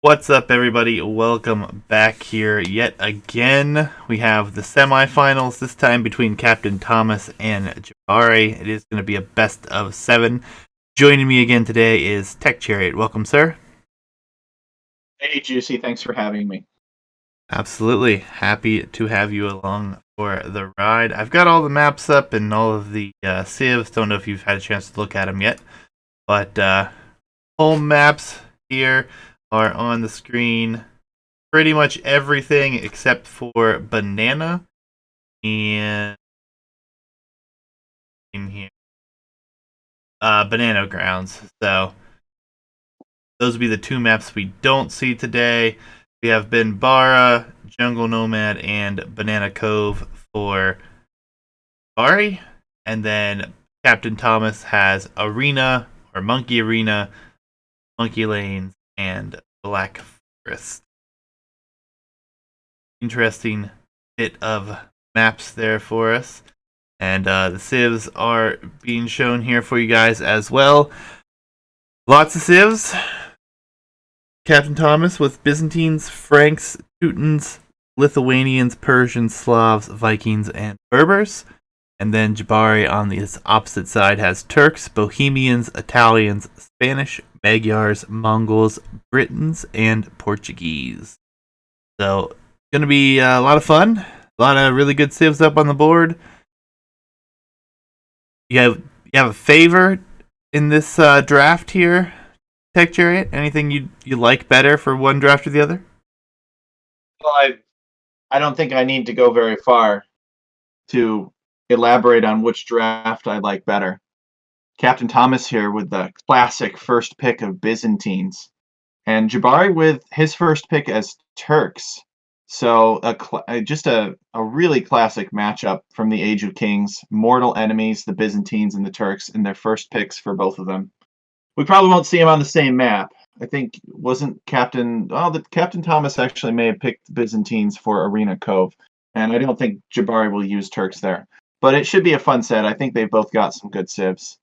What's up, everybody? Welcome back here yet again. We have the semifinals, this time between Captain Thomas and Jabari. It is going to be a best of 7. Joining me again today is Tech Chariot. Welcome, sir. Hey, Juicy, thanks for having me. Absolutely. Happy to have you along for the ride. I've got all the maps up and all of the civs. Don't know if you've had a chance to look at them yet. But home maps here are on the screen. Pretty much everything except for Banana and in here, Banano Grounds. So those would be the two maps we don't see today. We have Benbara, Jungle Nomad, and Banana Cove for Bari, and then Captain Thomas has Arena or Monkey Arena, Monkey Lanes, and Black Forest. Interesting bit of maps there for us. And the civs are being shown here for you guys as well. Lots of civs. Captain Thomas with Byzantines, Franks, Teutons, Lithuanians, Persians, Slavs, Vikings, and Berbers. And then Jabari on the opposite side has Turks, Bohemians, Italians, Spanish, Magyars, Mongols, Britons, and Portuguese. So, going to be a lot of fun. A lot of really good civs up on the board. You have a favor in this draft here, Tech Chariot? Anything you like better for one draft or the other? Well, I don't think I need to go very far to elaborate on which draft I like better. Captain Thomas here with the classic first pick of Byzantines, and Jabari with his first pick as Turks. So just a really classic matchup from the Age of Kings. Mortal enemies, the Byzantines and the Turks, and their first picks for both of them. We probably won't see him on the same map. I think wasn't Captain. Oh, the Captain Thomas actually may have picked Byzantines for Arena Cove, and I don't think Jabari will use Turks there. But it should be a fun set. I think they've both got some good civs.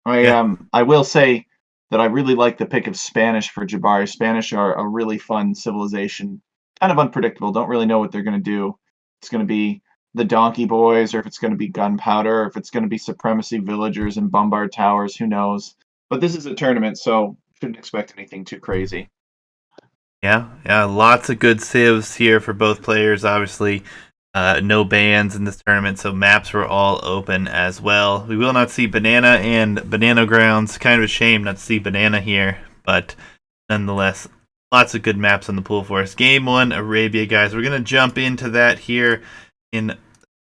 Yeah. I will say that I really like the pick of Spanish for Jabari. Spanish are a really fun civilization, kind of unpredictable. Don't really know what they're going to do. It's going to be the Donkey Boys, or if it's going to be gunpowder, or if it's going to be supremacy villagers and bombard towers. Who knows? But this is a tournament, so shouldn't expect anything too crazy. Yeah, lots of good civs here for both players. Obviously, no bans in this tournament, so maps were all open as well. We will not see Banana and Banano Grounds. Kind of a shame not to see Banana here, but nonetheless, lots of good maps on the pool for us. Game 1, Arabia, guys. We're going to jump into that here in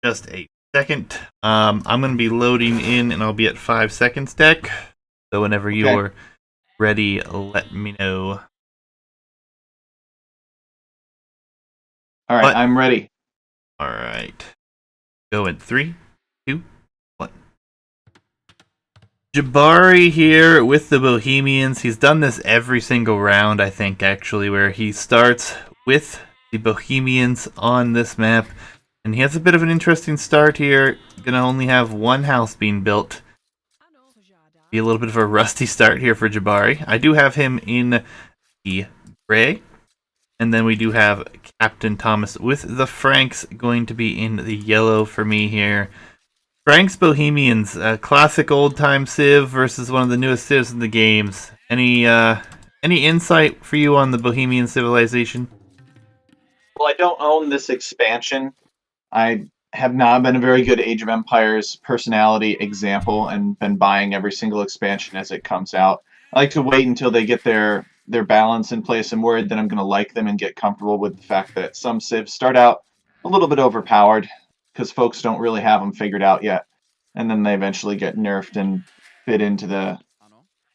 just a second. I'm going to be loading in, and I'll be at 5 seconds, Deck. So whenever Okay. you're ready, let me know. All right, But I'm ready. all right, go in 3, 2, 1. Jabari here with the Bohemians. He's done this every single round, I think, actually, where he starts with the Bohemians on this map. And he has a bit of an interesting start here. Gonna only have one house being built. Be a little bit of a rusty start here for Jabari. I do have him in the gray. And then we do have Captain Thomas with the Franks going to be in the yellow for me here. Frank's Bohemians, a classic old-time civ versus one of the newest civs in the games. Any insight for you on the Bohemian civilization? Well, I don't own this expansion. I have not been a very good Age of Empires personality example and been buying every single expansion as it comes out. I like to wait until they get their balance in place. I'm worried that I'm going to like them and get comfortable with the fact that some civs start out a little bit overpowered because folks don't really have them figured out yet, and then they eventually get nerfed and fit into the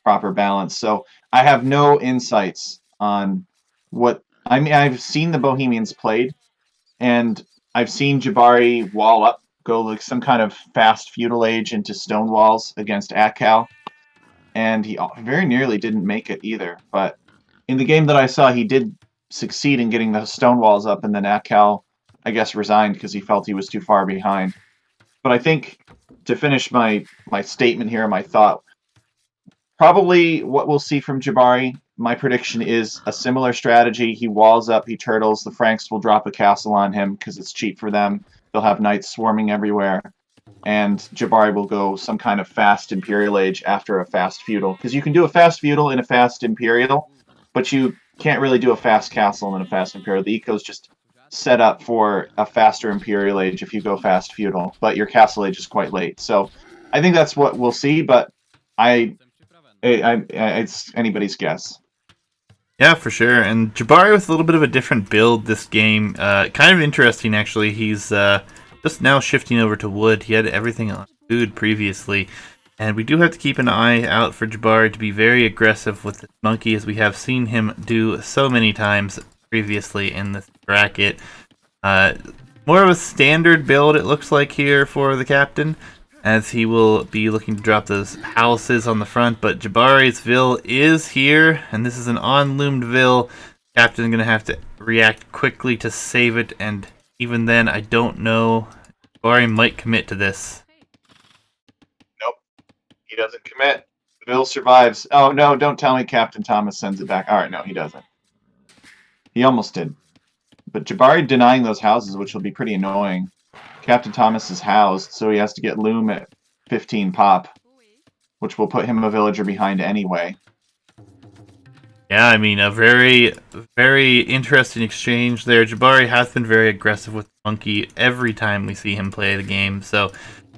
proper balance. So I have no insights on what I mean. I've seen the Bohemians played, and I've seen Jabari wall up, go like some kind of fast feudal age into stone walls against Akal, and he very nearly didn't make it either. But in the game that I saw, he did succeed in getting the stone walls up, and then Akal, I guess, resigned because he felt he was too far behind. But I think to finish my statement here, my thought, probably what we'll see from Jabari my prediction is a similar strategy. He walls up, he turtles. The Franks will drop a castle on him because it's cheap for them. They'll have knights swarming everywhere. And Jabari will go some kind of fast Imperial Age after a fast feudal. Because you can do a fast feudal in a fast Imperial, but you can't really do a fast castle in a fast Imperial. The eco's just set up for a faster Imperial Age if you go fast feudal, but your castle age is quite late. So I think that's what we'll see, but it's anybody's guess. Yeah, for sure. And Jabari with a little bit of a different build this game. Kind of interesting, actually. He's just now shifting over to wood. He had everything on food previously. And we do have to keep an eye out for Jabari to be very aggressive with the monkey, as we have seen him do so many times previously in this bracket. More of a standard build, it looks like, here for the captain, as he will be looking to drop those houses on the front. But Jabari's Vil is here, and this is an on-loomed Vil. Captain's going to have to react quickly to save it, and even then, I don't know. Jabari might commit to this. Nope, he doesn't commit. Vil survives. Oh, no, don't tell me Captain Thomas sends it back. All right, no, he doesn't. He almost did. But Jabari denying those houses, which will be pretty annoying. Captain Thomas is housed, so he has to get Loom at 15 pop, which will put him a villager behind anyway. Yeah, I mean, a very, very interesting exchange there. Jabari has been very aggressive with Monkey every time we see him play the game, so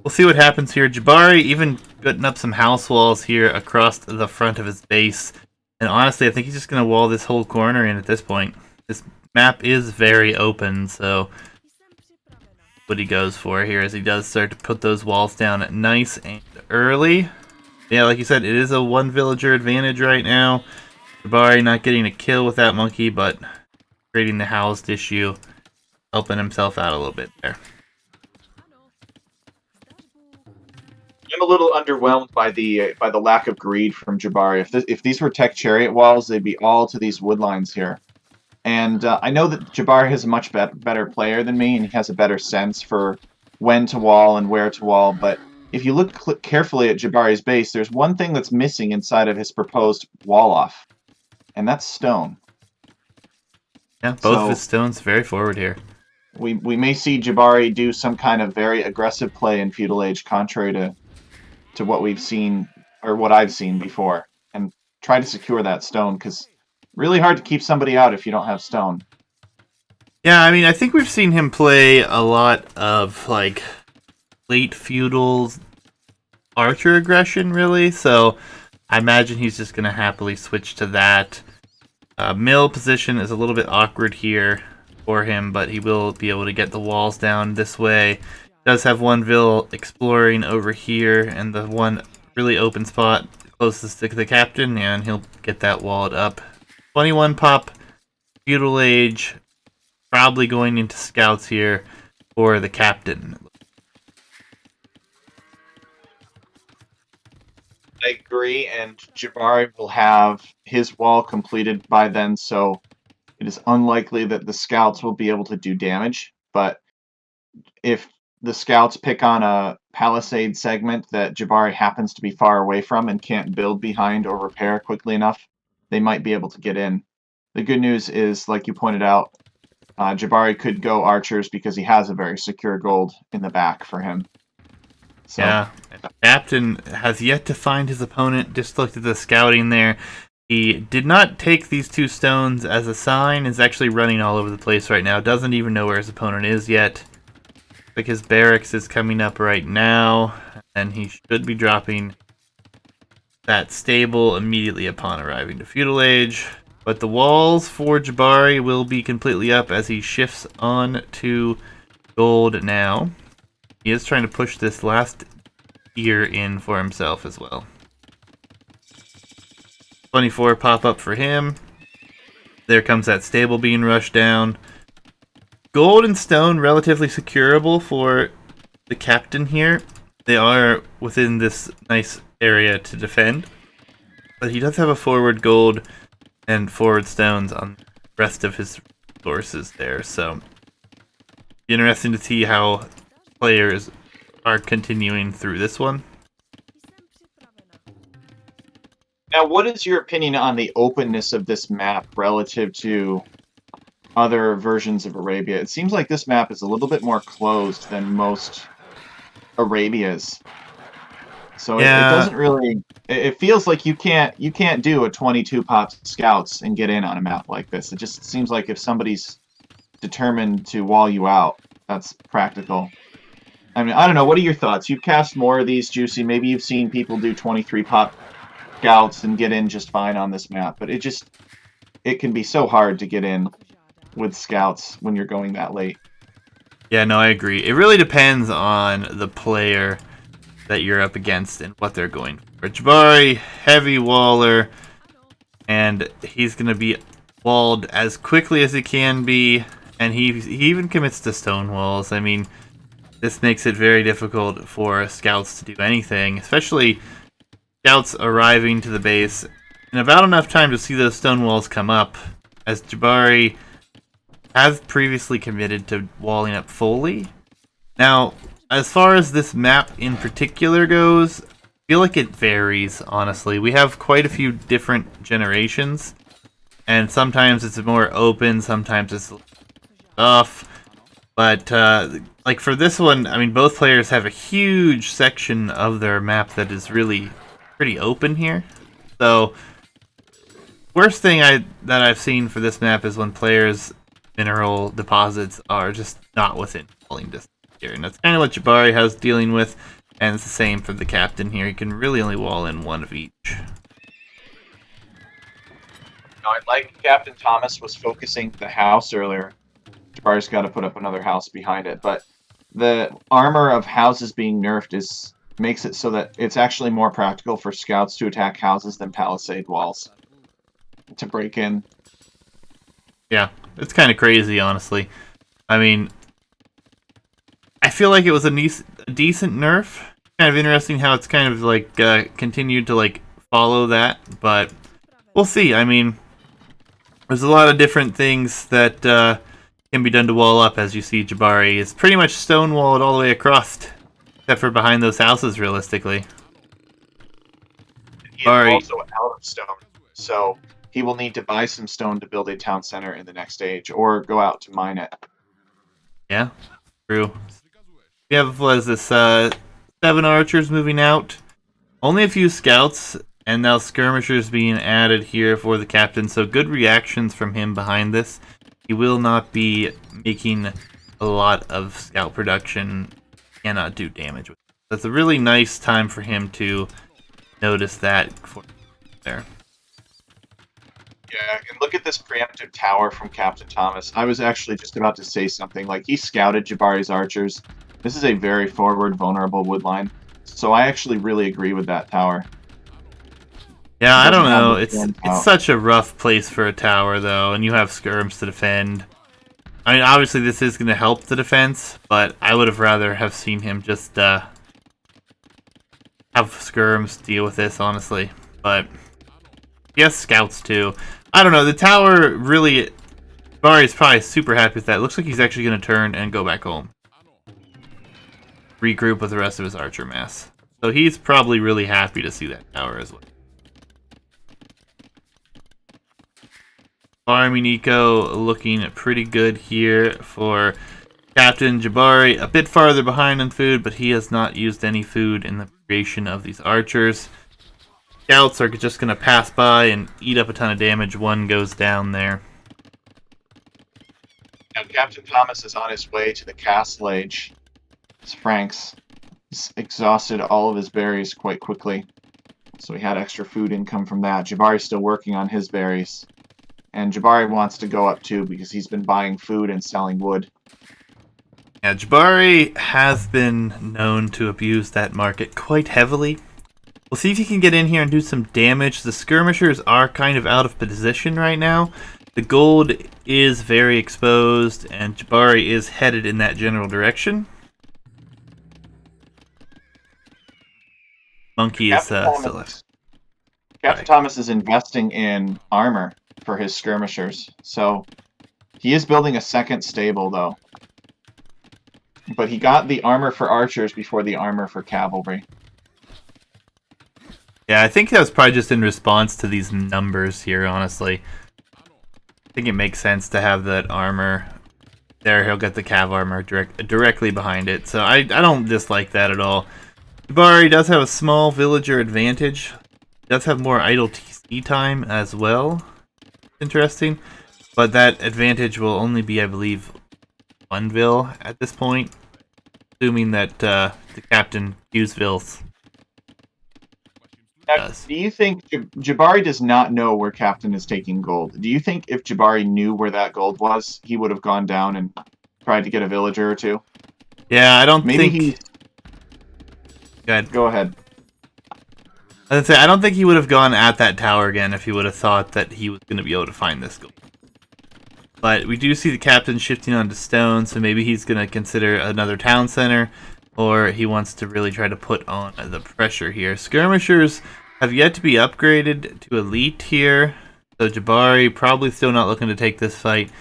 we'll see what happens here. Jabari even putting up some house walls here across the front of his base, and honestly, I think he's just going to wall this whole corner in at this point. This map is very open, so what he goes for here as he does start to put those walls down nice and early. Yeah, like you said, it is a one villager advantage right now. Jabari not getting a kill with that monkey, but creating the housed issue, helping himself out a little bit there. I'm a little underwhelmed by the lack of greed from Jabari. If these were tech chariot walls, they'd be all to these wood lines here. And I know that Jabari is a much better player than me, and he has a better sense for when to wall and where to wall. But if you look carefully at Jabari's base, there's one thing that's missing inside of his proposed wall-off, and that's stone. Yeah, both of his stones very forward here. We may see Jabari do some kind of very aggressive play in Feudal Age, contrary to what we've seen, or what I've seen before, and try to secure that stone, because really hard to keep somebody out if you don't have stone. Yeah, I mean, I think we've seen him play a lot of, like, late feudal archer aggression, really, so I imagine he's just going to happily switch to that. Mill position is a little bit awkward here for him, but he will be able to get the walls down this way. Does have one Vil exploring over here, and the one really open spot closest to the captain, and he'll get that walled up. 21 pop, Feudal Age, probably going into scouts here for the captain. I agree, and Jabari will have his wall completed by then, so it is unlikely that the scouts will be able to do damage. But if the scouts pick on a palisade segment that Jabari happens to be far away from and can't build behind or repair quickly enough, they might be able to get in. The good news is, like you pointed out, Jabari could go archers because he has a very secure gold in the back for him. So. Yeah, Captain has yet to find his opponent. Just looked at the scouting there. He did not take these two stones as a sign. Is actually running all over the place right now. Doesn't even know where his opponent is yet. Like his barracks is coming up right now, and he should be dropping that stable immediately upon arriving to Feudal Age. But the walls for Jabari will be completely up as he shifts on to gold now. He is trying to push this last tier in for himself as well. 24 pop up for him. There comes that stable being rushed down. Gold and stone relatively securable for the captain here. They are within this nice area to defend. But he does have a forward gold and forward stones on the rest of his sources there. So, interesting to see how players are continuing through this one. Now, what is your opinion on the openness of this map relative to other versions of Arabia? It seems like this map is a little bit more closed than most Arabias. So it Yeah, doesn't really. It feels like you can't do a 22 pop scouts and get in on a map like this. It just seems like if somebody's determined to wall you out, that's practical. I mean, I don't know. What are your thoughts? You've cast more of these, Juicy. Maybe you've seen people do 23 pop scouts and get in just fine on this map, but it can be so hard to get in with scouts when you're going that late. yeah, no, I agree. It really depends on the player that you're up against and what they're going for. Jabari, heavy waller, and he's going to be walled as quickly as he can be, and he even commits to stone walls. I mean, this makes it very difficult for scouts to do anything, especially scouts arriving to the base in about enough time to see those stone walls come up, as Jabari has previously committed to walling up fully. Now, as far as this map in particular goes, I feel like it varies, honestly. We have quite a few different generations, and sometimes it's more open, sometimes it's off. But, like for this one, I mean, both players have a huge section of their map that is really pretty open here. So, worst thing that I've seen for this map is when players' mineral deposits are just not within falling distance here. And that's kind of what Jabari has dealing with, and it's the same for the captain here. He can really only wall in one of each. I like Captain Thomas was focusing the house earlier. Jabari's got to put up another house behind it, but the armor of houses being nerfed makes it so that it's actually more practical for scouts to attack houses than palisade walls to break in. Yeah, it's kind of crazy, honestly. I mean, I feel like it was a decent nerf. Kind of interesting how it's kind of like continued to like follow that, but we'll see. I mean, there's a lot of different things that can be done to wall up. As you see, Jabari is pretty much stonewalled all the way across, except for behind those houses, realistically. He is Jabari, also out of stone, so he will need to buy some stone to build a town center in the next stage, or go out to mine it. yeah, true. We have, what is this, 7 archers moving out. Only a few scouts, and now skirmishers being added here for the captain, so good reactions from him behind this. He will not be making a lot of scout production, cannot do damage with it. That's a really nice time for him to notice that for there. Yeah, and look at this preemptive tower from Captain Thomas. I was actually just about to say something. Like, he scouted Jabari's archers. This is a very forward, vulnerable wood line. So I actually really agree with that tower. Yeah, It I don't doesn't have know. the It's stand it's out. such a rough place for a tower, though, and you have skirms to defend. I mean, obviously this is going to help the defense, but I would have rather have seen him just have skirms deal with this, honestly. But yes, scouts too. I don't know. The tower really, Bari's probably super happy with that. Looks like he's actually going to turn and go back home, regroup with the rest of his archer mass. So he's probably really happy to see that tower as well. Army Nico looking pretty good here for Captain Jabari. A bit farther behind on food, but he has not used any food in the creation of these archers. Scouts are just going to pass by and eat up a ton of damage. One goes down there. Now, Captain Thomas is on his way to the castle age. It's Frank's. He's exhausted all of his berries quite quickly. So he had extra food income from that. Jabari's still working on his berries. And Jabari wants to go up too because he's been buying food and selling wood. Yeah, Jabari has been known to abuse that market quite heavily. We'll see if he can get in here and do some damage. The skirmishers are kind of out of position right now. The gold is very exposed, and Jabari is headed in that general direction. Monkey is still left. Captain Thomas is investing in armor for his skirmishers. So he is building a second stable, though. But he got the armor for archers before the armor for cavalry. Yeah, I think that was probably just in response to these numbers here, honestly. I think it makes sense to have that armor there. He'll get the cav armor directly behind it, so I don't dislike that at all. Jabari does have a small villager advantage. He does have more idle TC time as well. Interesting. But that advantage will only be, I believe, one vil at this point. Assuming that the captain queues vils. Now, do you think Jabari does not know where Captain is taking gold? Do you think if Jabari knew where that gold was, he would have gone down and tried to get a villager or two? Yeah, I don't Maybe think... he... Go ahead. I'd say I don't think he would have gone at that tower again if he would have thought that he was going to be able to find this gold. But we do see the captain shifting onto stone, so maybe he's going to consider another town center, or he wants to really try to put on the pressure here. Skirmishers have yet to be upgraded to elite here, so Jabari probably still not looking to take this fight.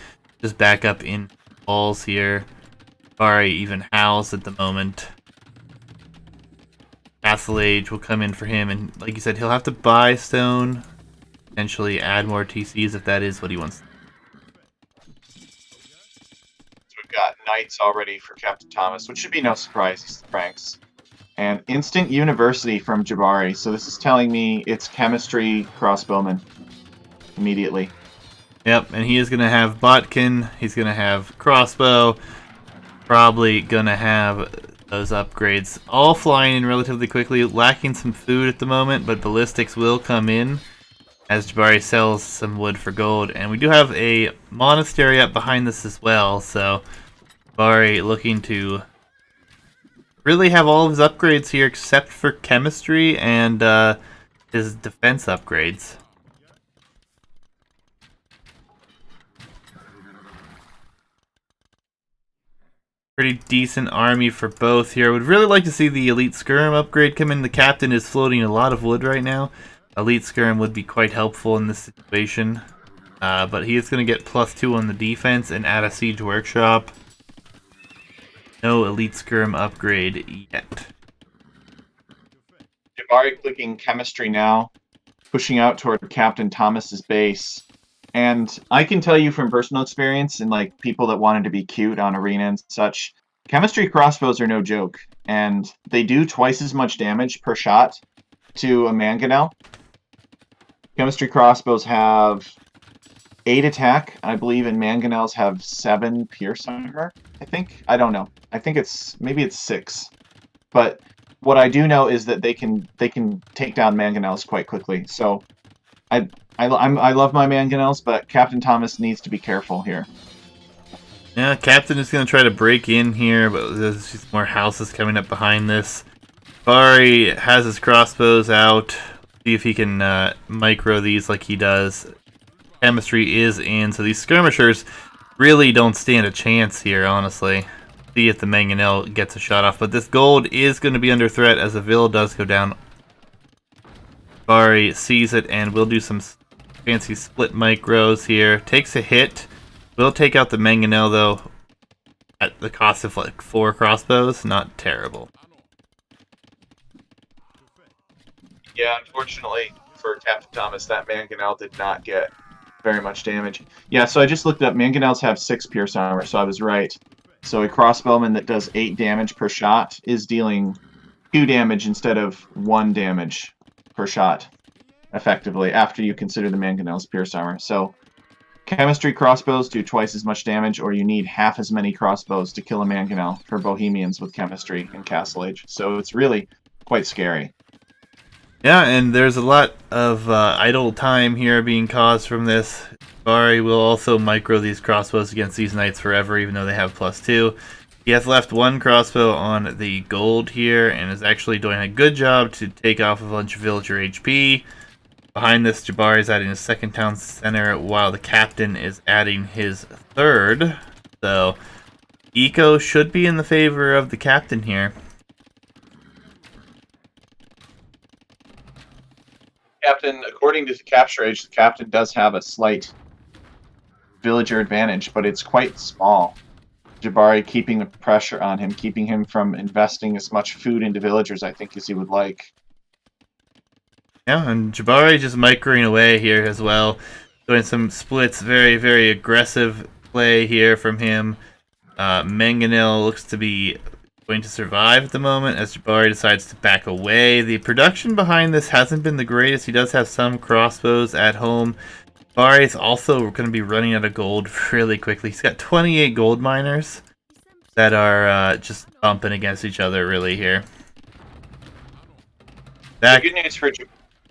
Just back up in walls here. Jabari even howls at the moment. Castle Age will come in for him, and like you said, he'll have to buy stone, potentially add more TCs if that is what he wants. We've got knights already for Captain Thomas, which should be no surprise. He's the Franks. And Instant University from Jabari. So this is telling me it's chemistry crossbowman immediately. Yep, and he is going to have Botkin, he's going to have crossbow, probably going to have those upgrades all flying in relatively quickly, lacking some food at the moment, but ballistics will come in as Jabari sells some wood for gold. And we do have a monastery up behind this as well, so Jabari looking to really have all of his upgrades here except for chemistry and his defense upgrades. Pretty decent army for both here. Would really like to see the Elite Skirm upgrade come in. The captain is floating a lot of wood right now. Elite Skirm would be quite helpful in this situation. But he is going to get +2 on the defense and add a siege workshop. No Elite Skirm upgrade yet. Jabari clicking chemistry now, pushing out toward Captain Thomas's base. And I can tell you from personal experience and like people that wanted to be cute on arena and such, chemistry crossbows are no joke. And they do twice as much damage per shot to a mangonel. Chemistry crossbows have 8 attack, I believe, and mangonels have 7 pierce armor, I think. I don't know. I think maybe it's 6. But what I do know is that they can take down mangonels quite quickly. So I love my mangonels, but Captain Thomas needs to be careful here. Yeah, Captain is going to try to break in here, but there's just more houses coming up behind this. Bari has his crossbows out. See if he can micro these like he does. Chemistry is in, so these skirmishers really don't stand a chance here, honestly. See if the mangonel gets a shot off, but this gold is going to be under threat as the Vil does go down. Bari sees it and will do some fancy split micros here. Takes a hit. Will take out the mangonel though at the cost of like 4 crossbows. Not terrible. Yeah, unfortunately for Captain Thomas, that mangonel did not get very much damage. Yeah, so I just looked up. Mangonels have 6 pierce armor, so I was right. So a crossbowman that does 8 damage per shot is dealing 2 damage instead of 1 damage per shot, effectively, after you consider the mangonel's pierce armor. So chemistry crossbows do twice as much damage, or you need half as many crossbows to kill a mangonel for Bohemians with chemistry in Castle Age. So it's really quite scary. Yeah, and there's a lot of idle time here being caused from this. Bari will also micro these crossbows against these knights forever, even though they have +2. He has left 1 crossbow on the gold here, and is actually doing a good job to take off a bunch of villager HP. Behind this, Jabari is adding his 2nd town center, while the captain is adding his 3rd. So, eco should be in the favor of the captain here. Captain, according to the capture age, the captain does have a slight villager advantage, but it's quite small. Jabari keeping the pressure on him, keeping him from investing as much food into villagers, I think, as he would like. Yeah, and Jabari just microing away here as well. Doing some splits, very, very aggressive play here from him. Mangonel looks to be going to survive at the moment as Jabari decides to back away. The production behind this hasn't been the greatest. He does have some crossbows at home. Jabari is also going to be running out of gold really quickly. He's got 28 gold miners that are just bumping against each other really here. The good news for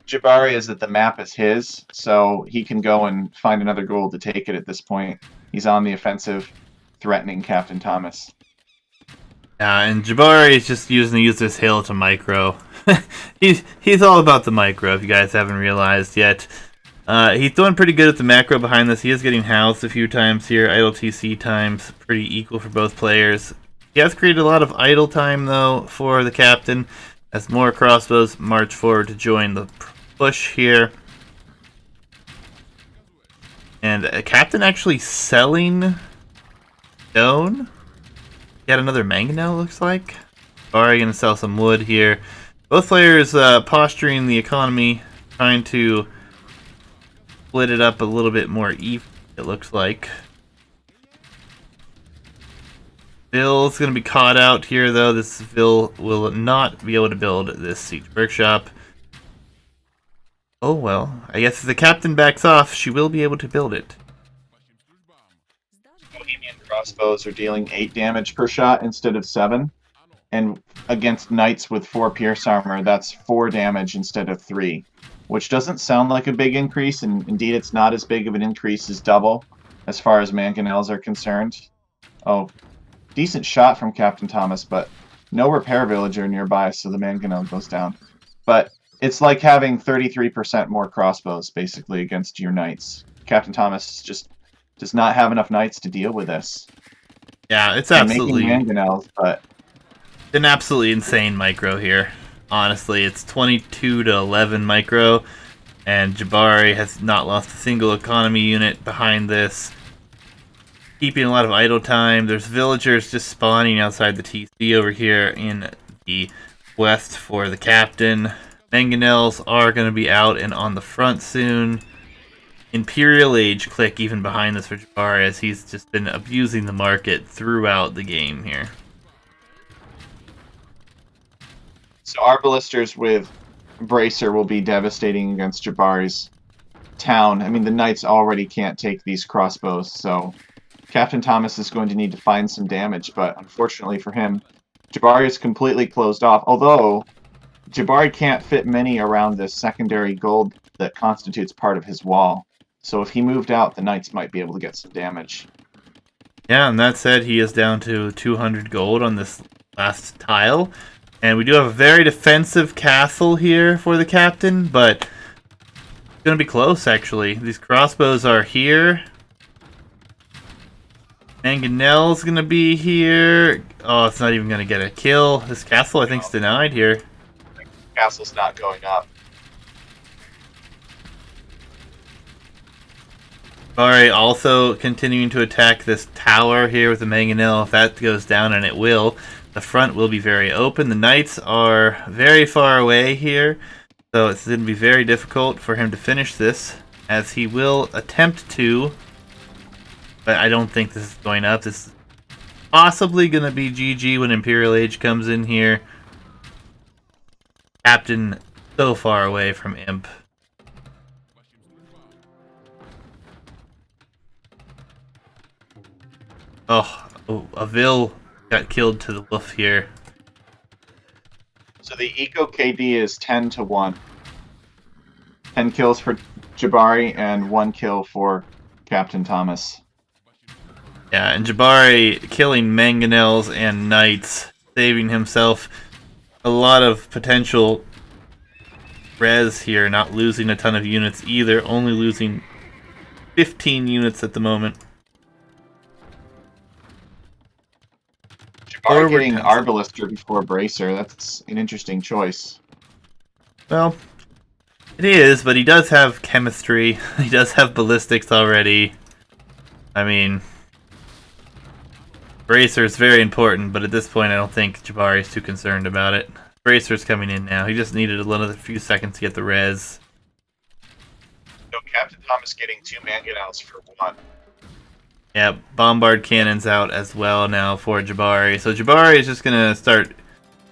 Jabari is that the map is his, so he can go and find another gold to take it at this point. He's on the offensive, threatening Captain Thomas. Yeah, and Jabari is just use this hill to micro. he's all about the micro, if you guys haven't realized yet. He's doing pretty good at the macro behind this. He is getting housed a few times here. Idle TC times pretty equal for both players. He has created a lot of idle time, though, for the captain, as more crossbows march forward to join the push here. And a captain actually selling stone. He had another mangonel, looks like. Alright, gonna sell some wood here. Both players posturing the economy, trying to split it up a little bit more even, it looks like. Bill's gonna be caught out here, though. This Bill will not be able to build this siege workshop. Oh well, I guess if the captain backs off, she will be able to build it. Bohemian crossbows are dealing 8 damage per shot instead of 7. And against knights with 4 pierce armor, that's 4 damage instead of 3. Which doesn't sound like a big increase, and indeed it's not as big of an increase as double, as far as mangonels are concerned. Oh, decent shot from Captain Thomas, but no repair villager nearby, so the mangonel goes down. But it's like having 33% more crossbows, basically, against your knights. Captain Thomas just does not have enough knights to deal with this. Yeah, it's absolutely making mangonels, but an absolutely insane micro here. Honestly, it's 22 to 11 micro, and Jabari has not lost a single economy unit behind this. Keeping a lot of idle time. There's villagers just spawning outside the TC over here in the west for the captain. Mangonels are going to be out and on the front soon. Imperial Age click even behind this for Jabari, as he's just been abusing the market throughout the game here. So our ballisters with Bracer will be devastating against Jabari's town. I mean, the knights already can't take these crossbows, so Captain Thomas is going to need to find some damage, but unfortunately for him, Jabari is completely closed off, although Jabari can't fit many around this secondary gold that constitutes part of his wall. So if he moved out, the knights might be able to get some damage. Yeah, and that said, he is down to 200 gold on this last tile. And we do have a very defensive castle here for the captain, but it's going to be close, actually. These crossbows are here. Mangonel's going to be here. Oh, it's not even going to get a kill. This castle, I think, is denied here. Castle's not going up. Alright, also continuing to attack this tower here with the mangonel. If that goes down, and it will, the front will be very open. The knights are very far away here, so it's going to be very difficult for him to finish this, as he will attempt to, but I don't think this is going up. This is possibly going to be GG when Imperial Age comes in here. Captain so far away from Imp. Oh, a Vil got killed to the wolf here. So the Eco KD is 10 to 1. 10 kills for Jabari and 1 kill for Captain Thomas. Yeah, and Jabari killing mangonels and knights, saving himself a lot of potential res here, not losing a ton of units either, only losing 15 units at the moment. Jabari getting Arbalister before Bracer, that's an interesting choice. Well, it is, but he does have chemistry. He does have ballistics already. I mean, Bracer is very important, but at this point I don't think Jabari is too concerned about it. Bracer's coming in now. He just needed another few seconds to get the res. So Captain Thomas getting 2 mangonels for 1. Yeah, Bombard Cannon's out as well now for Jabari. So Jabari is just going to start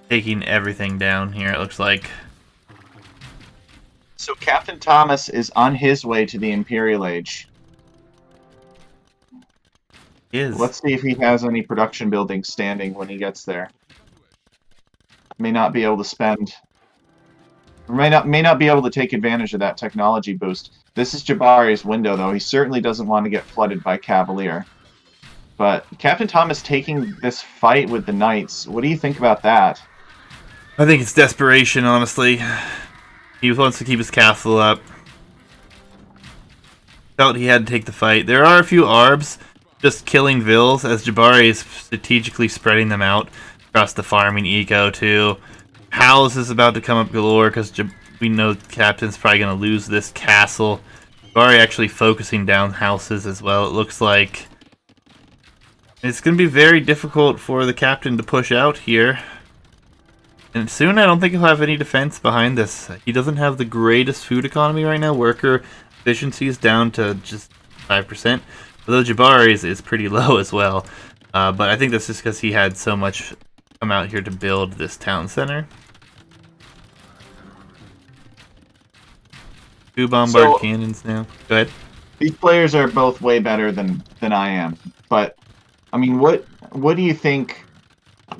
taking everything down here, it looks like. So Captain Thomas is on his way to the Imperial Age. He is. Let's see if he has any production buildings standing when he gets there. May not be able to spend... May not be able to take advantage of that technology boost. This is Jabari's window, though. He certainly doesn't want to get flooded by Cavalier. But Captain Thomas taking this fight with the Knights, what do you think about that? I think it's desperation, honestly. He wants to keep his castle up. Felt he had to take the fight. There are a few ARBs just killing Vills as Jabari is strategically spreading them out across the farming eco too. House is about to come up galore because we know Captain's probably going to lose this castle. Jabari actually focusing down houses as well, it looks like. It's going to be very difficult for the Captain to push out here. And soon I don't think he'll have any defense behind this. He doesn't have the greatest food economy right now. Worker efficiency is down to just 5%. Although Jabari's is pretty low as well. But I think that's just because he had so much come out here to build this town center. 2 bombard cannons now. Go ahead. These players are both way better than I am. But, I mean, what do you think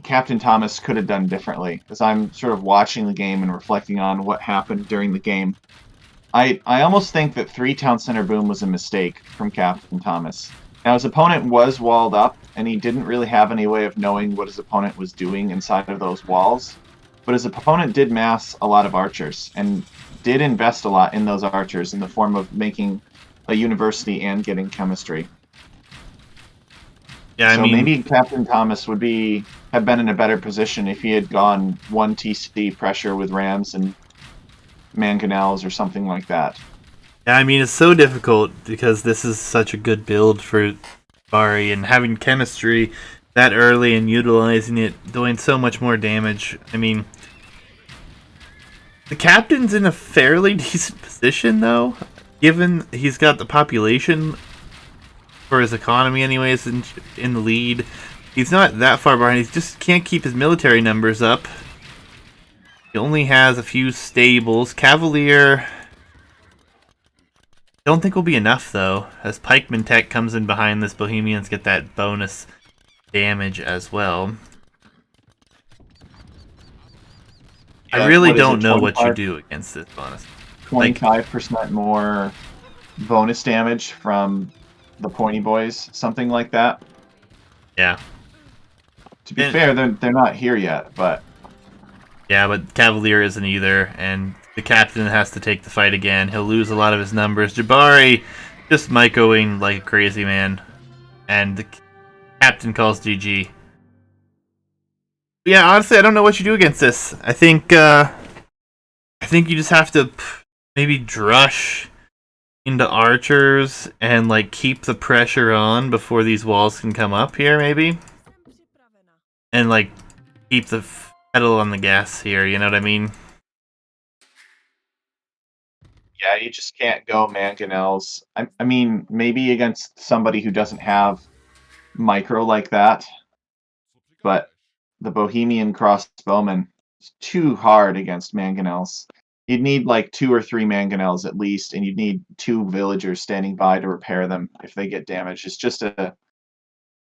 Captain Thomas could have done differently? Because I'm sort of watching the game and reflecting on what happened during the game. I almost think that 3 town center boom was a mistake from Captain Thomas. Now, his opponent was walled up, and he didn't really have any way of knowing what his opponent was doing inside of those walls. But his opponent did mass a lot of archers, and did invest a lot in those archers in the form of making a university and getting chemistry. Yeah, I so mean, maybe Captain Thomas would have been in a better position if he had gone 1 TC pressure with Rams and mangonels or something like that. Yeah, I mean, it's so difficult because this is such a good build for Jabari, and having chemistry that early and utilizing it, doing so much more damage. I mean, the Captain's in a fairly decent position, though, given he's got the population for his economy anyways in the lead. He's not that far behind. He just can't keep his military numbers up. He only has a few stables. Cavalier, don't think will be enough though, as Pikeman Tech comes in behind this. Bohemians get that bonus damage as well. Yeah, I really don't know what you do against this, honestly. 25% more bonus damage from the Pointy Boys, something like that. Yeah. To be fair, they're not here yet, but... Yeah, but Cavalier isn't either, and the Captain has to take the fight again. He'll lose a lot of his numbers. Jabari just microing like a crazy man, and the Captain calls GG. Yeah, honestly, I don't know what you do against this. I think you just have to maybe drush into archers and like keep the pressure on before these walls can come up here, maybe, and like keep the pedal on the gas here. You know what I mean? Yeah, you just can't go mangonels. I mean, maybe against somebody who doesn't have micro like that, but the Bohemian crossbowman is too hard against mangonels. You'd need like 2 or 3 mangonels at least, and you'd need 2 villagers standing by to repair them if they get damaged. It's just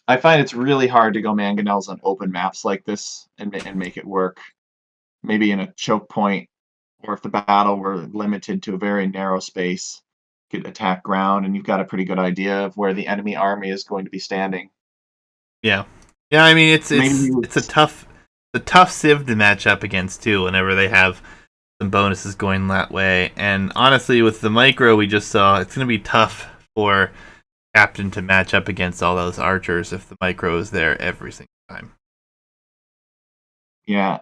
I find it's really hard to go mangonels on open maps like this and make it work. Maybe in a choke point, or if the battle were limited to a very narrow space, you could attack ground, and you've got a pretty good idea of where the enemy army is going to be standing. Yeah, yeah. I mean, it's a tough civ to match up against too. Whenever they have some bonuses going that way, and honestly, with the micro we just saw, it's going to be tough for Captain to match up against all those archers if the micro is there every single time. Yeah.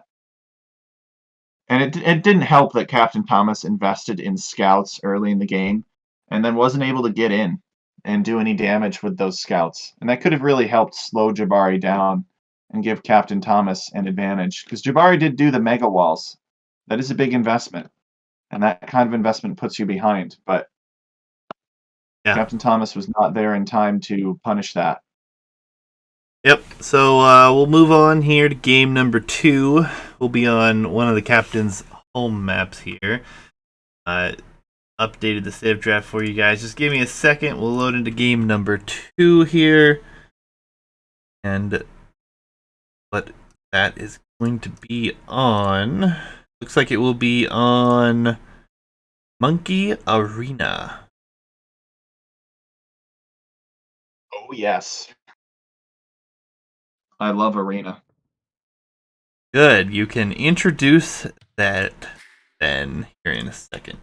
And it didn't help that Captain Thomas invested in scouts early in the game and then wasn't able to get in and do any damage with those scouts. And that could have really helped slow Jabari down and give Captain Thomas an advantage. Because Jabari did do the mega walls. That is a big investment. And that kind of investment puts you behind. But Yeah. Captain Thomas was not there in time to punish that. Yep. So we'll move on here to game number 2. We'll be on one of the captain's home maps here. Updated the save draft for you guys. Just give me a second. We'll load into game number 2 here. And what that is going to be on. Looks like it will be on Monkey Arena. Oh, yes. I love Arena. Good. You can introduce that then here in a second.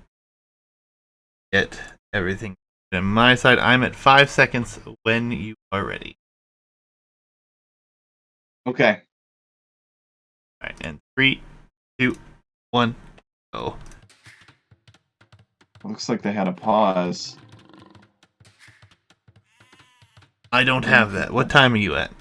Get everything on my side. I'm at 5 seconds when you are ready. Okay. All right, and 3, 2, 1, go. Looks like they had a pause. I don't have that. What time are you at?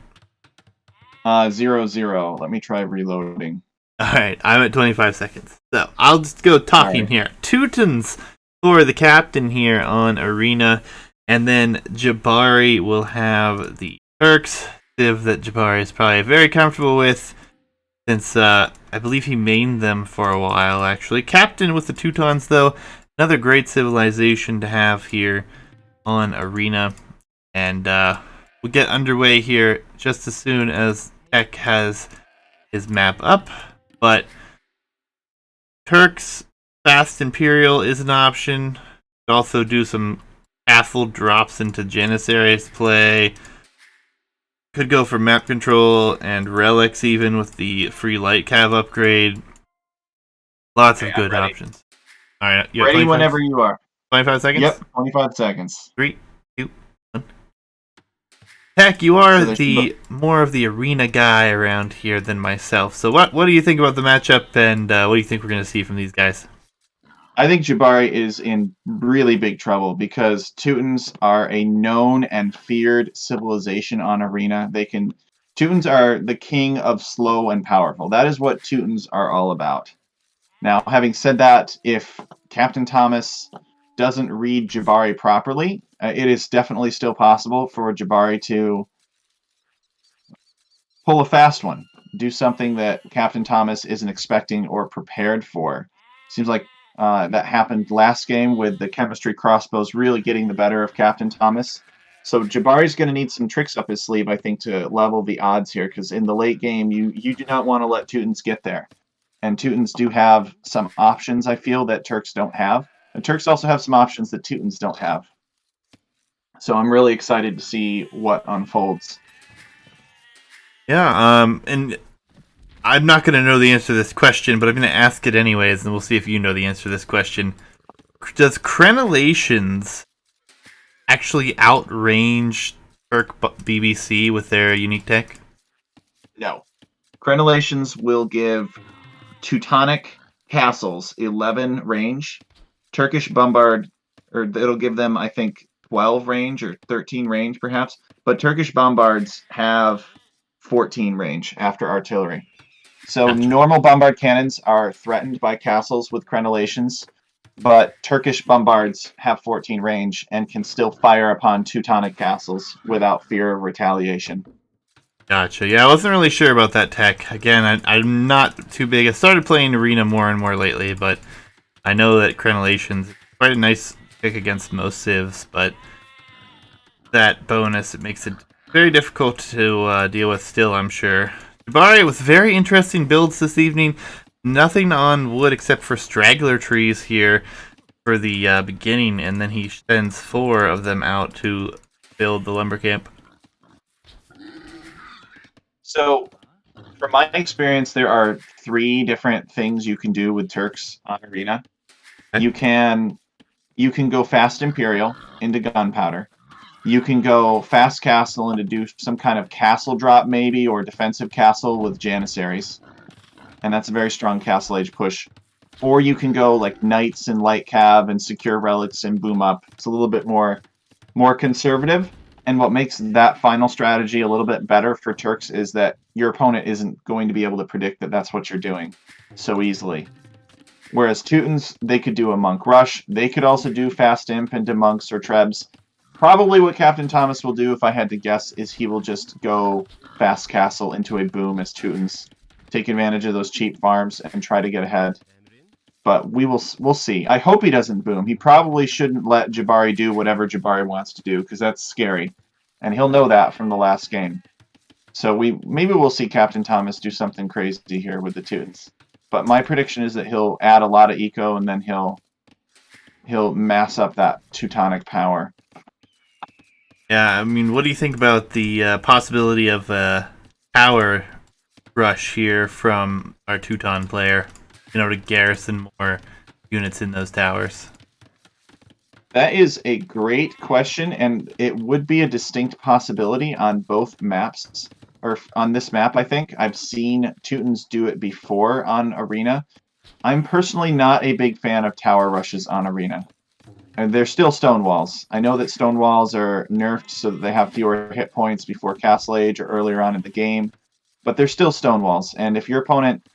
0-0. Let me try reloading. All right, I'm at 25 seconds. So I'll just go talking Right. here. Teutons for the captain here on Arena, and then Jabari will have the Turks. Civ that Jabari is probably very comfortable with, since I believe he mained them for a while, actually. Captain with the Teutons, though, another great civilization to have here on Arena. And we'll get underway here just as soon as Tech has his map up. But Turks, Fast Imperial is an option. Could also do some castle drops into Janissaries play. Could go for map control and relics even with the free light cav upgrade. Lots of good options. All right, you have Ready 25 whenever you are. 25 seconds? Yep, 25 seconds. 3, 2, 1. Heck, you are So the more of the arena guy around here than myself. So what do you think about the matchup, and what do you think we're going to see from these guys? I think Jabari is in really big trouble because Teutons are a known and feared civilization on Arena. Teutons are the king of slow and powerful. That is what Teutons are all about. Now, having said that, if Captain Thomas doesn't read Jabari properly, it is definitely still possible for Jabari to pull a fast one, do something that Captain Thomas isn't expecting or prepared for. Seems like that happened last game with the chemistry crossbows really getting the better of Captain Thomas. So Jabari's going to need some tricks up his sleeve, I think, to level the odds here, because in the late game, you do not want to let Teutons get there. And Teutons do have some options, I feel, that Turks don't have. And Turks also have some options that Teutons don't have. So I'm really excited to see what unfolds. Yeah, and I'm not going to know the answer to this question, but I'm going to ask it anyways, and we'll see if you know the answer to this question. Does Crenellations actually outrange Turk BBC with their unique tech? No. Crenellations will give Teutonic castles 11 range. Turkish bombard, or it'll give them, I think, 12 range or 13 range perhaps. But Turkish bombards have 14 range after artillery. So Gotcha. normal bombard cannons are threatened by castles with crenellations, but Turkish bombards have 14 range and can still fire upon Teutonic castles without fear of retaliation. Gotcha. Yeah, I wasn't really sure about that tech. Again, I'm not too big. I started playing Arena more and more lately, but I know that Crenellations is quite a nice pick against most civs, but that bonus, it makes it very difficult to deal with still, I'm sure. Jabari with very interesting builds this evening. Nothing on wood except for straggler trees here for the beginning, and then he sends 4 of them out to build the lumber camp. So, from my experience, there are 3 different things you can do with Turks on Arena. Okay. You can go fast Imperial into gunpowder. You can go fast castle and to do some kind of castle drop maybe, or defensive castle with Janissaries. And that's a very strong castle age push. Or you can go like knights and light cav and secure relics and boom up. It's a little bit more conservative. And what makes that final strategy a little bit better for Turks is that your opponent isn't going to be able to predict that that's what you're doing so easily. Whereas Teutons, they could do a Monk Rush. They could also do Fast Imp into Monks or Trebs. Probably what Captain Thomas will do, if I had to guess, is he will just go Fast Castle into a Boom as Teutons. Take advantage of those cheap farms and try to get ahead. But we'll see. I hope he doesn't boom. He probably shouldn't let Jabari do whatever Jabari wants to do, because that's scary. And he'll know that from the last game. So maybe we'll see Captain Thomas do something crazy here with the Teutons. But my prediction is that he'll add a lot of eco, and then he'll mass up that Teutonic power. Yeah, I mean, what do you think about the possibility of a power rush here from our Teuton player, to garrison more units in those towers? That is a great question, and it would be a distinct possibility on both maps, or on this map, I think. I've seen Teutons do it before on Arena. I'm personally not a big fan of tower rushes on Arena. And they're still stone walls. I know that stone walls are nerfed so that they have fewer hit points before Castle Age or earlier on in the game, but they're still stone walls. And if your opponent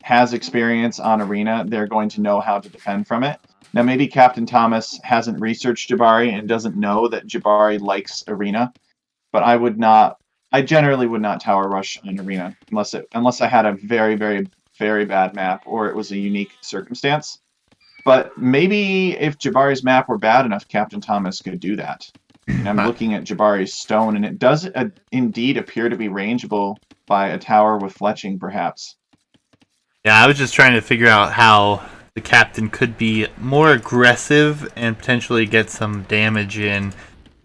has experience on Arena, they're going to know how to defend from it. Now, maybe Captain Thomas hasn't researched Jabari and doesn't know that Jabari likes Arena, but I generally would not tower rush on Arena unless I had a very, very, very bad map or it was a unique circumstance. But maybe if Jabari's map were bad enough, Captain Thomas could do that. And I'm looking at Jabari's stone, and it does indeed appear to be rangeable by a tower with fletching, perhaps. Yeah, I was just trying to figure out how the captain could be more aggressive and potentially get some damage in,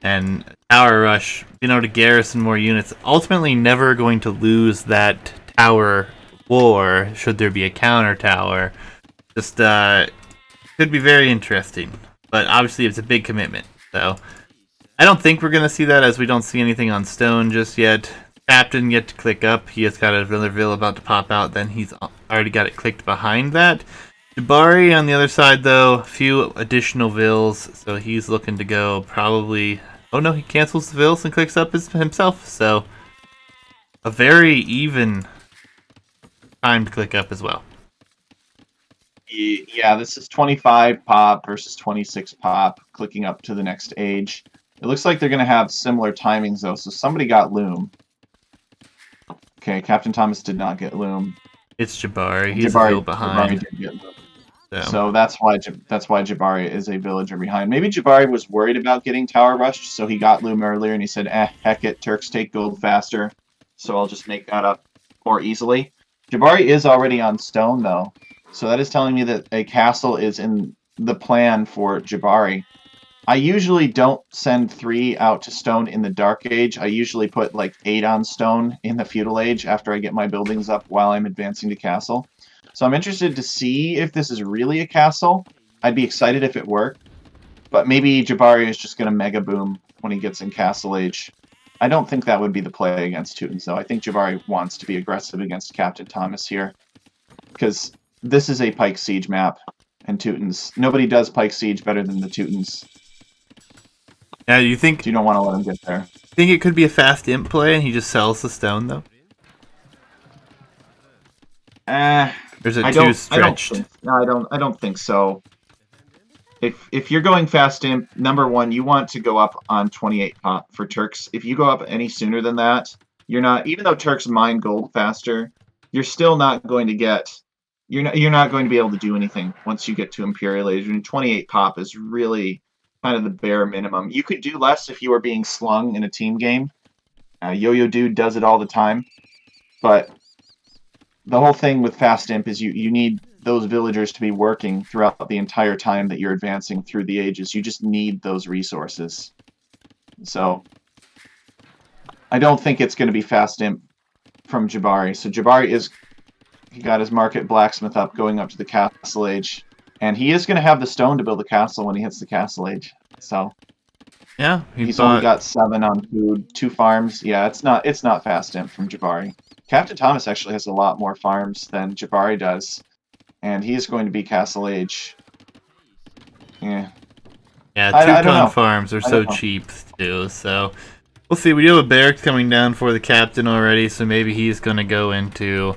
and tower rush, to garrison more units. Ultimately, never going to lose that tower war should there be a counter tower. Just could be very interesting, but obviously it's a big commitment. So I don't think we're gonna see that, as we don't see anything on stone just yet. Captain yet to click up. He has got another Vil about to pop out. Then he's already got it clicked behind that. Jabari on the other side, though, a few additional Vils, so he's looking to go probably. Oh no, he cancels the Vils and clicks up himself. So a very even time to click up as well. Yeah, this is 25 pop versus 26 pop, clicking up to the next age. It looks like they're going to have similar timings, though, so somebody got Loom. Okay, Captain Thomas did not get Loom. It's Jabari. He's a Vil behind. Jabari did get Loom. So that's why Jabari is a villager behind. Maybe Jabari was worried about getting tower rushed, so he got Loom earlier, and he said, heck it, Turks take gold faster, so I'll just make that up more easily. Jabari is already on stone, though. So that is telling me that a castle is in the plan for Jabari. I usually don't send 3 out to stone in the Dark Age. I usually put like 8 on stone in the Feudal Age after I get my buildings up while I'm advancing to castle. So I'm interested to see if this is really a castle. I'd be excited if it were. But maybe Jabari is just going to mega boom when he gets in Castle Age. I don't think that would be the play against Teutons, though. I think Jabari wants to be aggressive against Captain Thomas here. Because this is a Pike Siege map, and Teutons. Nobody does Pike Siege better than the Teutons. Yeah, you think you don't want to let him get there? Think it could be a fast imp play, and he just sells the stone though? Or is it too stretched? I don't think so. If you're going fast imp, number one, you want to go up on 28 pop for Turks. If you go up any sooner than that, you're not. Even though Turks mine gold faster, you're still not going to get. You're not going to be able to do anything once you get to Imperial Age. And 28 pop is really kind of the bare minimum. You could do less if you were being slung in a team game. Yo-Yo Dude does it all the time, but the whole thing with fast imp is you need those villagers to be working throughout the entire time that you're advancing through the ages. You just need those resources. So I don't think it's going to be fast imp from Jabari. So Jabari he got his market blacksmith up going up to the Castle Age. And he is going to have the stone to build the castle when he hits the Castle Age. So yeah, he's only got 7 on food, 2 farms. Yeah, it's not fast imp from Jabari. Captain Thomas actually has a lot more farms than Jabari does, and he is going to be Castle Age. Yeah. Yeah, Teuton farms are so cheap too. So We'll see. We do have a barracks coming down for the captain already, so maybe he's going to go into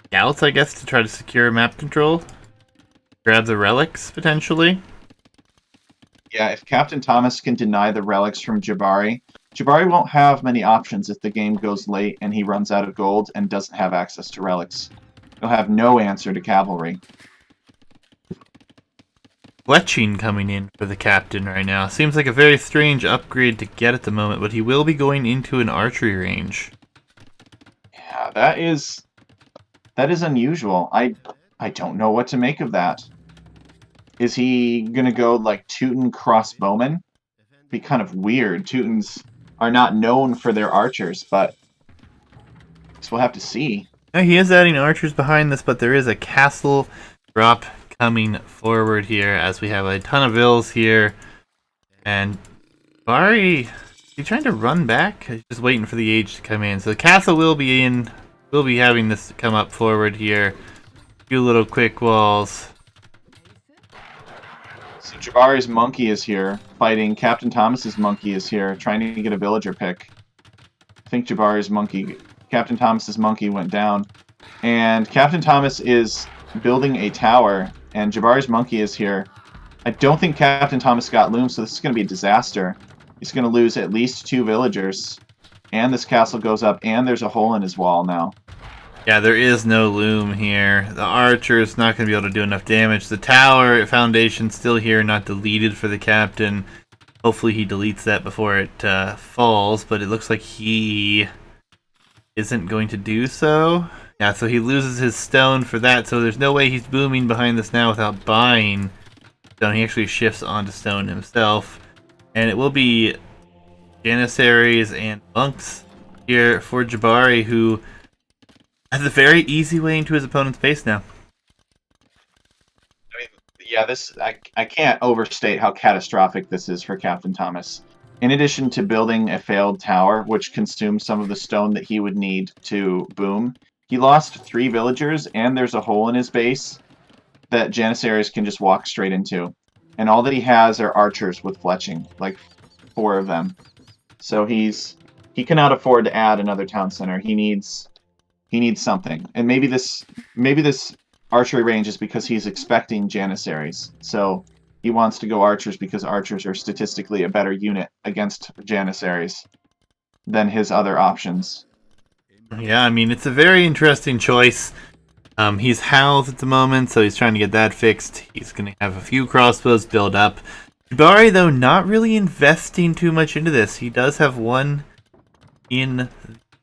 scouts, I guess, to try to secure map control. Grab the relics, potentially. Yeah, if Captain Thomas can deny the relics from Jabari, Jabari won't have many options if the game goes late and he runs out of gold and doesn't have access to relics. He'll have no answer to cavalry. Fletching coming in for the captain right now. Seems like a very strange upgrade to get at the moment, but he will be going into an archery range. Yeah, that is unusual. I don't know what to make of that. Is he gonna go like Teuton crossbowman? Be kind of weird. Teutons are not known for their archers, but I guess we'll have to see. Now, he is adding archers behind this, but there is a castle drop coming forward here as we have a ton of vills here. And Bari, is he trying to run back? He's just waiting for the age to come in. So the castle will be in. We'll be having this come up forward here. A few little quick walls. So Jabari's monkey is here, fighting Captain Thomas's monkey is here, trying to get a villager pick. I think Jabari's monkey, Captain Thomas's monkey went down. And Captain Thomas is building a tower, and Jabari's monkey is here. I don't think Captain Thomas got loom, so this is going to be a disaster. He's going to lose at least 2 villagers. And this castle goes up, and there's a hole in his wall now. Yeah, there is no loom here. The archer is not going to be able to do enough damage. The tower foundation still here, not deleted for the captain. Hopefully he deletes that before it falls, but it looks like he isn't going to do so. Yeah, so he loses his stone for that, so there's no way he's booming behind this now without buying stone. He actually shifts onto stone himself. And it will be Janissaries and monks here for Jabari, who has a very easy way into his opponent's base now. I mean, yeah, I can't overstate how catastrophic this is for Captain Thomas. In addition to building a failed tower, which consumed some of the stone that he would need to boom, he lost 3 villagers, and there's a hole in his base that Janissaries can just walk straight into. And all that he has are archers with fletching, like 4 of them. So he cannot afford to add another town center. He needs something. And maybe this archery range is because he's expecting Janissaries. So he wants to go archers because archers are statistically a better unit against Janissaries than his other options. Yeah, I mean, it's a very interesting choice. He's housed at the moment, so he's trying to get that fixed. He's going to have a few crossbows build up. Jabari, though, not really investing too much into this. He does have one in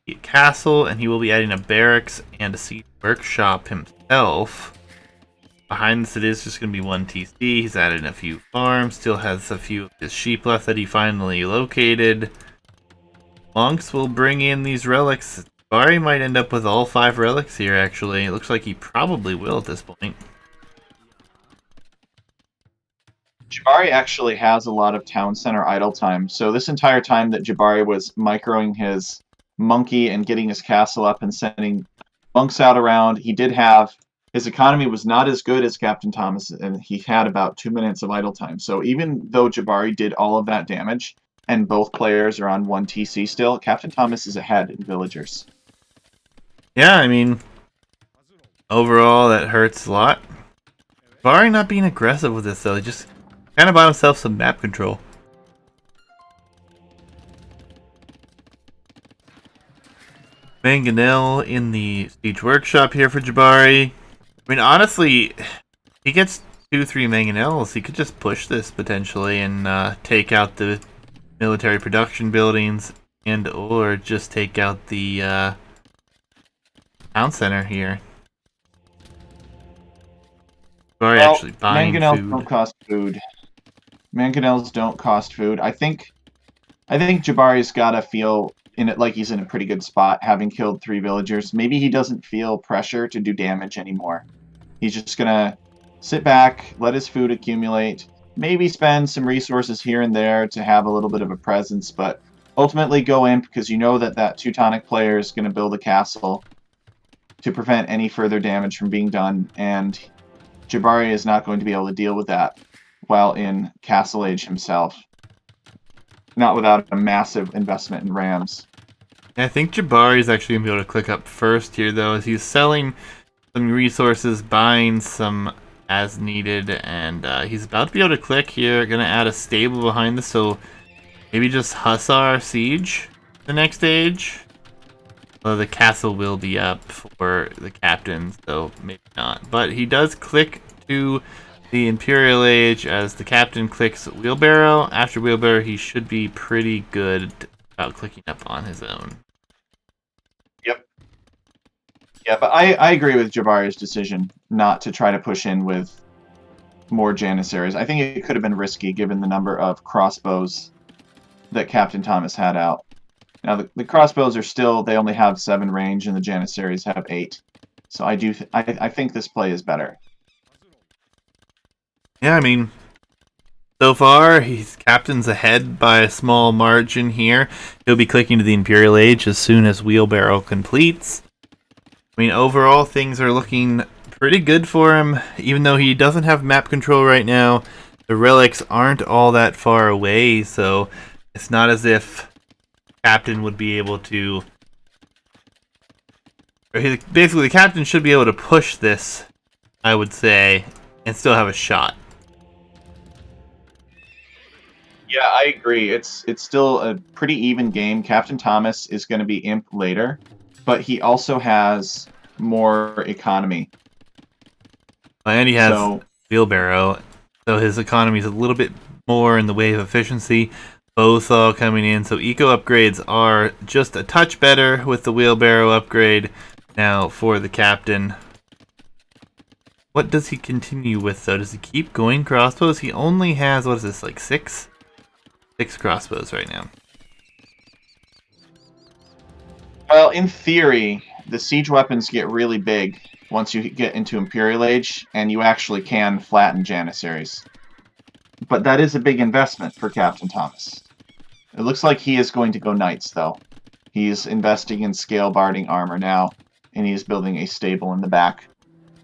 the castle, and he will be adding a barracks and a siege workshop himself. Behind this, it is just going to be 1 TC. He's added a few farms, still has a few of his sheep left that he finally located. Monks will bring in these relics. Jabari might end up with all 5 relics here, actually. It looks like he probably will at this point. Jabari actually has a lot of town center idle time. So this entire time that Jabari was microing his monkey and getting his castle up and sending monks out around, he did have... His economy was not as good as Captain Thomas, and he had about 2 minutes of idle time. So even though Jabari did all of that damage, and both players are on 1 TC still, Captain Thomas is ahead in villagers. Yeah, I mean, overall, that hurts a lot. Jabari not being aggressive with this, though. He just kind of bought himself some map control. Mangonel in the siege workshop here for Jabari. I mean, honestly, he gets 2-3 Mangonels. He could just push this potentially and take out the military production buildings and or just take out the town center here. Jabari actually buying Mangonels food. don't cost food. Mangonels don't cost food. I think Jabari's gotta feel in it like he's in a pretty good spot, having killed 3 villagers. Maybe he doesn't feel pressure to do damage anymore. He's just gonna sit back, let his food accumulate, maybe spend some resources here and there to have a little bit of a presence, but ultimately go in because you know that Teutonic player is going to build a castle to prevent any further damage from being done, and Jabari is not going to be able to deal with that while in Castle Age himself. not without a massive investment in Rams. I think Jabari is actually going to be able to click up first here, though, as he's selling some resources, buying some as needed, and he's about to be able to click here. Going to add a stable behind this, so maybe just Hussar Siege the next stage. Well, the castle will be up for the captain, so maybe not. But he does click to the Imperial Age as the captain clicks Wheelbarrow. After Wheelbarrow, he should be pretty good about clicking up on his own. Yep. Yeah, but I agree with Jabari's decision not to try to push in with more Janissaries. I think it could have been risky given the number of crossbows that Captain Thomas had out. Now, the crossbows are still, they only have 7 range, and the Janissaries have 8. So I think this play is better. Yeah, I mean, so far, he's captain's ahead by a small margin here. He'll be clicking to the Imperial Age as soon as Wheelbarrow completes. I mean, overall, things are looking pretty good for him. Even though he doesn't have map control right now, the relics aren't all that far away, so it's not as if captain would be able to... Basically, the captain should be able to push this, I would say, and still have a shot. Yeah, I agree. It's still a pretty even game. Captain Thomas is going to be imp later, but he also has more economy. And he has Wheelbarrow, so his economy is a little bit more in the way of efficiency. Both all coming in, so eco upgrades are just a touch better with the Wheelbarrow upgrade now for the captain. What does he continue with, though? Does he keep going crossbows? He only has, what is this, like 6? 6 crossbows right now. Well, in theory, the siege weapons get really big once you get into Imperial Age, and you actually can flatten Janissaries. But that is a big investment for Captain Thomas. It looks like he is going to go Knights, though. He's investing in scale barding armor now, and he's building a stable in the back.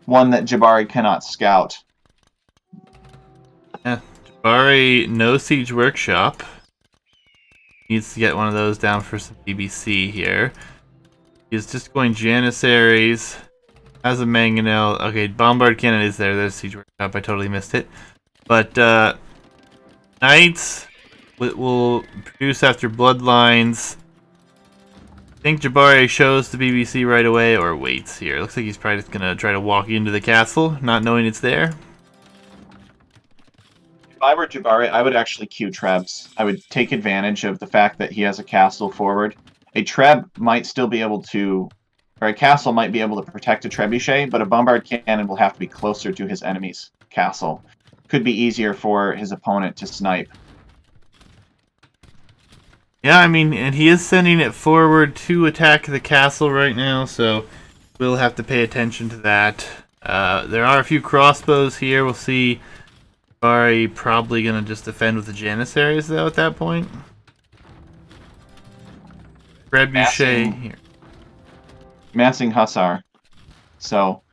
One that Jabari cannot scout. Yeah, Jabari, no siege workshop. Needs to get one of those down for some BBC here. He's just going Janissaries. Has a mangonel. Okay, bombard cannon is there. There's siege workshop. I totally missed it. But Knights will produce after bloodlines. I think Jabari shows the BBC right away or waits here. Looks like he's probably just gonna try to walk into the castle, not knowing it's there. If I were Jabari, I would actually queue Trebs. I would take advantage of the fact that he has a castle forward. A Treb might still be able to, or a castle might be able to protect a trebuchet, but a bombard cannon will have to be closer to his enemy's castle. Could be easier for his opponent to snipe. Yeah, I mean, and he is sending it forward to attack the castle right now, so we'll have to pay attention to that. There are a few crossbows here. We'll see. Jabari probably going to just defend with the Janissaries, though, at that point. Trebuchet here. Massing Hussar. So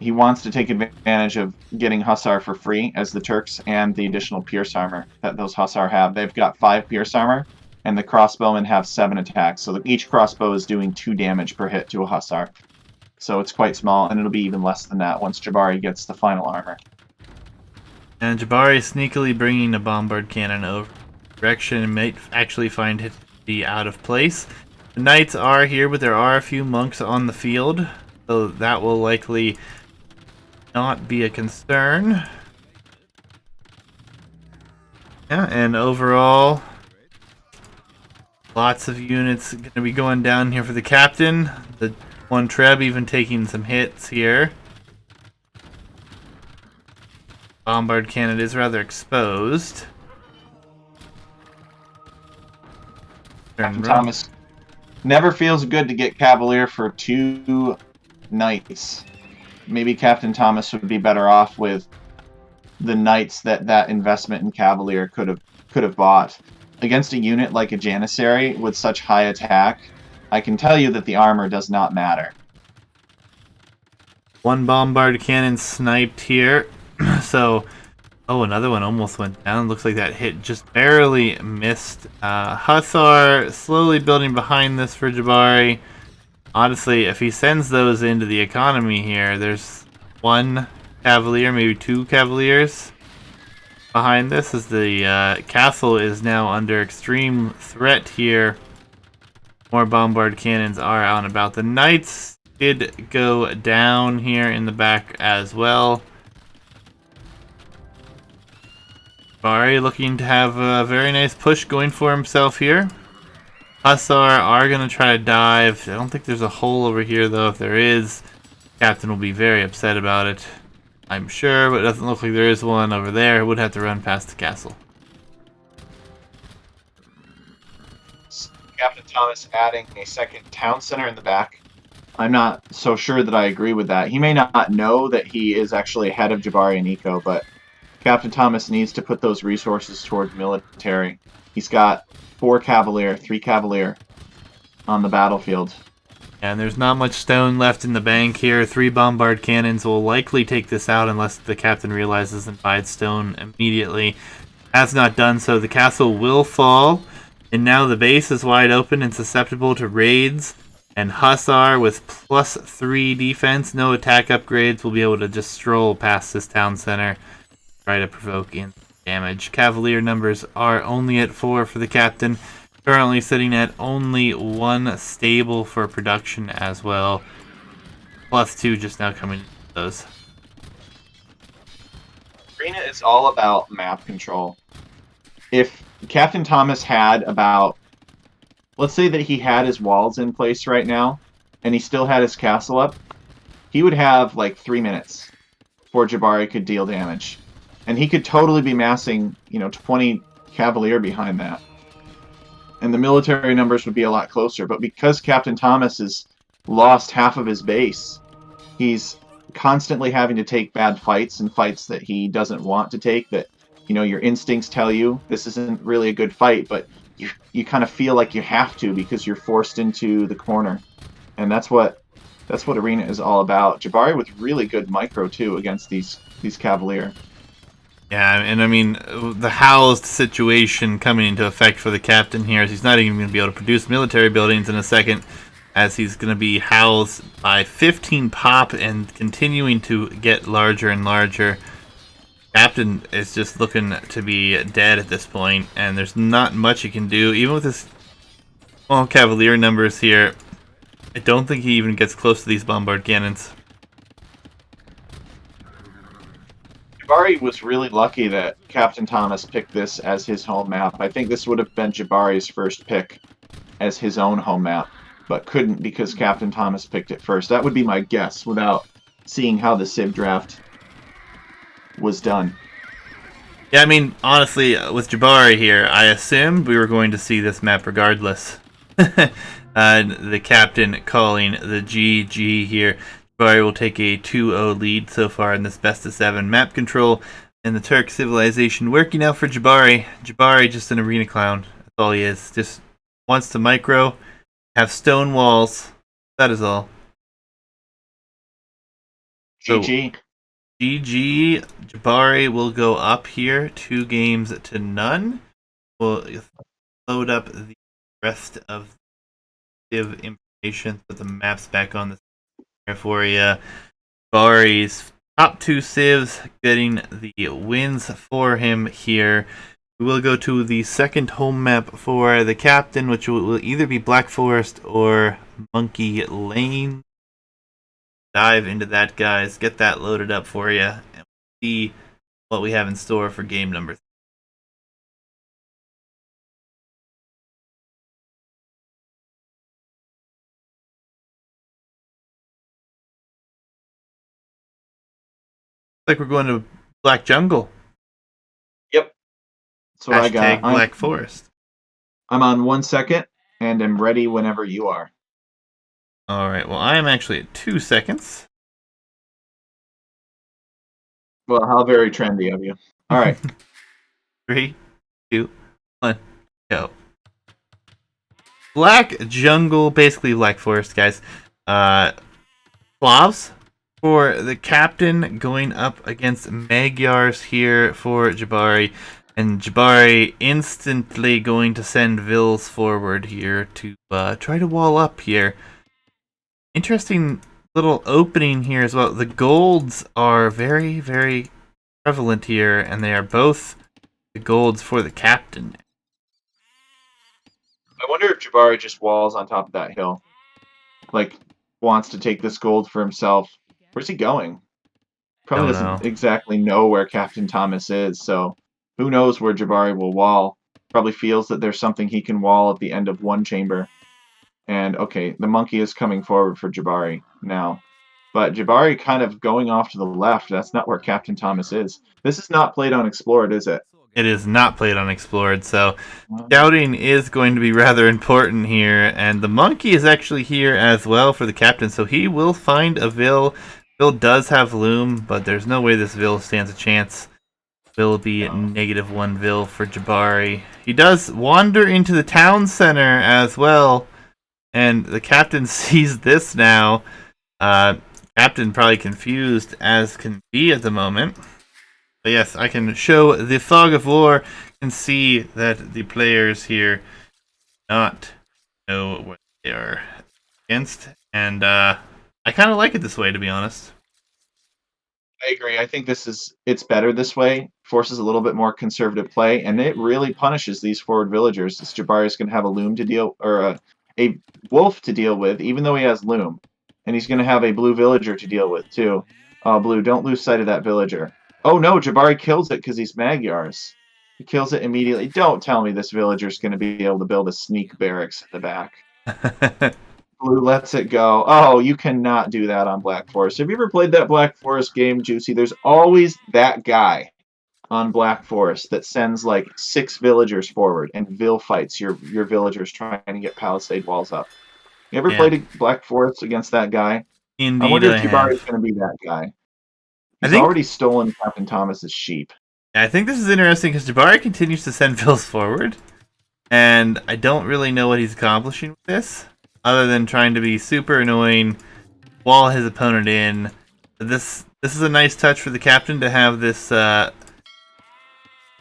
he wants to take advantage of getting Hussar for free as the Turks and the additional Pierce armor that those Hussar have. They've got 5 Pierce armor, and the crossbowmen have 7 attacks. So each crossbow is doing 2 damage per hit to a Hussar. So it's quite small, and it'll be even less than that once Jabari gets the final armor. And Jabari sneakily bringing a bombard cannon over direction and might actually find it to be out of place. The knights are here, but there are a few monks on the field, so that will likely not be a concern. Yeah, and overall, lots of units going to be going down here for the captain. The one Treb even taking some hits here. Bombard cannon is rather exposed. Captain Thomas never feels good to get Cavalier for 2 knights. Maybe Captain Thomas would be better off with the knights that investment in Cavalier could have bought. Against a unit like a Janissary with such high attack, I can tell you that the armor does not matter. One bombard cannon sniped here. So Oh, another one almost went down. Looks like that hit just barely missed. Hussar slowly building behind this for Jabari. Honestly, if he sends those into the economy here, there's one Cavalier, maybe two Cavaliers behind this, as the castle is now under extreme threat here. More bombard cannons are out and about. The knights did go down here in the back as well. Bari looking to have a very nice push going for himself here. Hussar are going to try to dive. I don't think there's a hole over here, though. If there is, Captain will be very upset about it, I'm sure, but it doesn't look like there is one over there. It would have to run past the castle. Captain Thomas adding a second town center in the back. I'm not so sure that I agree with that. He may not know that he is actually ahead of Jabari and Eco, but Captain Thomas needs to put those resources toward military. He's got 4 Cavalier, 3 Cavalier on the battlefield. And there's not much stone left in the bank here. 3 bombard cannons will likely take this out unless the captain realizes and buys stone immediately. Has not done so. The castle will fall, and now the base is wide open and susceptible to raids. And Hussar with +3 defense, no attack upgrades, will be able to just stroll past this town center, try to provoke in damage. Cavalier numbers are only at 4 for the captain. Currently sitting at only 1 stable for production as well. +2 just now coming into those. Arena is all about map control. If Captain Thomas had about, let's say that he had his walls in place right now, and he still had his castle up, he would have like 3 minutes before Jabari could deal damage. And he could totally be massing, 20 Cavalier behind that. And the military numbers would be a lot closer. But because Captain Thomas has lost half of his base, he's constantly having to take bad fights and fights that he doesn't want to take, that, your instincts tell you this isn't really a good fight, but you kind of feel like you have to because you're forced into the corner. And that's what Arena is all about. Jabari with really good micro, too, against these Cavalier. Yeah, and I mean, the housed situation coming into effect for the captain here is he's not even going to be able to produce military buildings in a second, as he's going to be housed by 15 pop and continuing to get larger and larger. Captain is just looking to be dead at this point, and there's not much he can do. Even with his small Cavalier numbers here, I don't think he even gets close to these bombard cannons. Jabari was really lucky that Captain Thomas picked this as his home map. I think this would have been Jabari's first pick as his own home map, but couldn't because Captain Thomas picked it first. That would be my guess without seeing how the Civ draft was done. Yeah, I mean, honestly, with Jabari here, I assumed we were going to see this map regardless. The captain calling the GG here. Jabari will take a 2-0 lead so far in this best of 7 map control, and the Turk civilization working out for Jabari. Jabari just an arena clown. That's all he is. Just wants to micro, have stone walls. That is all. GG. So, GG. Jabari will go up here 2-0. We'll load up the rest of the information, put the maps back on the here for you. Bari's top 2 civs getting the wins for him here. We will go to the second home map for the captain, which will either be Black Forest or Monkey Lane. Dive into that, guys. Get that loaded up for you, and see what we have in store for game number 3. Like we're going to Black Jungle. Yep. So I got Black Forest. I'm on 1 second and am ready whenever you are. Alright, well, I am actually at 2 seconds. Well, how very trendy of you. All right. 3, 2, 1, go. Black Jungle, basically Black Forest, guys. Slavs, for the captain going up against Magyars here for Jabari. And Jabari instantly going to send Vils forward here to try to wall up here. Interesting little opening here as well. The golds are very, very prevalent here, and they are both the golds for the captain. I wonder if Jabari just walls on top of that hill. Like, wants to take this gold for himself. Where's he going? Probably Don't doesn't know. exactly know where Captain Thomas is, so who knows where Jabari will wall. Probably feels that there's something he can wall at the end of one chamber. And okay, the monkey is coming forward for Jabari now. But Jabari kind of going off to the left. That's not where Captain Thomas is. This is not played on Explored, is it? It is not played on Explored, so scouting is going to be rather important here. And the monkey is actually here as well for the captain, so he will find a Vil. Vil does have Loom, but there's no way this Vil stands a chance. Will be -1 Vil for Jabari. He does wander into the town center as well, and the captain sees this now. Captain probably confused as can be at the moment. But yes, I can show the Fog of War and see that the players here not know what they are against, and I kind of like it this way, to be honest. I agree. I think it's better this way. Forces a little bit more conservative play, and it really punishes these forward villagers. This Jabari is going to have a loom to deal, or a wolf to deal with, even though he has loom, and he's going to have a blue villager to deal with too. Oh, blue! Don't lose sight of that villager. Oh no, Jabari kills it because he's Magyars. He kills it immediately. Don't tell me this villager is going to be able to build a sneak barracks at the back. Blue lets it go. Oh, you cannot do that on Black Forest. Have you ever played that Black Forest game, Juicy? There's always that guy on Black Forest that sends like 6 villagers forward and Vil fights your villagers trying to get palisade walls up. You ever Yeah. played a Black Forest against that guy? Indeed, I wonder if I Jabari is have. going to be that guy. I He's think already stolen Captain Thomas's sheep. I think this is interesting because Jabari continues to send Vils forward, and I don't really know what he's accomplishing with this, other than trying to be super annoying, wall his opponent in. This is a nice touch for the captain to have this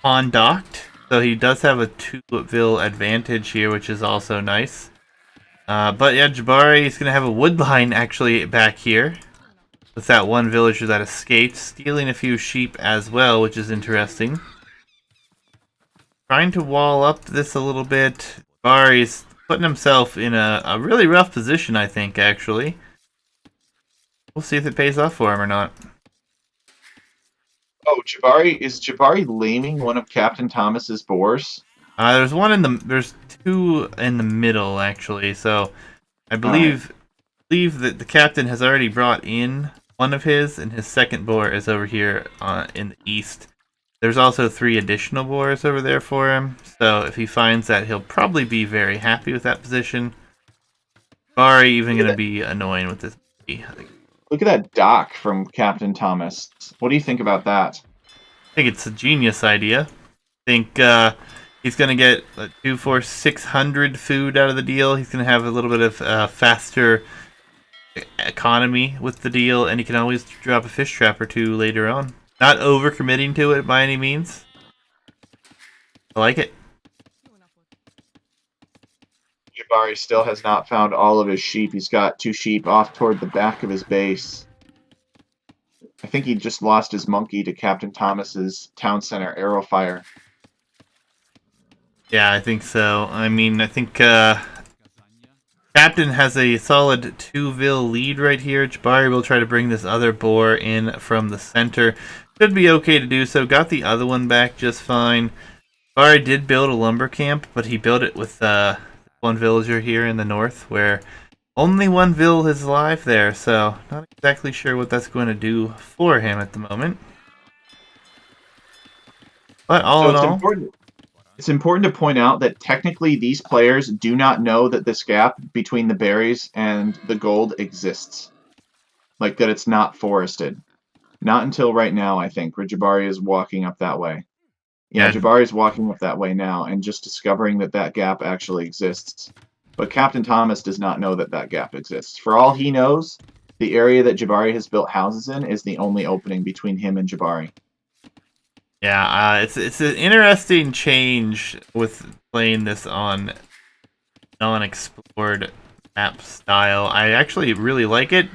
pawn docked, so he does have a 2 Vil advantage here, which is also nice. But yeah, Jabari is going to have a wood line actually back here, with that one villager that escaped, stealing a few sheep as well, which is interesting. Trying to wall up this a little bit. Jabari's putting himself in a really rough position, I think, actually. We'll see if it pays off for him or not. Oh, is Jabari laming one of Captain Thomas's boars? There's 2 in the middle, actually, so I believe that the captain has already brought in one of his, and his second boar is over here in the east. There's also 3 additional boars over there for him, so if he finds that, he'll probably be very happy with that position. Jabari even going to be annoying with this. Look at that dock from Captain Thomas. What do you think about that? I think it's a genius idea. I think he's going to get 2 for 600 food out of the deal. He's going to have a little bit of faster economy with the deal, and he can always drop a fish trap or 2 later on. Not overcommitting to it by any means. I like it. Jabari still has not found all of his sheep. He's got 2 sheep off toward the back of his base. I think he just lost his monkey to Captain Thomas's town center arrow fire. Yeah, I think so. I mean, I think Captain has a solid 2 Vil lead right here. Jabari will try to bring this other boar in from the center. Should be okay to do so. Got the other one back just fine. Jabari did build a lumber camp, but he built it with one villager here in the north, where only 1 Vil is alive there, so not exactly sure what that's going to do for him at the moment. But all in all, it's important to point out that technically these players do not know that this gap between the berries and the gold exists. Like that it's not forested. Not until right now, I think, where Jabari is walking up that way. Yeah, Jabari is walking up that way now and just discovering that that gap actually exists. But Captain Thomas does not know that that gap exists. For all he knows, the area that Jabari has built houses in is the only opening between him and Jabari. Yeah, it's an interesting change with playing this on non-explored map style. I actually really like it,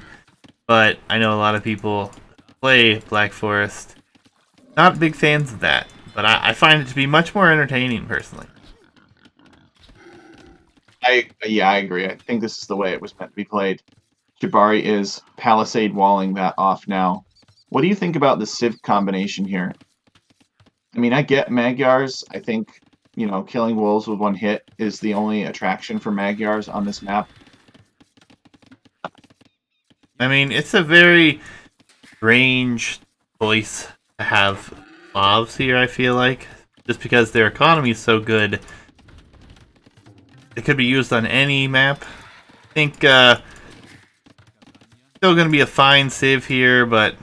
but I know a lot of people play Black Forest. Not big fans of that, but I find it to be much more entertaining personally. I agree. I think this is the way it was meant to be played. Jabari is palisade walling that off now. What do you think about the Civ combination here? I mean, I get Magyars. I think, killing wolves with one hit is the only attraction for Magyars on this map. I mean, it's a very strange choice to have Slavs here, I feel like. Just because their economy is so good. It could be used on any map. I think, still going to be a fine Civ here, but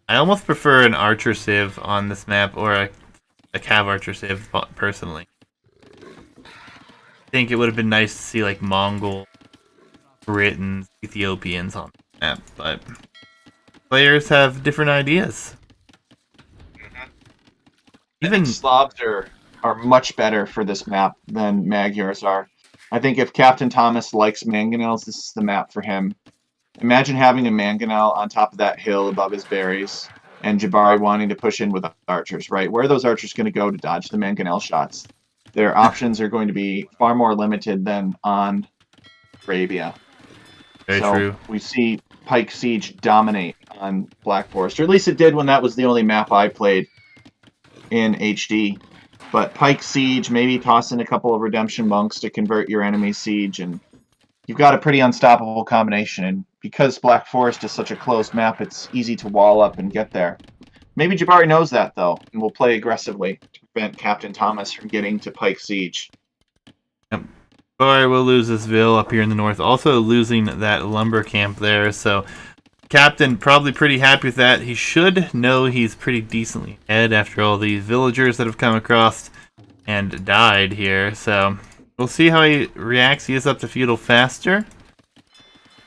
I almost prefer an Archer Civ on this map, or a Cav Archer Civ, personally. I think it would have been nice to see, like, Mongol, Britons, Ethiopians on the map, but players have different ideas. Even Slavs are much better for this map than Magyars are. I think if Captain Thomas likes mangonels, this is the map for him. Imagine having a mangonel on top of that hill above his berries, and Jabari wanting to push in with archers, right? Where are those archers going to go to dodge the mangonel shots? Their options are going to be far more limited than on Arabia. Very true. We see Pike Siege dominate on Black Forest, or at least it did when that was the only map I played in HD. But Pike Siege, maybe toss in a couple of Redemption Monks to convert your enemy's siege, and you've got a pretty unstoppable combination. And because Black Forest is such a closed map, it's easy to wall up and get there. Maybe Jabari knows that, though, and will play aggressively to prevent Captain Thomas from getting to Pike Siege. Yep. Jabari will lose this Ville up here in the north, also losing that lumber camp there, so Captain probably pretty happy with that. He should know he's pretty decently ahead after all these villagers that have come across and died here, so we'll see how he reacts. He is up to feudal faster.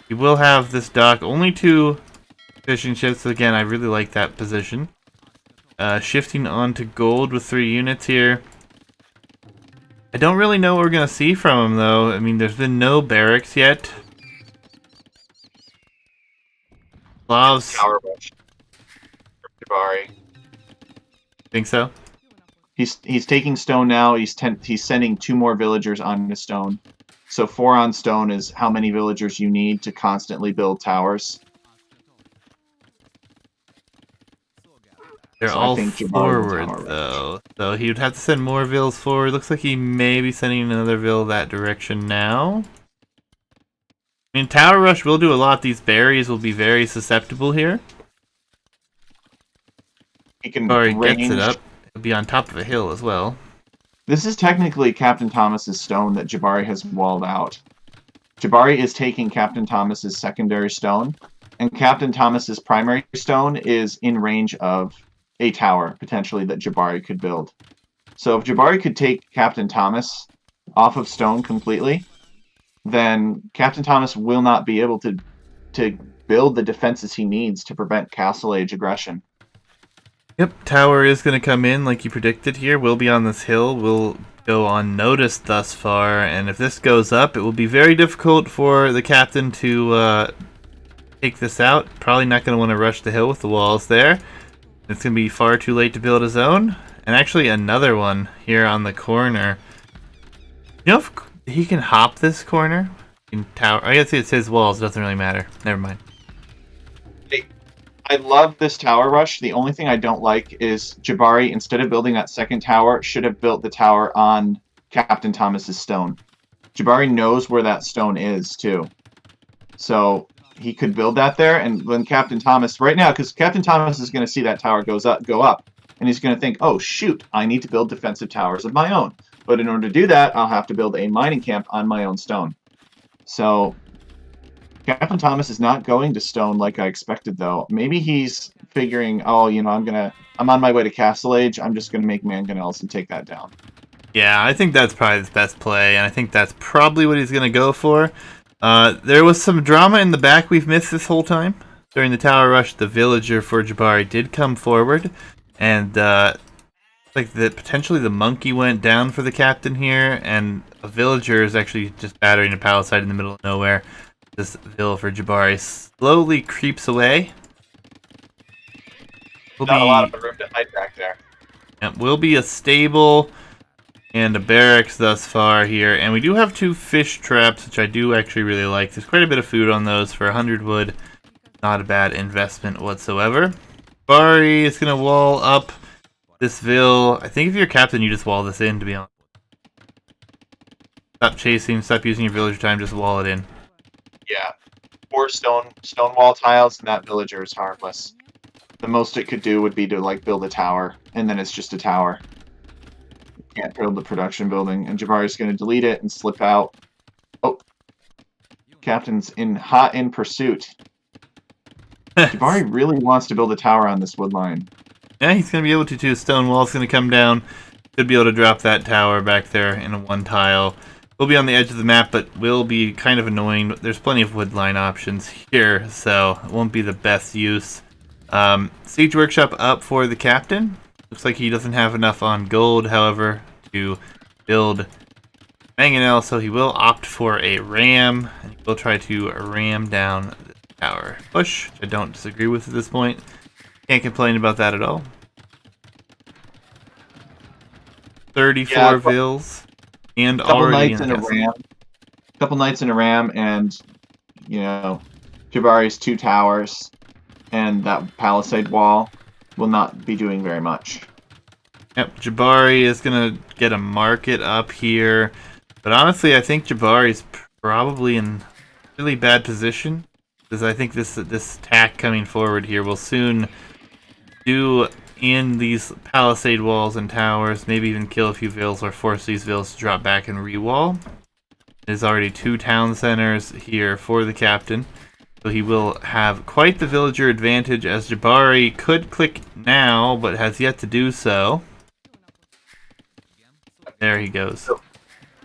He will have this dock, only 2 fishing ships. Again, I really like that position. Shifting on to gold with 3 units here. I don't really know what we're going to see from him, though. I mean, there's been no barracks yet. Slavs. Tower rush from Jabari. Think so? He's taking stone now. He's sending 2 more villagers on to stone. So 4 on stone is how many villagers you need to constantly build towers. They're all forward, though. So he would have to send more vills forward. Looks like he may be sending another vill that direction now. I mean, Tower Rush will do a lot. These berries will be very susceptible here. He can gets it up. He'll be on top of a hill as well. This is technically Captain Thomas's stone that Jabari has walled out. Jabari is taking Captain Thomas's secondary stone, and Captain Thomas's primary stone is in range of a tower, potentially, that Jabari could build. So if Jabari could take Captain Thomas off of stone completely, then Captain Thomas will not be able to build the defenses he needs to prevent Castle Age aggression. Yep, tower is going to come in like you predicted here. We'll be on this hill. We'll go unnoticed thus far, and if this goes up, it will be very difficult for the captain to take this out. Probably not going to want to rush the hill with the walls there. It's going to be far too late to build his own. And actually another one here on the corner. You know if he can hop this corner? In tower, I guess it's his walls, doesn't really matter. Never mind. I love this tower rush. The only thing I don't like is Jabari, instead of building that second tower, should have built the tower on Captain Thomas's stone. Jabari knows where that stone is, too. So he could build that there, and when Captain Thomas, right now, because Captain Thomas is going to see that tower go up, and he's going to think, oh, shoot, I need to build defensive towers of my own. But in order to do that, I'll have to build a mining camp on my own stone. So Captain Thomas is not going to stone like I expected, though. Maybe he's figuring, oh, I'm on my way to Castle Age. I'm just going to make mangonels and take that down. Yeah, I think that's probably his best play, and I think that's probably what he's going to go for. There was some drama in the back we've missed this whole time. During the tower rush, the villager for Jabari did come forward, and potentially the monkey went down for the captain here, and a villager is actually just battering a palisade in the middle of nowhere. This vill for Jabari slowly creeps away. Not a lot of room to hide back there. It will be a stable and a barracks thus far here, and we do have 2 fish traps, which I do actually really like. There's quite a bit of food on those for 100 wood. Not a bad investment whatsoever. Jabari is going to wall up this vill. I think if you're a captain, you just wall this in, to be honest. Stop chasing, stop using your villager time, just wall it in. Yeah. 4 stone wall tiles, and that villager is harmless. The most it could do would be to like build a tower, and then it's just a tower. Can't build the production building, and Jabari's going to delete it and slip out. Oh, captain's hot in pursuit. Jabari really wants to build a tower on this wood line. Yeah, he's going to be able to too. Stone wall's going to come down. Could be able to drop that tower back there in a 1 tile. We'll be on the edge of the map, but will be kind of annoying. There's plenty of wood line options here, so it won't be the best use. Siege Workshop up for the captain. Looks like he doesn't have enough on gold, however, to build mangonel, so he will opt for a ram, and he will try to ram down the tower. Push, which I don't disagree with at this point. Can't complain about that at all. 34 vills, and already in a ram. Couple knights in a ram, and you know, Jabari's 2 towers, and that palisade wall will not be doing very much. Yep, Jabari is gonna get a market up here, but honestly, I think Jabari's probably in really bad position, because I think this attack coming forward here will soon do in these palisade walls and towers, maybe even kill a few vills or force these vills to drop back and re-wall. There's already 2 town centers here for the captain, so he will have quite the villager advantage, as Jabari could click now, but has yet to do so. There he goes. So,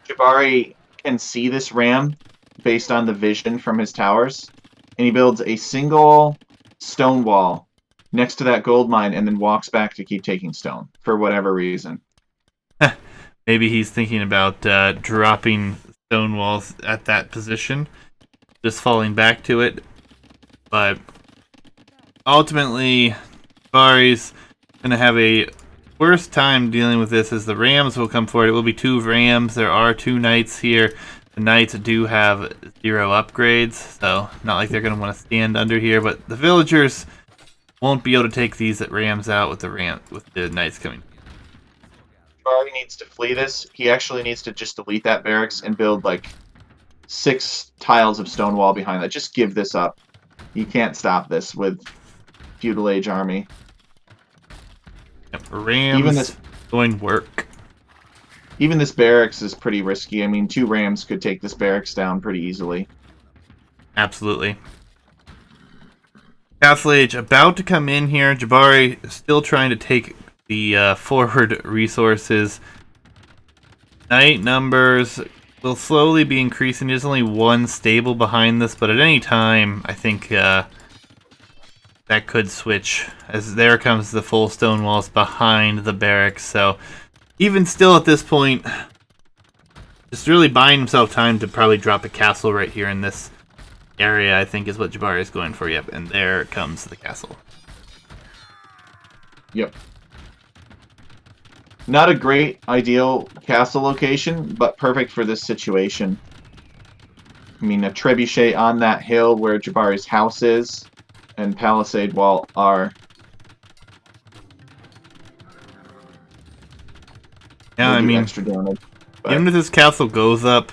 Jabari can see this ram based on the vision from his towers, and he builds a single stone wall next to that gold mine and then walks back to keep taking stone for whatever reason. Maybe he's thinking about dropping stone walls at that position, just falling back to it. But ultimately, Jabari's going to have a worse time dealing with this, as the rams will come forward. It will be 2 rams. There are 2 knights here. The knights do have 0 upgrades, so not like they're going to want to stand under here. But the villagers won't be able to take these rams out with the knights coming. Jabari needs to flee this. He actually needs to just delete that barracks and build like 6 tiles of stone wall behind that. Just give this up. You can't stop this with feudal age army. Yep, rams going work. Even this barracks is pretty risky. I mean, 2 rams could take this barracks down pretty easily. Absolutely. Castle Age about to come in here. Jabari still trying to take the forward resources. Knight numbers will slowly be increasing. There's only 1 stable behind this, but at any time, I think that could switch, as there comes the full stone walls behind the barracks. So even still at this point, just really buying himself time to probably drop a castle right here in this area, I think, is what Jabari is going for. Yep, and there comes the castle. Yep. Not a great ideal castle location, but perfect for this situation. I mean, a trebuchet on that hill where Jabari's house is, and palisade wall are. Yeah, I mean, extra damage. Even if this castle goes up,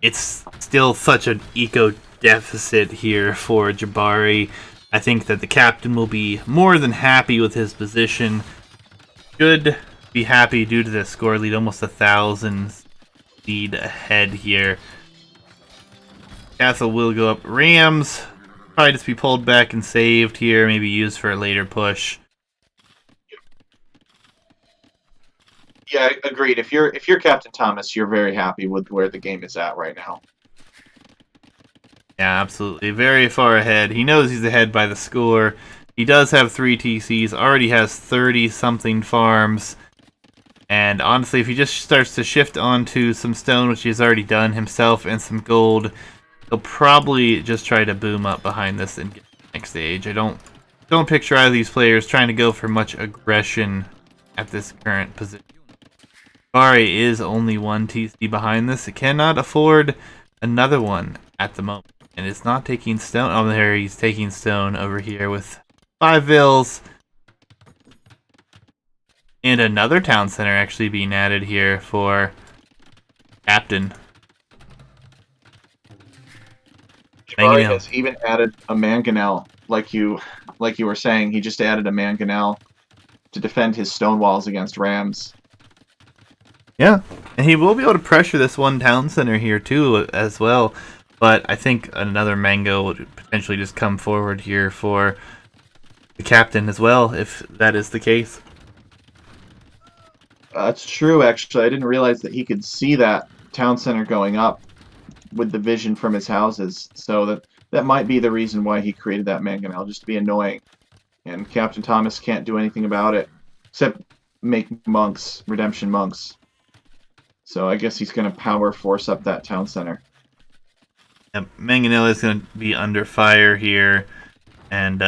it's still such an eco deficit here for Jabari. I think that the captain will be more than happy with his position. Should be happy due to the score lead, almost 1,000 lead ahead here. Castle will go up. Rams probably just be pulled back and saved here, maybe used for a later push. Yeah, agreed. If you're, Captain Thomas, you're very happy with where the game is at right now. Yeah, absolutely. Very far ahead. He knows he's ahead by the score. He does have 3 TCs, already has 30-something farms. And honestly, if he just starts to shift onto some stone, which he's already done himself, and some gold, he'll probably just try to boom up behind this and get to the next stage. I don't picture either of these players trying to go for much aggression at this current position. Jabari is only 1 TC behind this. It cannot afford another one at the moment. And it's not taking stone. Oh, there he's taking stone over here with 5 vills. And another town center actually being added here for Captain. Jabari has even added a mangonel, like you were saying. He just added a mangonel to defend his stone walls against rams. Yeah, and he will be able to pressure this one town center here too as well. But I think another mango would potentially just come forward here for the captain as well, if that is the case. That's true, actually. I didn't realize that he could see that town center going up with the vision from his houses. So that might be the reason why he created that mangonel, just to be annoying. And Captain Thomas can't do anything about it, except make monks, redemption monks. So I guess he's going to power force up that town center. Yep, Manganella is going to be under fire here, and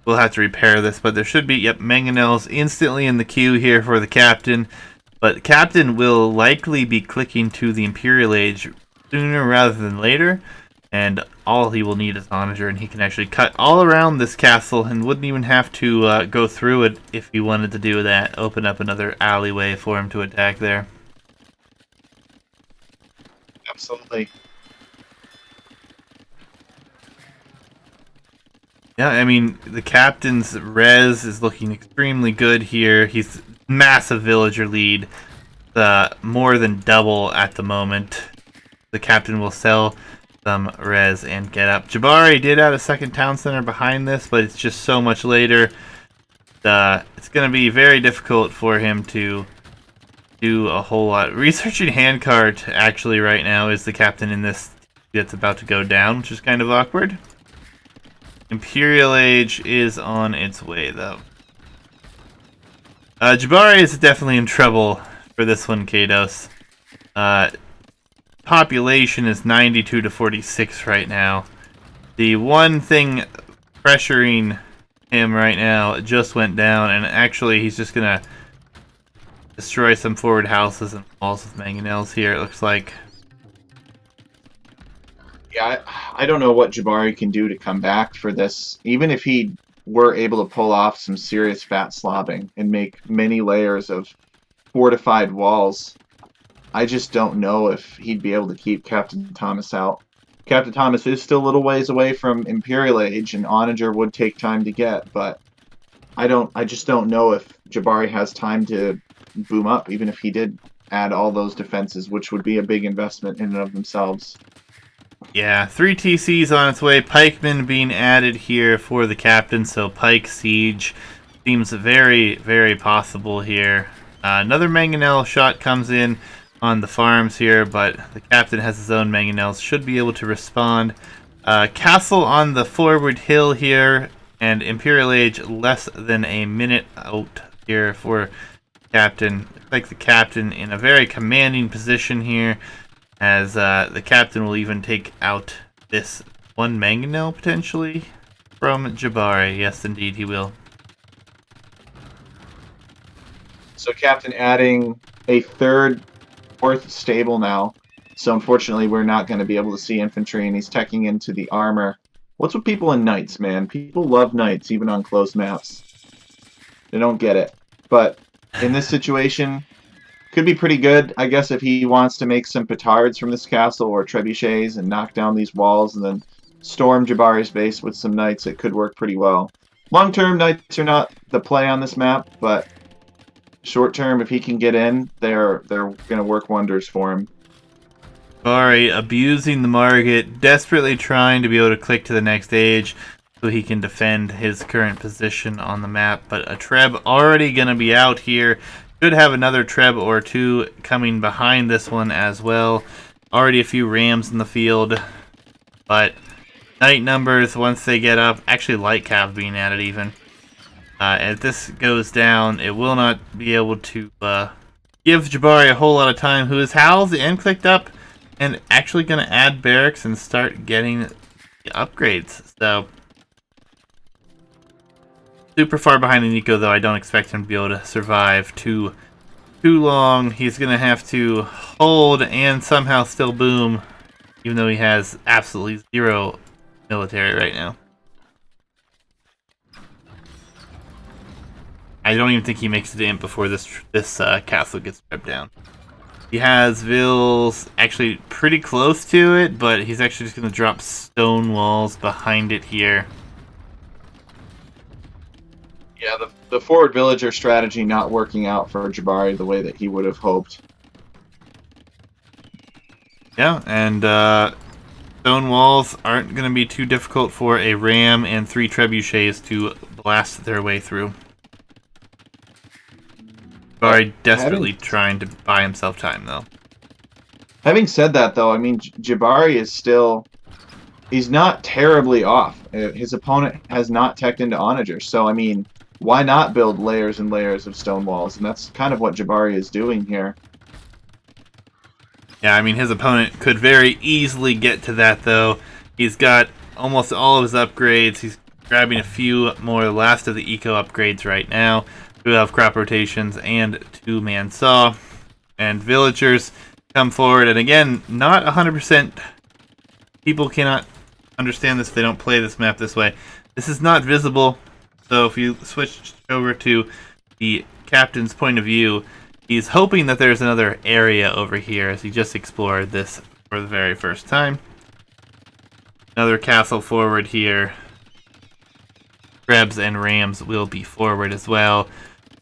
we'll have to repair this, but there should be, yep, Manganel's instantly in the queue here for the captain, but the captain will likely be clicking to the Imperial Age sooner rather than later, and all he will need is Onager, and he can actually cut all around this castle and wouldn't even have to go through it if he wanted to do that, open up another alleyway for him to attack there. Absolutely. Yeah, I mean, the captain's res is looking extremely good here. He's massive villager lead, more than double at the moment. The captain will sell some res and get up. Jabari did add a second town center behind this, but it's just so much later. It's going to be very difficult for him to do a whole lot. Researching handcart, actually, right now, is the captain in this that's about to go down, which is kind of awkward. Imperial Age is on its way, though. Jabari is definitely in trouble for this one, Kados. Population is 92 to 46 right now. The one thing pressuring him right now just went down, and actually he's just going to destroy some forward houses and walls with mangonels here, it looks like. Yeah, I don't know what Jabari can do to come back for this. Even if he were able to pull off some serious fat slobbing and make many layers of fortified walls, I just don't know if he'd be able to keep Captain Thomas out. Captain Thomas is still a little ways away from Imperial Age, and Onager would take time to get, but I just don't know if Jabari has time to boom up, even if he did add all those defenses, which would be a big investment in and of themselves. Yeah, 3 TCs on its way. Pikemen being added here for the captain, so Pike Siege seems very, very possible here. Another mangonel shot comes in on the farms here, but the captain has his own mangonels, should be able to respond. Castle on the forward hill here, and Imperial Age less than a minute out here for captain. Looks like the captain in a very commanding position here, as the captain will even take out this one mangonel potentially from Jabari. Yes, indeed, he will. So Captain adding a fourth stable now. So unfortunately, we're not going to be able to see infantry, and he's teching into the armor. What's with people in knights, man? People love knights, even on closed maps. They don't get it. But in this situation, could be pretty good, I guess, if he wants to make some petards from this castle or trebuchets and knock down these walls and then storm Jabari's base with some knights. It could work pretty well. Long-term, knights are not the play on this map, but short-term, if he can get in, they're going to work wonders for him. Jabari abusing the market, desperately trying to be able to click to the next age so he can defend his current position on the map. But a Treb already going to be out here. Could have another Treb or two coming behind this one as well. Already a few Rams in the field. But knight numbers, once they get up, actually light cav being added even. If this goes down, it will not be able to give Jabari a whole lot of time, who is housed and clicked up, and actually going to add barracks and start getting the upgrades. So, super far behind in Nico, though. I don't expect him to be able to survive too long. He's going to have to hold and somehow still boom, even though he has absolutely zero military right now. I don't even think he makes it in before this castle gets ripped down. He has vills actually pretty close to it, but he's actually just going to drop stone walls behind it here. Yeah, the forward villager strategy not working out for Jabari the way that he would have hoped. Yeah, and stone walls aren't going to be too difficult for a ram and 3 trebuchets to blast their way through. Jabari desperately trying to buy himself time, though. Having said that, though, I mean, Jabari is still... He's not terribly off. His opponent has not teched into Onager, so, I mean, why not build layers and layers of stone walls? And that's kind of what Jabari is doing here. Yeah, I mean, his opponent could very easily get to that, though. He's got almost all of his upgrades. He's grabbing a few more last of the eco upgrades right now. We have crop rotations and 2-man saw. And villagers come forward. And again, not 100%. People cannot understand this if they don't play this map this way. This is not visible. So if you switch over to the captain's point of view, he's hoping that there's another area over here as he just explored this for the very first time. Another castle forward here. Krebs and Rams will be forward as well.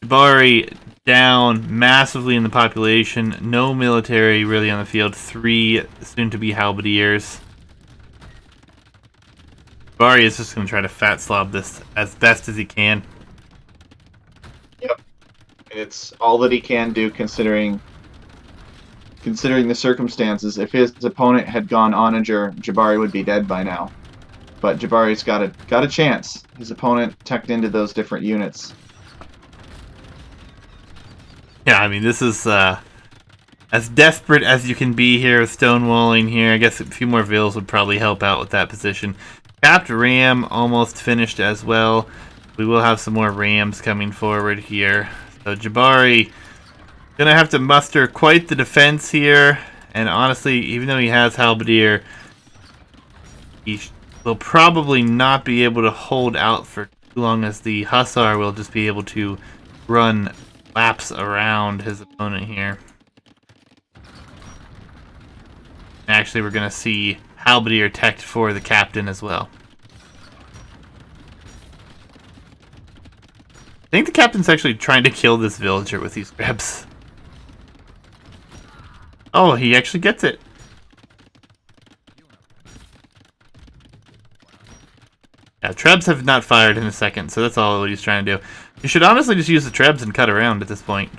Jabari down massively in the population. No military really on the field. 3 soon-to-be halberdiers. Jabari is just going to try to fat slob this as best as he can. Yep. It's all that he can do considering the circumstances. If his opponent had gone Onager, Jabari would be dead by now. But Jabari's got a chance. His opponent teched into those different units. Yeah, I mean, this is as desperate as you can be here with stonewalling here. I guess a few more vills would probably help out with that position. Capped ram almost finished as well. We will have some more rams coming forward here. So Jabari gonna have to muster quite the defense here. And honestly, even though he has halberdier, he will probably not be able to hold out for too long, as the hussar will just be able to run laps around his opponent here. Actually, we're going to see halberdier teched for the captain as well. I think the captain's actually trying to kill this villager with these grabs. Oh, he actually gets it. Yeah, Trebs have not fired in a second, so that's all what he's trying to do. You should honestly just use the Trebs and cut around at this point.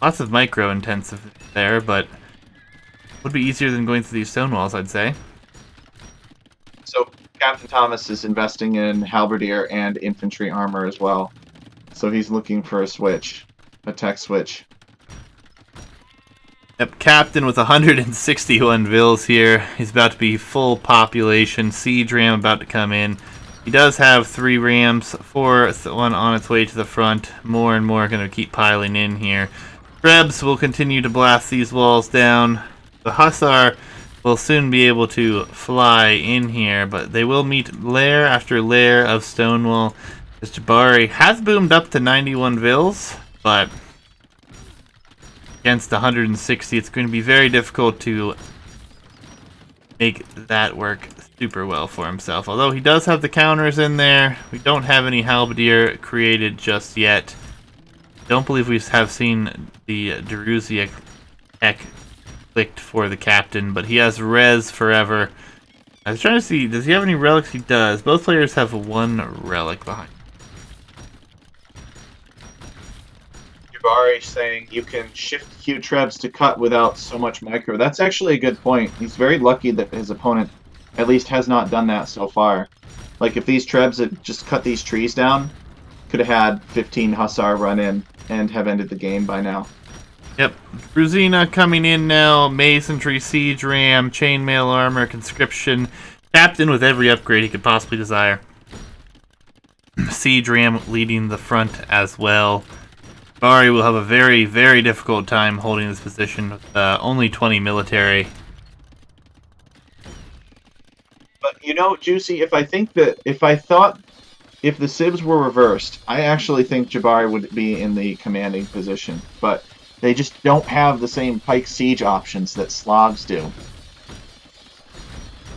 Lots of micro-intensive there, but would be easier than going through these stone walls, I'd say. So Captain Thomas is investing in halberdier and infantry armor as well. So he's looking for a switch, a tech switch. Yep, Captain with 161 vills here. He's about to be full population. Siege ram about to come in. He does have 3 rams, 1 on its way to the front. More and more going to keep piling in here. Krebs will continue to blast these walls down. The hussar will soon be able to fly in here, but they will meet layer after layer of stonewall. As Jabari has boomed up to 91 vills, but against 160, it's going to be very difficult to make that work super well for himself. Although he does have the counters in there, we don't have any halberdier created just yet. Don't believe we have seen the Deruzia tech clicked for the captain, but he has res forever. I was trying to see, does he have any relics? He does. Both players have 1 relic behind. Jabari saying you can shift Q trebs to cut without so much micro. That's actually a good point. He's very lucky that his opponent at least has not done that so far. Like, if these trebs had just cut these trees down, could have had 15 Hussar run in and have ended the game by now. Yep. Druzina coming in now. Masonry, Siege Ram, Chainmail Armor, Conscription. Captain with every upgrade he could possibly desire. Siege Ram leading the front as well. Jabari will have a very, very difficult time holding this position with only 20 military. But you know, Juicy, if I thought if the Sibs were reversed, I actually think Jabari would be in the commanding position. But they just don't have the same Pike Siege options that Slavs do.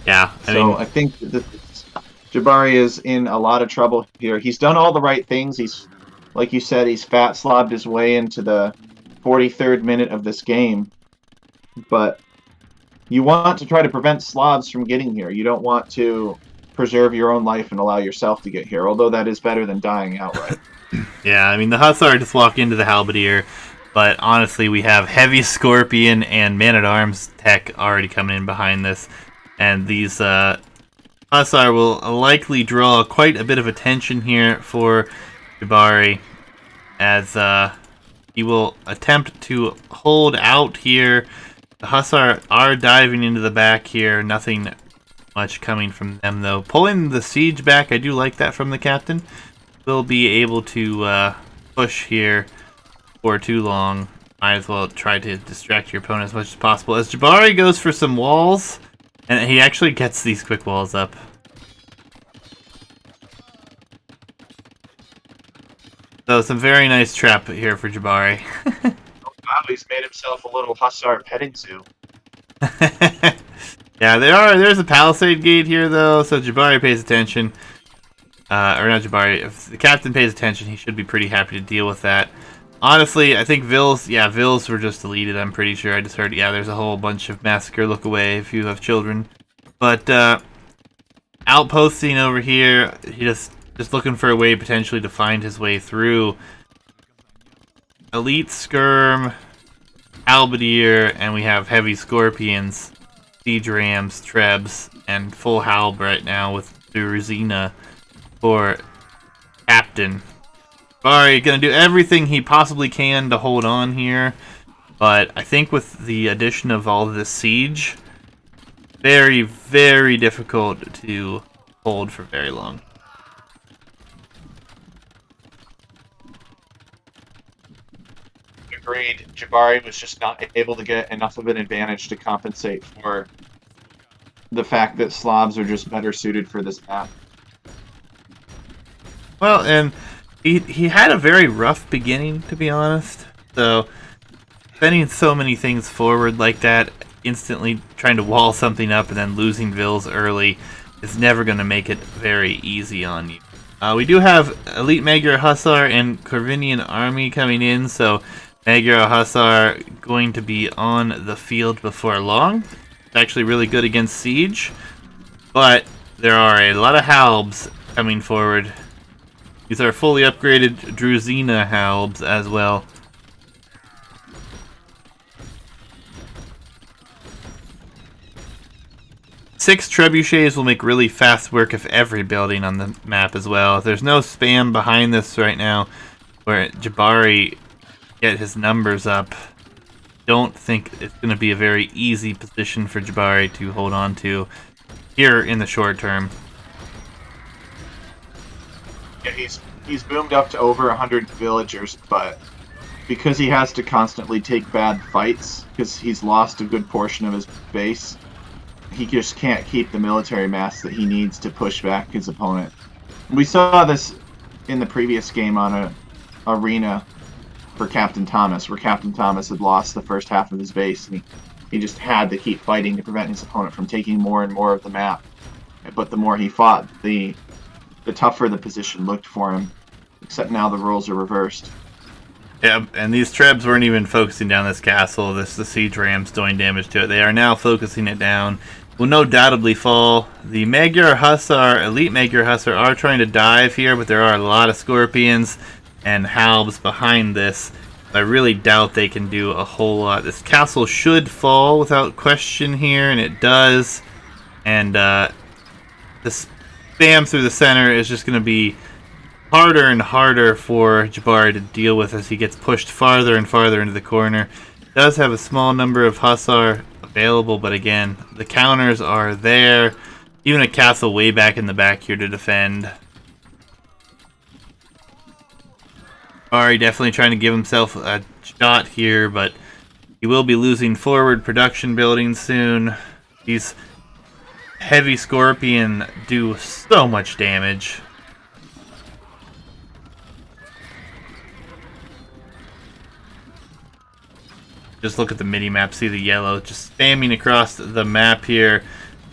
Yeah, I think that Jabari is in a lot of trouble here. He's done all the right things. He's, like you said, he's fat slobbed his way into the 43rd minute of this game. But you want to try to prevent Slavs from getting here. You don't want to preserve your own life and allow yourself to get here, although that is better than dying outright. Yeah, I mean, the Hussar just walk into the Halberdier, but honestly, we have Heavy Scorpion and Man-at-Arms tech already coming in behind this, and these Hussar will likely draw quite a bit of attention here for Jabari, as he will attempt to hold out here. The Hussar are diving into the back here, nothing much coming from them though. Pulling the siege back, I do like that from the captain. Will be able to push here for too long. Might as well try to distract your opponent as much as possible. As Jabari goes for some walls, and he actually gets these quick walls up. So some very nice trap here for Jabari. Wow, he's made himself a little Hussar petting zoo. Yeah, there's a palisade gate here though, so Jabari pays attention. Or not Jabari, if the captain pays attention, he should be pretty happy to deal with that. Honestly, I think Vils were just deleted, I'm pretty sure. I just heard, there's a whole bunch of massacre, look away if you have children. But, outposting over here, he just looking for a way potentially to find his way through. Elite Skirm, Halberdier, and we have Heavy Scorpions, Siege Rams, Trebs, and full Halb right now with Druzina for Captain. Jabari gonna do everything he possibly can to hold on here, but I think with the addition of all of this siege, very, very difficult to hold for very long. Agreed. Jabari was just not able to get enough of an advantage to compensate for the fact that Slavs are just better suited for this map. Well, and he had a very rough beginning, to be honest. So, sending so many things forward like that, instantly trying to wall something up and then losing Vils early, is never going to make it very easy on you. We do have Elite Magyar Hussar and Corvinian Army coming in, so Magyar Hussar going to be on the field before long. It's actually really good against Siege, but there are a lot of Halbs coming forward. These are fully upgraded Druzina Halbs as well. Six trebuchets will make really fast work of every building on the map as well. If there's no spam behind this right now, where Jabari get his numbers up, don't think it's going to be a very easy position for Jabari to hold on to here in the short term. Yeah, he's boomed up to over 100 villagers, but because he has to constantly take bad fights, because he's lost a good portion of his base, he just can't keep the military mass that he needs to push back his opponent. We saw this in the previous game on a arena for Captain Thomas, where Captain Thomas had lost the first half of his base, and he just had to keep fighting to prevent his opponent from taking more and more of the map. But the more he fought, the tougher the position looked for him, except now the roles are reversed. Yeah, and these Trebs weren't even focusing down this castle. The Siege Rams doing damage to it. They are now focusing it down. Will no doubtably fall. The Magyar Hussar, Elite Magyar Hussar, are trying to dive here, but there are a lot of Scorpions and Halbs behind this. I really doubt they can do a whole lot. This castle should fall without question here, and it does. And the spam through the center is just going to be harder and harder for Jabari to deal with as he gets pushed farther and farther into the corner. Does have a small number of Hussar available, but again, the counters are there. Even a castle way back in the back here to defend. Jabari definitely trying to give himself a shot here, but he will be losing forward production buildings soon. These heavy Scorpion do so much damage. Just look at the mini-map, see the yellow just spamming across the map here.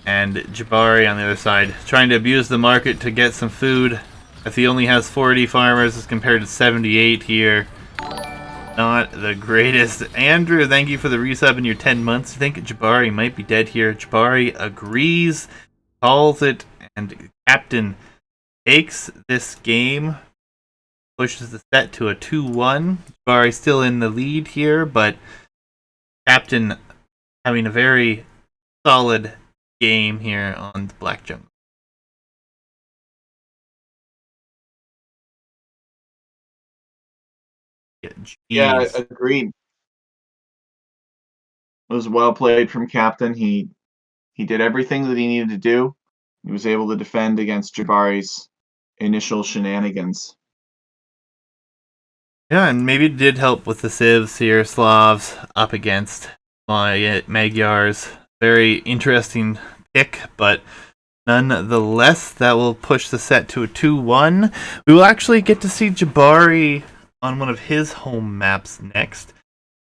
And Jabari on the other side trying to abuse the market to get some food. If he only has 40 farmers as compared to 78 here. Not the greatest. Andrew, thank you for the resub in your 10 months. I think Jabari might be dead here. Jabari agrees, calls it, and Captain takes this game. Pushes the set to a 2-1. Jabari still in the lead here, but Captain having a very solid game here on the Black Jungle. Yeah, agreed. It was well played from Captain. He did everything that he needed to do. He was able to defend against Jabari's initial shenanigans. Yeah, and maybe it did help with the civs here, Slavs up against my Magyars. Very interesting pick, but nonetheless, that will push the set to a 2-1. We will actually get to see Jabari on one of his home maps next.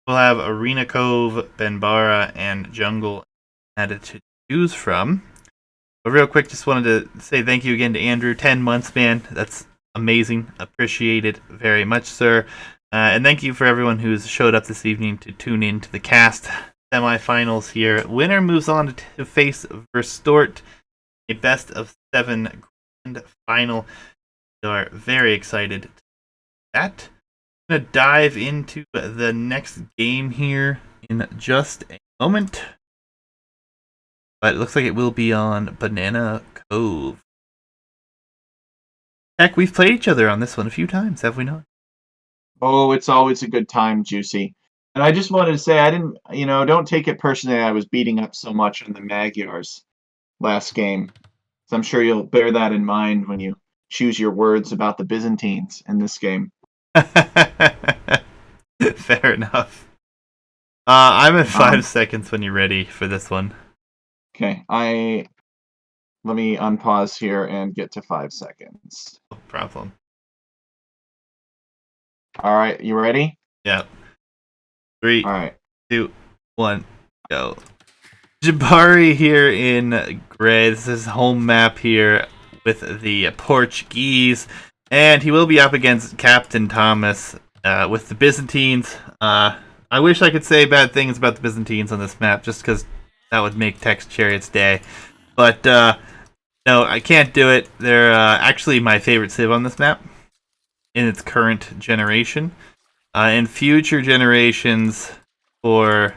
We'll have Arena Cove, Benbara, and Jungle added to choose from. But real quick, just wanted to say thank you again to Andrew. 10 months, man. That's amazing. Appreciate it very much, sir. And thank you for everyone who's showed up this evening to tune in to the cast semifinals here. Winner moves on to face Verstort, a best of 7 grand final. We are very excited for that. I'm going to dive into the next game here in just a moment. But it looks like it will be on Banana Cove. Heck, we've played each other on this one a few times, have we not? Oh, it's always a good time, Juicy. And I just wanted to say, I didn't, don't take it personally. I was beating up so much on the Magyars last game. So I'm sure you'll bear that in mind when you choose your words about the Byzantines in this game. Fair enough. I'm at 5 seconds when you're ready for this one. Okay, let me unpause here and get to 5 seconds. No problem. All right, you ready? Yeah. 3, All right. 2, 1, go. Jabari here in gray. This is home map here with the Portuguese. And he will be up against Captain Thomas with the Byzantines. I wish I could say bad things about the Byzantines on this map, just because that would make Text Chariot's day. But no, I can't do it. They're actually my favorite civ on this map in its current generation. In future generations, for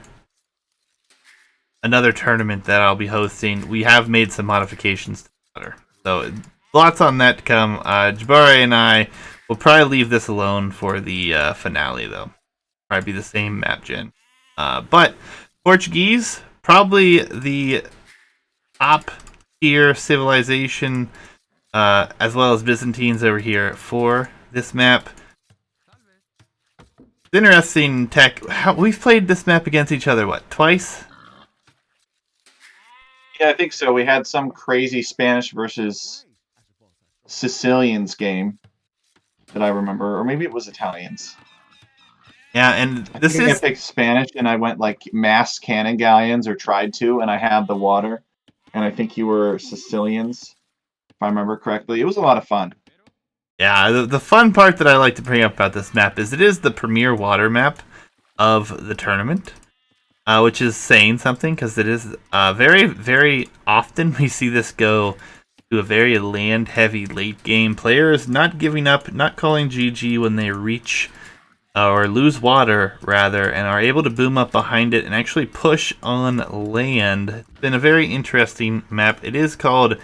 another tournament that I'll be hosting, we have made some modifications to the water. So lots on that to come. Jabari and I will probably leave this alone for the finale, though. Probably be the same map gen. But Portuguese, probably the top tier civilization, as well as Byzantines over here for this map. It's interesting tech. We've played this map against each other, what, twice? Yeah, I think so. We had some crazy Spanish versus Sicilians game that I remember, or maybe it was Italians. Yeah, and this is... I picked Spanish, and I went like mass cannon galleons, or tried to, and I had the water. And I think you were Sicilians, if I remember correctly. It was a lot of fun. Yeah, the fun part that I like to bring up about this map is it is the premier water map of the tournament, which is saying something, because it is very, very often we see this go to a very land-heavy late-game. Players not giving up, not calling GG when they reach or lose water rather, and are able to boom up behind it and actually push on land. It's been a very interesting map. It is called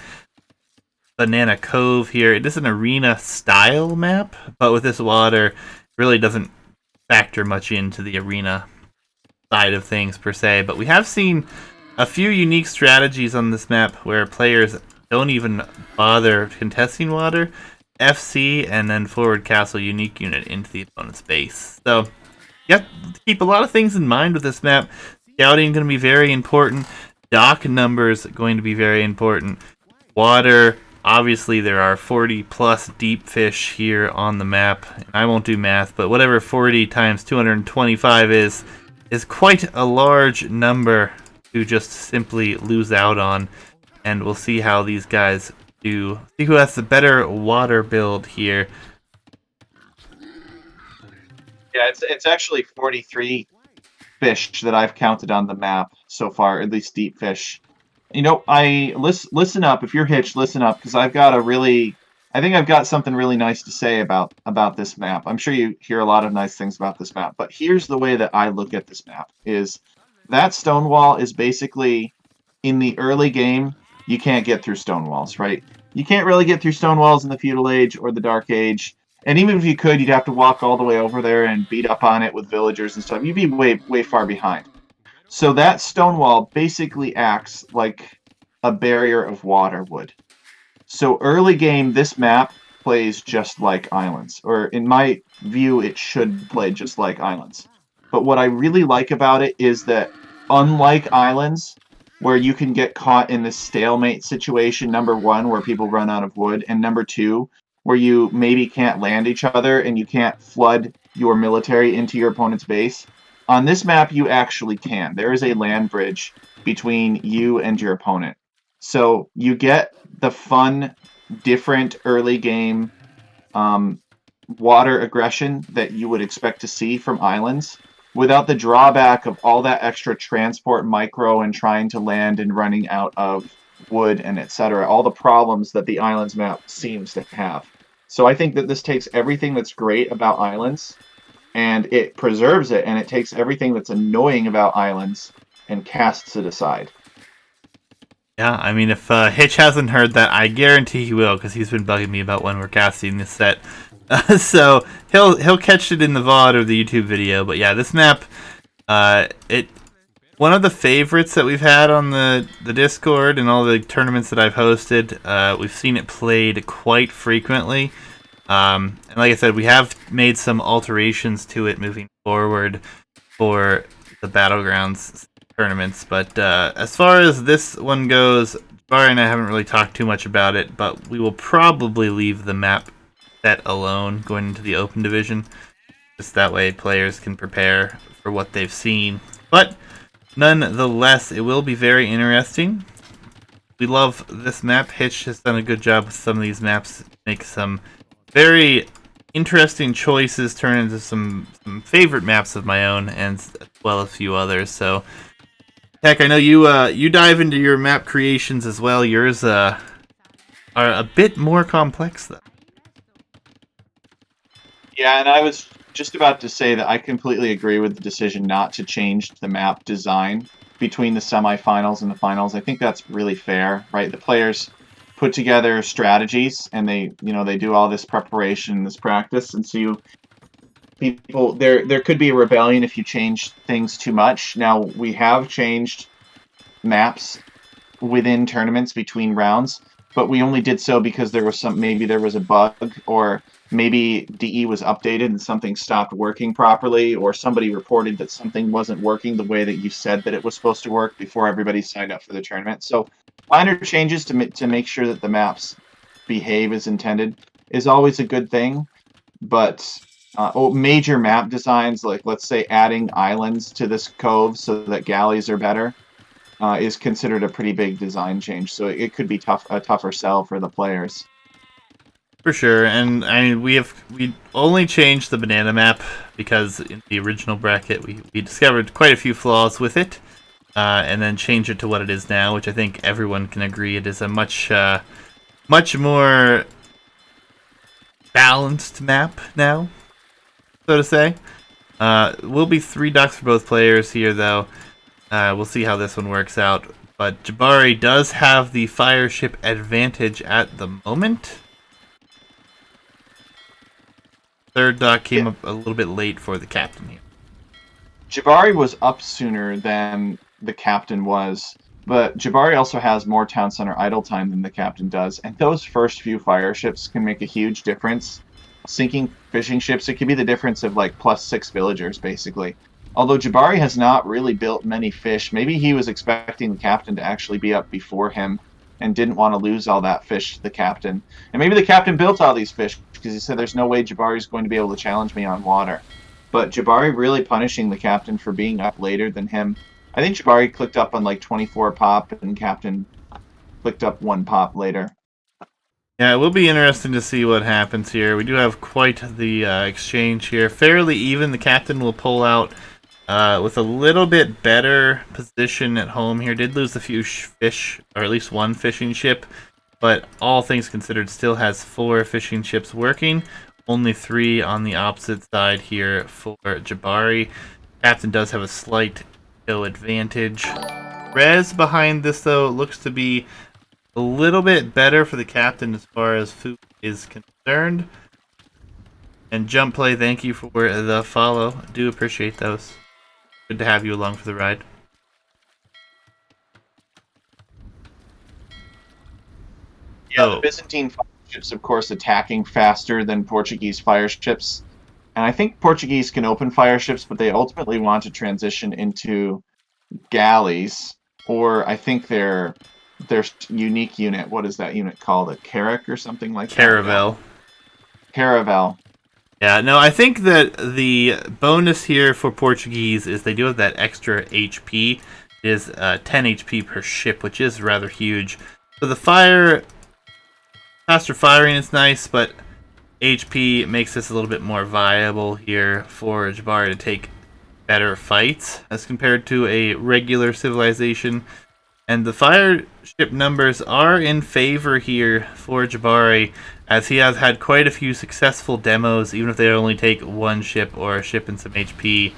Banana Cove here. It is an arena style map, but with this water, it really doesn't factor much into the arena side of things per se. But we have seen a few unique strategies on this map where players don't even bother contesting water. FC and then forward castle unique unit into the opponent's base. So you have to keep a lot of things in mind with this map. Scouting going to be very important. Dock numbers going to be very important. Water, obviously there are 40 plus deep fish here on the map. I won't do math, but whatever 40 times 225 is quite a large number to just simply lose out on. And we'll see how these guys do. See who has the better water build here. Yeah, it's actually 43 fish that I've counted on the map so far, at least deep fish. You know, listen up. If you're Hitch, listen up, because I think I've got something really nice to say about this map. I'm sure you hear a lot of nice things about this map, but here's the way that I look at this map: is that stone wall is basically, in the early game, you can't get through stone walls, right? You can't really get through stone walls in the Feudal Age or the Dark Age. And even if you could, you'd have to walk all the way over there and beat up on it with villagers and stuff. You'd be way far behind. So that stone wall basically acts like a barrier of water would. So early game, this map plays just like Islands. Or in my view, it should play just like Islands. But what I really like about it is that, unlike Islands, where you can get caught in this stalemate situation, number one, where people run out of wood, and number two, where you maybe can't land each other and you can't flood your military into your opponent's base, on this map you actually can. There is a land bridge between you and your opponent. So you get the fun, different early game water aggression that you would expect to see from Islands, without the drawback of all that extra transport micro and trying to land and running out of wood and etc. All the problems that the Islands map seems to have. So I think that this takes everything that's great about Islands and it preserves it, and it takes everything that's annoying about Islands and casts it aside. Yeah, I mean, if Hitch hasn't heard that, I guarantee he will, because he's been bugging me about when we're casting this set. So he'll catch it in the VOD or the YouTube video. But yeah, this map, one of the favorites that we've had on the Discord and all the tournaments that I've hosted. We've seen it played quite frequently. And like I said, we have made some alterations to it moving forward for the Battlegrounds tournaments. But as far as this one goes, Jabari and I haven't really talked too much about it, but we will probably leave the map set alone going into the open division. Just that way players can prepare for what they've seen. But nonetheless, it will be very interesting. We love this map. Hitch has done a good job with some of these maps. Make some very interesting choices turn into some favorite maps of my own, and as well as a few others. So, Heck, I know you dive into your map creations as well. Yours are a bit more complex, though. Yeah, and I was just about to say that I completely agree with the decision not to change the map design between the semifinals and the finals. I think that's really fair, right? The players put together strategies, and they do all this preparation, this practice, and so there could be a rebellion if you change things too much. Now, we have changed maps within tournaments between rounds, but we only did so because maybe there was a bug, or maybe DE was updated and something stopped working properly, or somebody reported that something wasn't working the way that you said that it was supposed to work before everybody signed up for the tournament. So minor changes to make sure that the maps behave as intended is always a good thing, but major map designs, like let's say adding islands to this cove so that galleys are better, is considered a pretty big design change. So it could be a tougher sell for the players. For sure, and I mean we only changed the banana map because in the original bracket we discovered quite a few flaws with it, and then changed it to what it is now, which I think everyone can agree it is a much more balanced map now, so to say. Will be 3 docks for both players here, though. We'll see how this one works out. But Jabari does have the fire ship advantage at the moment. Third dock came up a little bit late for the captain here. Jabari was up sooner than the captain was, but Jabari also has more town center idle time than the captain does, and those first few fire ships can make a huge difference. Sinking fishing ships, it could be the difference of like +6 villagers, basically. Although Jabari has not really built many fish, maybe he was expecting the captain to actually be up before him and didn't want to lose all that fish to the captain. And maybe the captain built all these fish because he said there's no way Jabari's going to be able to challenge me on water. But Jabari really punishing the captain for being up later than him. I think Jabari clicked up on like 24 pop and captain clicked up 1 pop later. Yeah, it will be interesting to see what happens here. We do have quite the exchange here. Fairly even. The captain will pull out with a little bit better position at home here. Did lose a few fish, or at least 1 fishing ship. But all things considered, still has 4 fishing ships working. Only 3 on the opposite side here for Jabari. Captain does have a slight advantage. Res behind this, though, looks to be a little bit better for the captain as far as food is concerned. And Jump Play, thank you for the follow. Do appreciate those. Good to have you along for the ride. Yeah, the Byzantine fire ships, of course, attacking faster than Portuguese fire ships. And I think Portuguese can open fire ships, but they ultimately want to transition into galleys, or I think their unique unit. What is that unit called? A Carrack or something like Caravel. that? Caravel. Yeah, no, I think that the bonus here for Portuguese is they do have that extra HP. It is 10 HP per ship, which is rather huge. So the faster firing is nice, but HP makes this a little bit more viable here for Jabari to take better fights as compared to a regular civilization. And the fire ship numbers are in favor here for Jabari, as he has had quite a few successful demos, even if they only take 1 ship or a ship and some HP.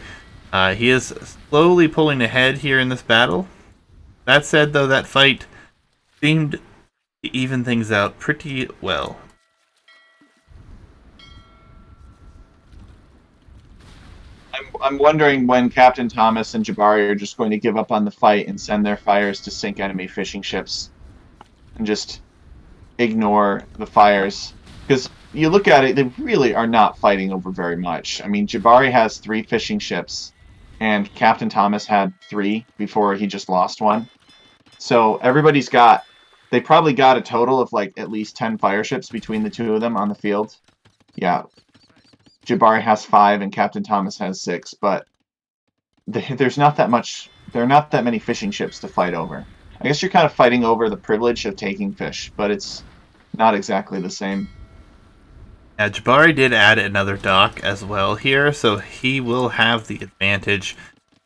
He is slowly pulling ahead here in this battle. That said, though, that fight seemed to even things out pretty well. I'm wondering when Captain Thomas and Jabari are just going to give up on the fight and send their fires to sink enemy fishing ships and just ignore the fires. Because you look at it, they really are not fighting over very much. I mean, Jabari has 3 fishing ships, and Captain Thomas had 3 before he just lost 1. So they probably got a total of like at least 10 fire ships between the 2 of them on the field. Yeah. Jabari has 5 and Captain Thomas has 6, but there's not that much. There are not that many fishing ships to fight over. I guess you're kind of fighting over the privilege of taking fish, but it's not exactly the same. Yeah, Jabari did add another dock as well here, so he will have the advantage.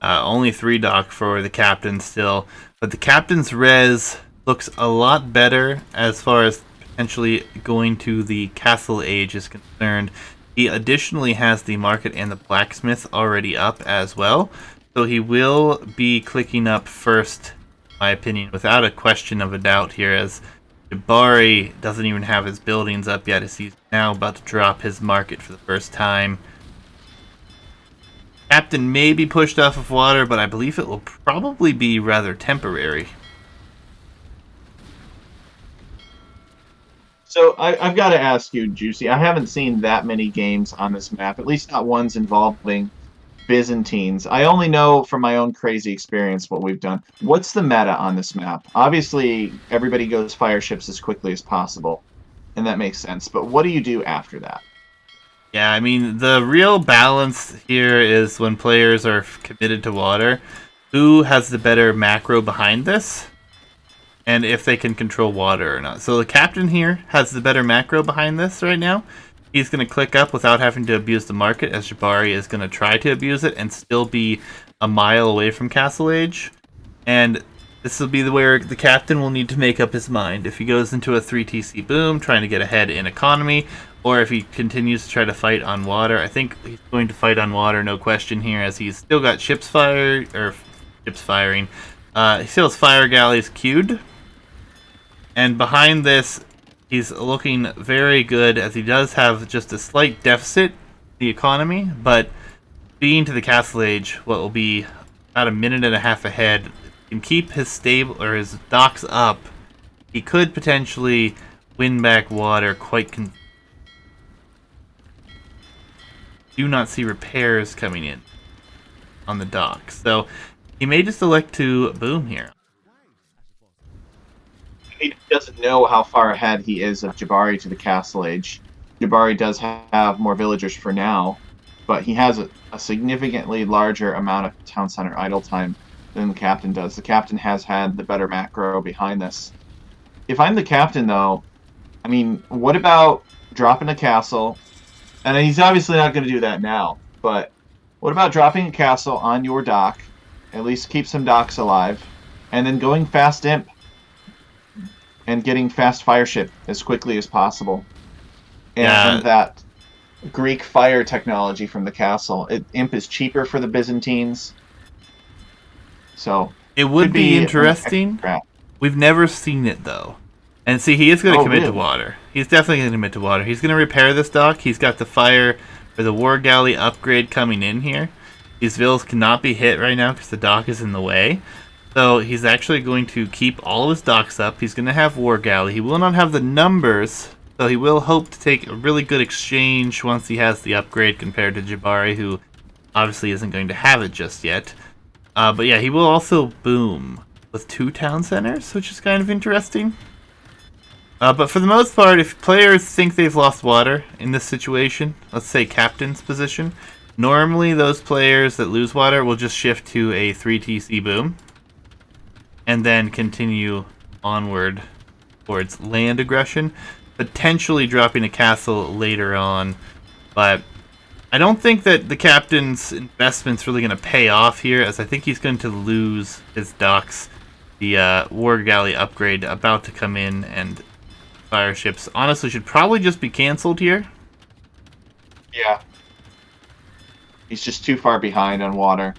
Only 3 dock for the captain still, but the captain's res looks a lot better as far as potentially going to the castle age is concerned. He additionally has the market and the blacksmith already up as well, so he will be clicking up first, in my opinion, without a question of a doubt here, as Jabari doesn't even have his buildings up yet, as he's now about to drop his market for the first time. Captain may be pushed off of water, but I believe it will probably be rather temporary. So I've got to ask you, Juicy, I haven't seen that many games on this map, at least not ones involving Byzantines. I only know from my own crazy experience what we've done. What's the meta on this map? Obviously, everybody goes fire ships as quickly as possible, and that makes sense. But what do you do after that? Yeah, I mean, the real balance here is when players are committed to water, who has the better macro behind this, and if they can control water or not. So the captain here has the better macro behind this right now. He's going to click up without having to abuse the market, as Jabari is going to try to abuse it and still be a mile away from Castle Age. And This will be where the captain will need to make up his mind. If he goes into a 3TC boom, trying to get ahead in economy, or if he continues to try to fight on water. I think he's going to fight on water, no question here, as he's still got ships firing. He still has fire galleys queued. And behind this, he's looking very good, as he does have just a slight deficit in the economy, but being to the castle age, what will be about a minute and a half ahead, can keep his his docks up, he could potentially win back water quite do not see repairs coming in on the dock. So he may just elect to boom here. He doesn't know how far ahead he is of Jabari to the castle age. Jabari does have more villagers for now, but he has a significantly larger amount of town center idle time than the captain does. The captain has had the better macro behind this. If I'm the captain, though, I mean, what about dropping a castle? And he's obviously not going to do that now, but what about dropping a castle on your dock, at least keep some docks alive, and then going fast imp and getting fast fire ship as quickly as possible? And that Greek fire technology from the castle. Imp is cheaper for the Byzantines. So it would be interesting. We've never seen it, though. And see, he is going to commit to water. He's definitely going to commit to water. He's going to repair this dock. He's got the fire or the war galley upgrade coming in here. These villas cannot be hit right now because the dock is in the way. So he's actually going to keep all of his docks up. He's going to have war galley. He will not have the numbers, so he will hope to take a really good exchange once he has the upgrade compared to Jabari, who obviously isn't going to have it just yet. But yeah, he will also boom with 2 town centers, which is kind of interesting. But for the most part, if players think they've lost water in this situation, let's say captain's position, normally those players that lose water will just shift to a 3TC boom and then continue onward towards land aggression, potentially dropping a castle later on. But I don't think that the captain's investment's really going to pay off here, as I think he's going to lose his docks. The war galley upgrade about to come in, and fire ships honestly should probably just be canceled here. Yeah. He's just too far behind on water.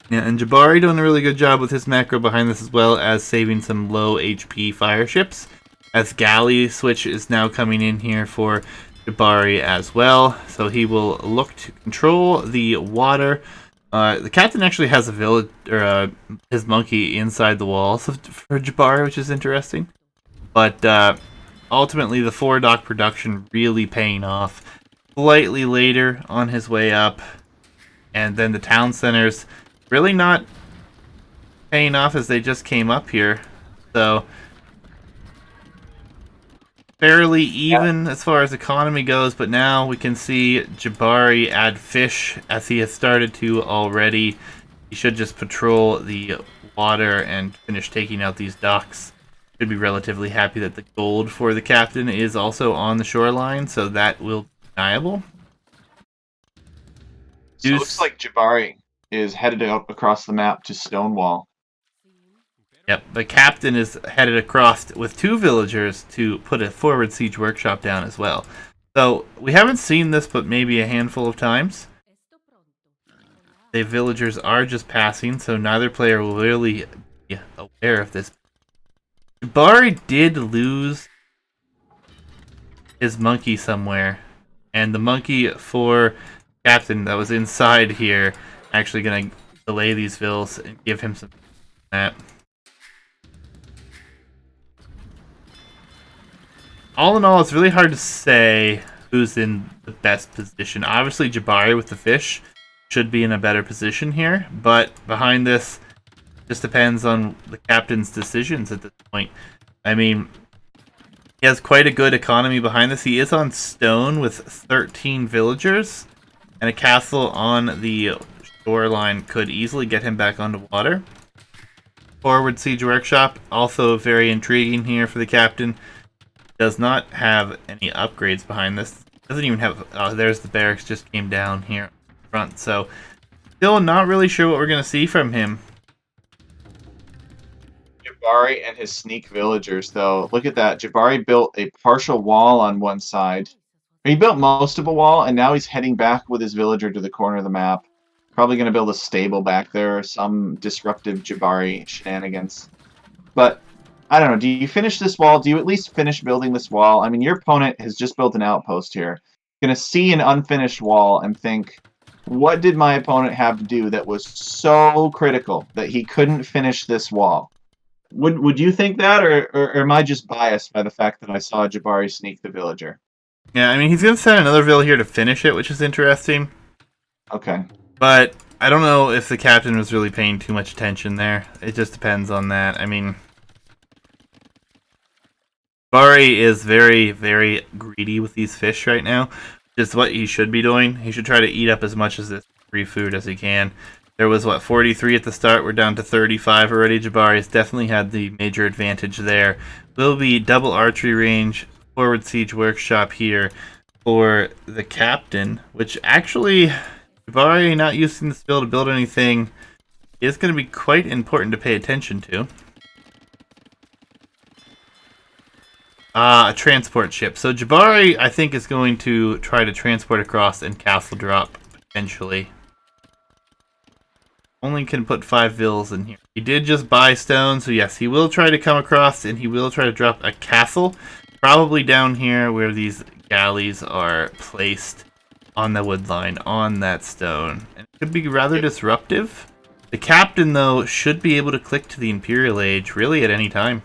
Yeah, and Jabari doing a really good job with his macro behind this, as well as saving some low HP fire ships, as galley switch is now coming in here for Jabari as well. So he will look to control the water. The captain actually has a village, or his monkey inside the walls for Jabari, which is interesting. But ultimately, the 4-dock production really paying off slightly later on his way up. And then the town centers really not paying off, as they just came up here. So fairly even as far as economy goes, but now we can see Jabari add fish, as he has started to already. He should just patrol the water and finish taking out these docks. Should be relatively happy that the gold for the captain is also on the shoreline, so that will be deniable. So it looks like Jabari is headed up across the map to Stonewall. Yep, the captain is headed across with 2 villagers to put a forward siege workshop down as well. So we haven't seen this but maybe a handful of times. The villagers are just passing, so neither player will really be aware of this. Jabari did lose his monkey somewhere, and the monkey for captain that was inside here actually going to delay these vills and give him some that. All in all, it's really hard to say who's in the best position. Obviously, Jabari with the fish should be in a better position here, but behind this just depends on the captain's decisions at this point. I mean, he has quite a good economy behind this. He is on stone with 13 villagers, and a castle on the shoreline could easily get him back onto water. Forward siege workshop, also very intriguing here for the captain. Does not have any upgrades behind this. Doesn't even have... Oh, there's the barracks just came down here in front. So, still not really sure what we're going to see from him. Jabari and his sneak villagers, though. Look at that. Jabari built a partial wall on one side. He built most of a wall, and now he's heading back with his villager to the corner of the map. Probably going to build a stable back there, some disruptive Jabari shenanigans. But I don't know. Do you finish this wall? Do you at least finish building this wall? I mean, your opponent has just built an outpost here. Going to see an unfinished wall and think, what did my opponent have to do that was so critical that he couldn't finish this wall? Would you think that, or am I just biased by the fact that I saw Jabari sneak the villager? Yeah, I mean, he's going to send another vill here to finish it, which is interesting. Okay. But I don't know if the captain was really paying too much attention there. It just depends on that. I mean, Jabari is very, very greedy with these fish right now. Just what he should be doing. He should try to eat up as much of this free food as he can. There was, 43 at the start. We're down to 35 already. Jabari's definitely had the major advantage there. Will be double archery range, forward siege workshop here for the captain, which actually, Jabari not using the spill to build anything is going to be quite important to pay attention to. A transport ship. So Jabari, I think, is going to try to transport across and castle drop, potentially. Only can put 5 vills in here. He did just buy stone, so yes, he will try to come across and he will try to drop a castle. Probably down here where these galleys are placed on the wood line, on that stone. And it could be rather disruptive. The captain, though, should be able to click to the Imperial Age really at any time.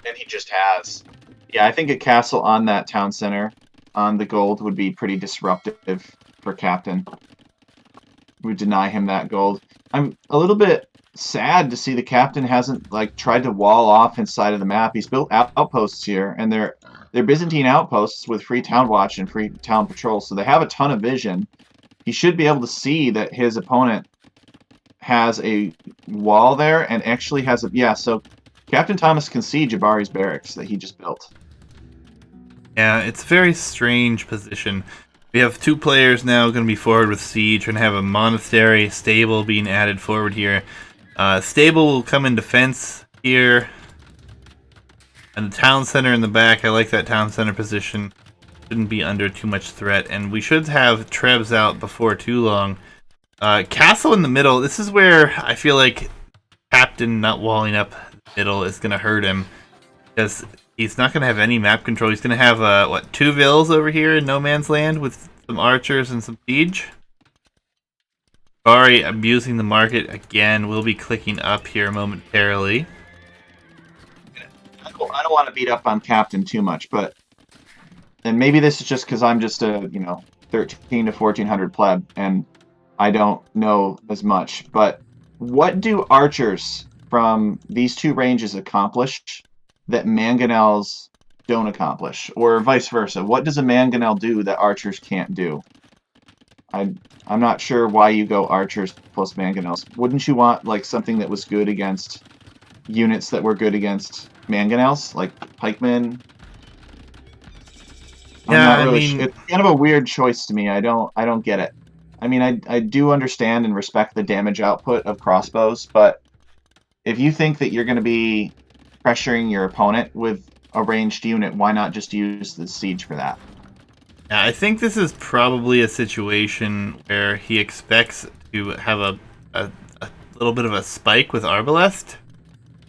And he just has. Yeah, I think a castle on that town center on the gold would be pretty disruptive for captain. We deny him that gold. I'm a little bit sad to see the captain hasn't tried to wall off inside of the map. He's built outposts here, and they're Byzantine outposts with free town watch and free town patrol, so they have a ton of vision. He should be able to see that his opponent has a wall there and actually has a... Yeah, so Captain Thomas can see Jabari's barracks that he just built. Yeah, it's a very strange position. We have 2 players now going to be forward with siege and have a monastery stable being added forward here. Stable will come in defense here. And the town center in the back, I like that town center position. Shouldn't be under too much threat. And we should have Trebs out before too long. Castle in the middle, this is where I feel like Captain not walling up the middle is going to hurt him. Because he's not going to have any map control. He's going to have, 2 vills over here in no man's land with some archers and some siege. Jabari abusing the market again. We'll be clicking up here momentarily. I don't want to beat up on Captain too much, but... And maybe this is just because I'm just a, 13 to 1400 pleb, and I don't know as much. But what do archers from these 2 ranges accomplish that mangonels don't accomplish, or vice versa? What does a mangonel do that archers can't do? I'm not sure why you go archers plus mangonels. Wouldn't you want something that was good against units that were good against mangonels, like pikemen? Yeah, I mean, it's kind of a weird choice to me. I don't get it. I mean, I do understand and respect the damage output of crossbows, but if you think that you're going to be pressuring your opponent with a ranged unit, why not just use the siege for that? Yeah, I think this is probably a situation where he expects to have a little bit of a spike with Arbalest.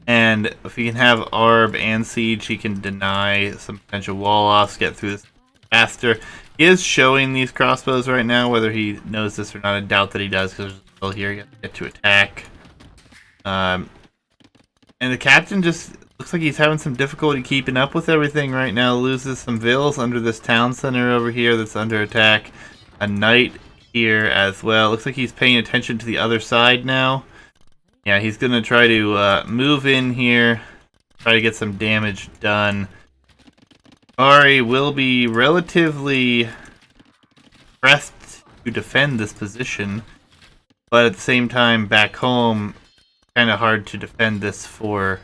And if he can have Arb and Siege, he can deny some potential wall-offs, get through this faster. He is showing these crossbows right now, whether he knows this or not. I doubt that he does, because there's still here you get to attack. And the captain just looks like he's having some difficulty keeping up with everything right now. Loses some vills under this town center over here that's under attack. A knight here as well. Looks like he's paying attention to the other side now. Yeah, he's going to try to move in here, try to get some damage done. Jabari will be relatively pressed to defend this position, but at the same time, back home, kind of hard to defend this for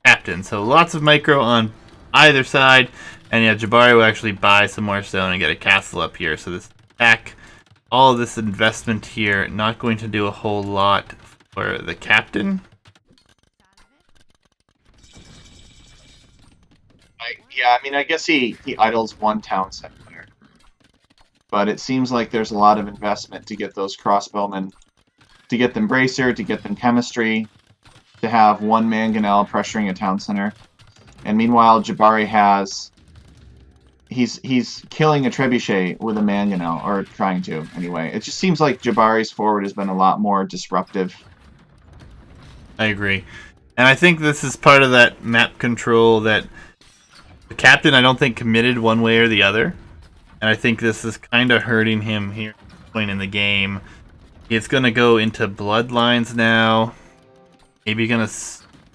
Captain. So lots of micro on either side, and yeah, Jabari will actually buy some more stone and get a castle up here. So this attack, all of this investment here, not going to do a whole lot for the Captain. I mean, I guess he idles one town center, but it seems like there's a lot of investment to get those crossbowmen, to get them bracer, to get them chemistry, to have one mangonel pressuring a town center. And meanwhile, Jabari has he's killing a trebuchet with a mangonel, or trying to anyway. It just seems like Jabari's forward has been a lot more disruptive. I agree. And I think this is part of that map control that the captain, I don't think, committed one way or the other. And I think this is kind of hurting him here at this point in the game. He's going to go into Bloodlines now. Maybe going to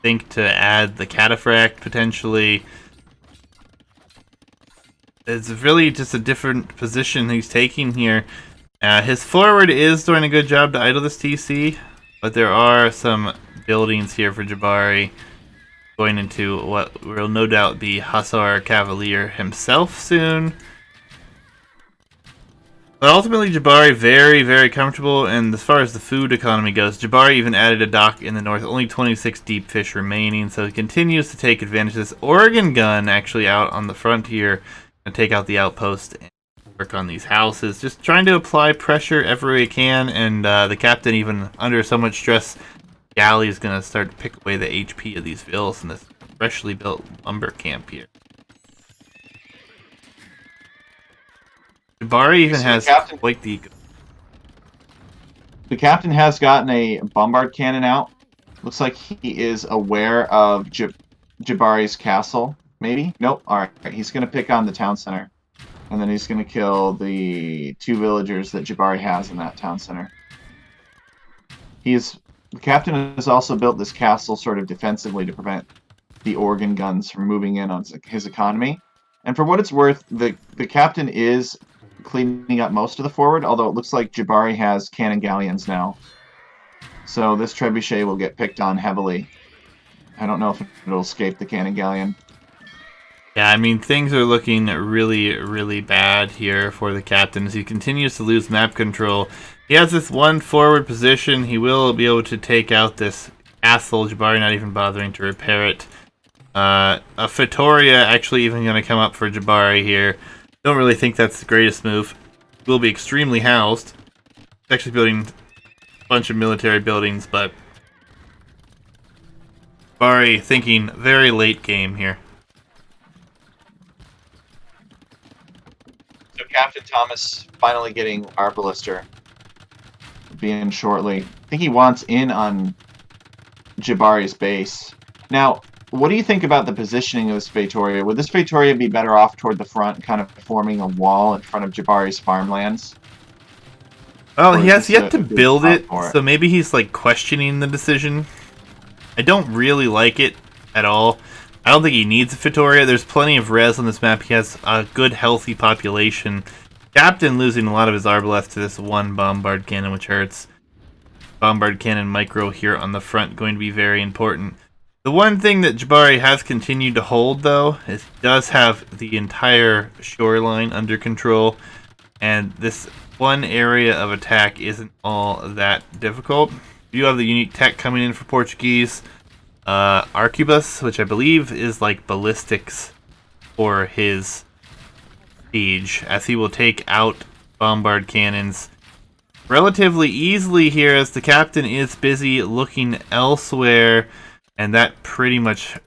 think to add the Cataphract, potentially. It's really just a different position he's taking here. His forward is doing a good job to idle this TC, but there are some buildings here for Jabari going into what will no doubt be Hussar Cavalier himself soon. But ultimately, Jabari very, very comfortable, and as far as the food economy goes, Jabari even added a dock in the north, only 26 deep fish remaining, so he continues to take advantage of this. Oregon gun actually out on the front here, and take out the outpost and work on these houses, just trying to apply pressure everywhere he can, and the captain, even under so much stress, Galley is going to start to pick away the HP of these villas in this freshly built lumber camp here. Jabari even has quite the... The captain has gotten a bombard cannon out. Looks like he is aware of Jabari's castle. Maybe? Nope. Alright, he's going to pick on the town center. And then he's going to kill the 2 villagers that Jabari has in that town center. The captain has also built this castle sort of defensively to prevent the Oregon guns from moving in on his economy. And for what it's worth, the captain is cleaning up most of the forward, although it looks like Jabari has cannon galleons now. So this trebuchet will get picked on heavily. I don't know if it'll escape the cannon galleon. Yeah, I mean, things are looking really, really bad here for the captain as he continues to lose map control. He has this one forward position. He will be able to take out this castle. Jabari not even bothering to repair it. A Fitoria actually even going to come up for Jabari here. Don't really think that's the greatest move. Will be extremely housed. He's actually building a bunch of military buildings, but Jabari thinking very late game here. So Captain Thomas finally getting Arbalister. Being shortly. I think he wants in on Jabari's base. Now, what do you think about the positioning of this Fitoria? Would this Fitoria be better off toward the front, kind of forming a wall in front of Jabari's farmlands? Well, he has yet to build it, so maybe he's like questioning the decision. I don't really like it at all. I don't think he needs a Fitoria. There's plenty of res on this map. He has a good, healthy population. Captain losing a lot of his arbalest to this one bombard cannon, which hurts. Bombard cannon micro here on the front going to be very important. The one thing that Jabari has continued to hold, though, is he does have the entire shoreline under control, and this one area of attack isn't all that difficult. You have the unique tech coming in for Portuguese. Arquebus, which I believe is like ballistics for his siege, as he will take out bombard cannons relatively easily here, as the captain is busy looking elsewhere, and that pretty much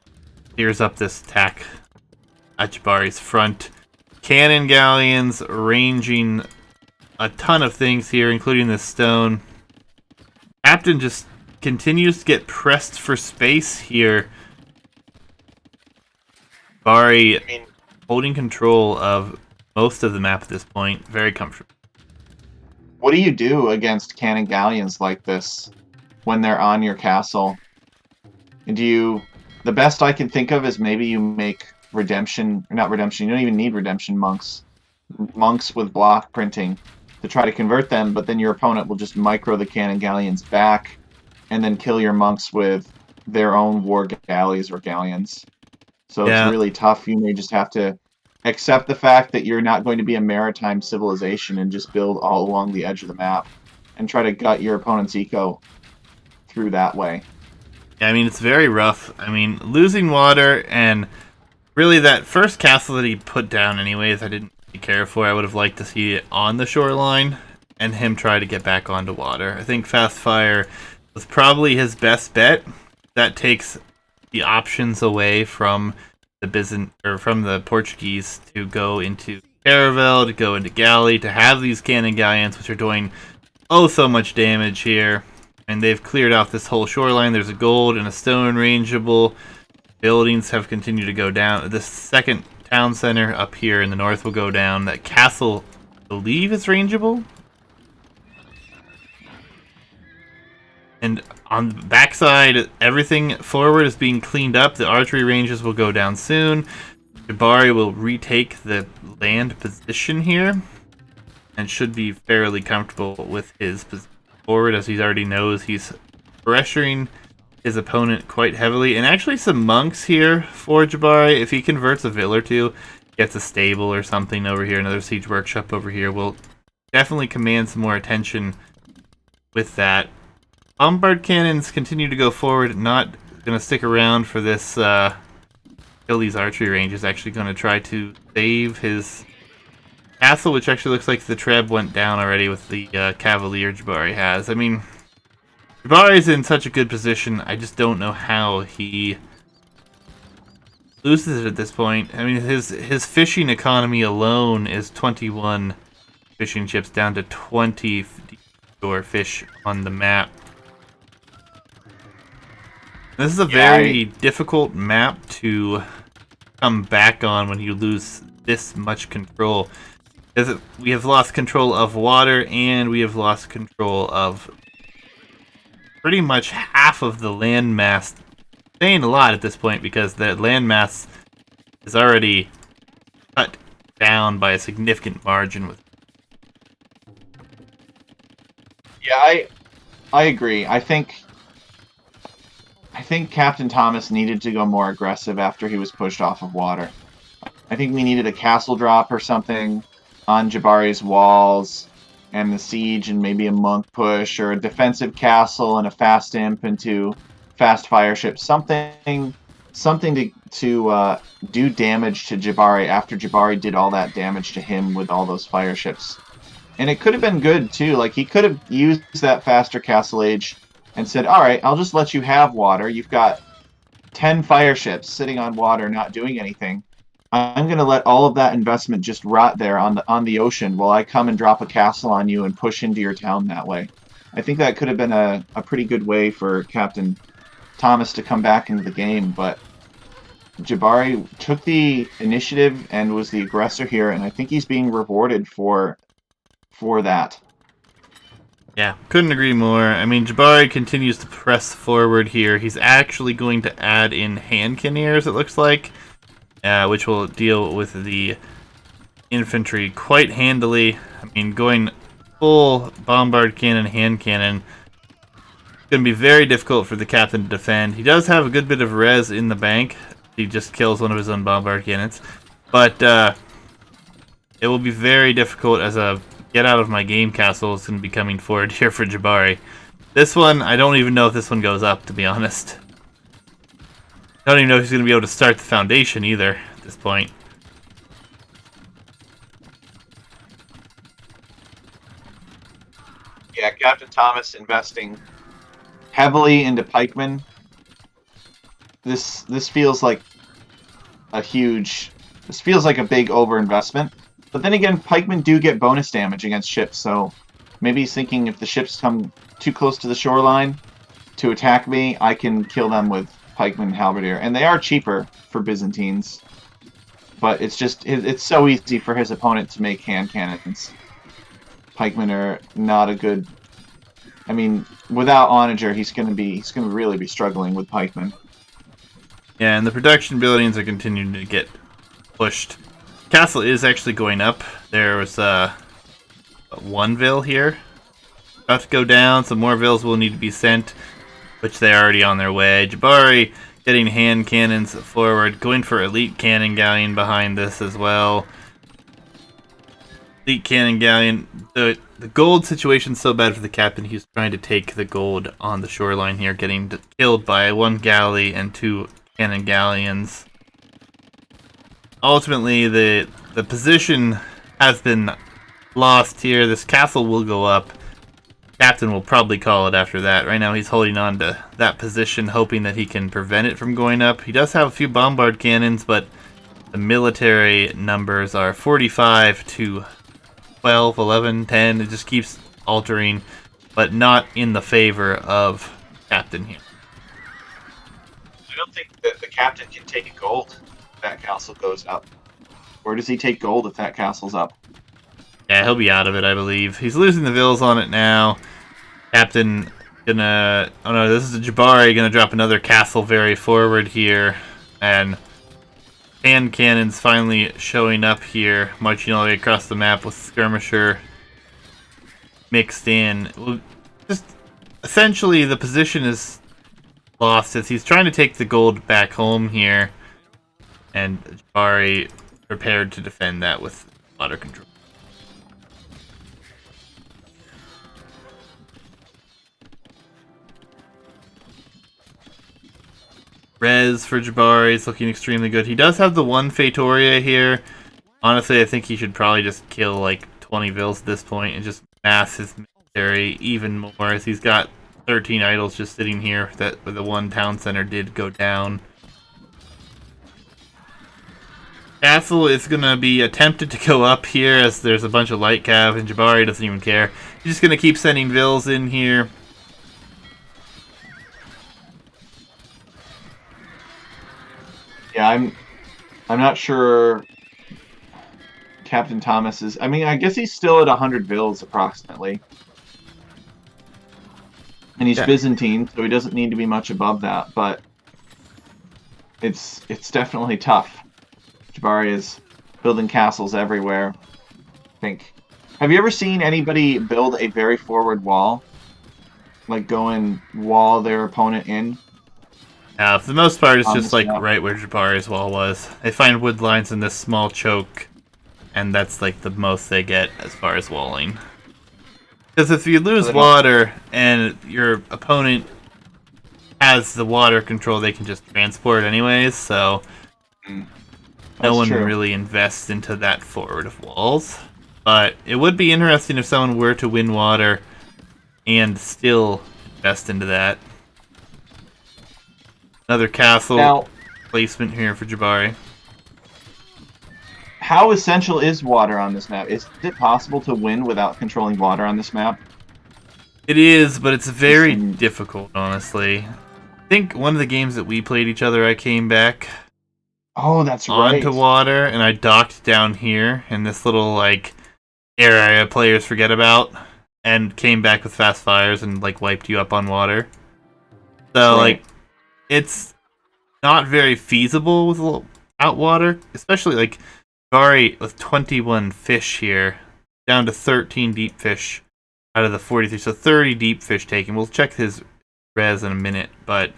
clears up this attack at Jabari's front. Cannon galleons ranging a ton of things here, including this stone. Captain just continues to get pressed for space here. Jabari holding control of most of the map at this point. Very comfortable. What do you do against cannon galleons like this when they're on your castle? The best I can think of is maybe you make redemption, not redemption, you don't even need redemption monks. Monks with block printing to try to convert them, but then your opponent will just micro the cannon galleons back and then kill your monks with their own war galleys or galleons. So It's really tough. You may just have to accept the fact that you're not going to be a maritime civilization and just build all along the edge of the map and try to gut your opponent's eco through that way. Yeah, I mean, it's very rough. I mean, losing water and Really, that first castle that he put down anyways, I didn't really care for. I would have liked to see it on the shoreline and him try to get back onto water. I think Fast Fire was probably his best bet. That takes the options away from the from the Portuguese to go into Caravel, to go into Galley, to have these cannon galleons, which are doing oh so much damage here. And they've cleared off this whole shoreline. There's a gold and a stone rangeable. Buildings have continued to go down. The second town center up here in the north will go down. That castle, I believe, is rangeable. And on the backside, everything forward is being cleaned up. The archery ranges will go down soon. Jabari will retake the land position here and should be fairly comfortable with his position forward, as he already knows he's pressuring his opponent quite heavily. And actually some monks here for Jabari. If he converts a vill or two, gets a stable or something over here, another siege workshop over here, will definitely command some more attention with that. Bombard cannons continue to go forward, not going to stick around for this kill these archery ranges. Actually going to try to save his castle, which actually looks like the Treb went down already with the Cavalier Jabari has. I mean, Jabari's in such a good position, I just don't know how he loses it at this point. I mean, his fishing economy alone is 21 fishing ships down to 20 fish on the map. This is a very difficult map to come back on when you lose this much control. We have lost control of water, and we have lost control of pretty much half of the landmass. Saying a lot at this point because the landmass is already cut down by a significant margin. Yeah, I agree. I think Captain Thomas needed to go more aggressive after he was pushed off of water. I think we needed a castle drop or something on Jabari's walls, and the siege, and maybe a monk push, or a defensive castle and a fast imp into fast fire ship. Something to do damage to Jabari after Jabari did all that damage to him with all those fire ships. And it could have been good too. Like, he could have used that faster castle age and said, all right, I'll just let you have water. You've got 10 fire ships sitting on water not doing anything. I'm going to let all of that investment just rot there on the ocean while I come and drop a castle on you and push into your town that way. I think that could have been a pretty good way for Captain Thomas to come back into the game, but Jabari took the initiative and was the aggressor here, and I think he's being rewarded for that. Yeah, couldn't agree more. I mean, Jabari continues to press forward here. He's actually going to add in hand cannoneers, it looks like, which will deal with the infantry quite handily. I mean, going full bombard cannon, hand cannon, it's going to be very difficult for the captain to defend. He does have a good bit of res in the bank. He just kills one of his own bombard cannons. But it will be very difficult as a get out of my game castle is going to be coming forward here for Jabari. This one, I don't even know if this one goes up, to be honest. I don't even know if he's going to be able to start the foundation either at this point. Yeah, Captain Thomas investing heavily into pikemen. This feels like a huge... This feels like a big overinvestment. But then again, pikemen do get bonus damage against ships, so maybe he's thinking if the ships come too close to the shoreline to attack me, I can kill them with pikemen and halberdier. And they are cheaper for Byzantines. But it's just, it's so easy for his opponent to make hand cannons. Pikemen are not a good... I mean, without Onager, he's going to really be struggling with pikemen. Yeah, and the production buildings are continuing to get pushed. Castle is actually going up. There was one vill here. About to go down. Some more vills will need to be sent, which they're already on their way. Jabari getting hand cannons forward, going for elite cannon galleon behind this as well. Elite cannon galleon. The gold situation's so bad for the captain. He's trying to take the gold on the shoreline here, getting killed by one galley and two cannon galleons. ultimately the position has been lost here. This castle will go up. Captain will probably call it after that. Right now he's holding on to that position, hoping that he can prevent it from going up. He does have a few bombard cannons, but the military numbers are 45 to 12, 11, 10. It just keeps altering, but not in the favor of Captain here. I don't think that the captain can take gold if that castle goes up. Where does he take gold if that castle's up? Yeah, he'll be out of it, I believe. He's losing the vills on it now. Captain gonna... Oh no, this is a Jabari gonna drop another castle very forward here. And hand cannons finally showing up here, marching all the way across the map with skirmisher mixed in. Just essentially the position is lost as he's trying to take the gold back home here. And Jabari prepared to defend that with water control. Res for Jabari is looking extremely good. He does have the one Fatoria here. Honestly, I think he should probably just kill like 20 vills at this point and just mass his military even more, as he's got 13 idols just sitting here that the one town center did go down. Castle is going to be attempted to go up here as there's a bunch of light cav and Jabari doesn't even care. He's just going to keep sending vills in here. Yeah, I'm not sure Captain Thomas is. I mean, I guess he's still at 100 vills approximately. And he's Yeah. Byzantine, so he doesn't need to be much above that, but it's definitely tough. Jabari is building castles everywhere. I think. Have you ever seen anybody build a very forward wall? Like go and wall their opponent in? For the most part, it's On just this like map? right where Jabari's wall was. They find wood lines in this small choke, and that's like the most they get as far as walling. Because if you So lose they don't. water and your opponent has the water control, they can just transport anyways, so Mm, no that's one true. really invests into that forward of walls. But it would be interesting if someone were to win water and still invest into that. Another castle Now, placement here for Jabari. how essential is water on this map? Is it possible to win without controlling water on this map? It is, but it's very Some... difficult, honestly. I think one of the games that we played each other, I came back Oh, that's onto right. water and I docked down here in this little like area players forget about, and came back with fast fires and like wiped you up on water. That's So like right. it's not very feasible without water, especially like Gari with 21 fish here, down to 13 deep fish out of the 43, so 30 deep fish taken. We'll check his res in a minute, but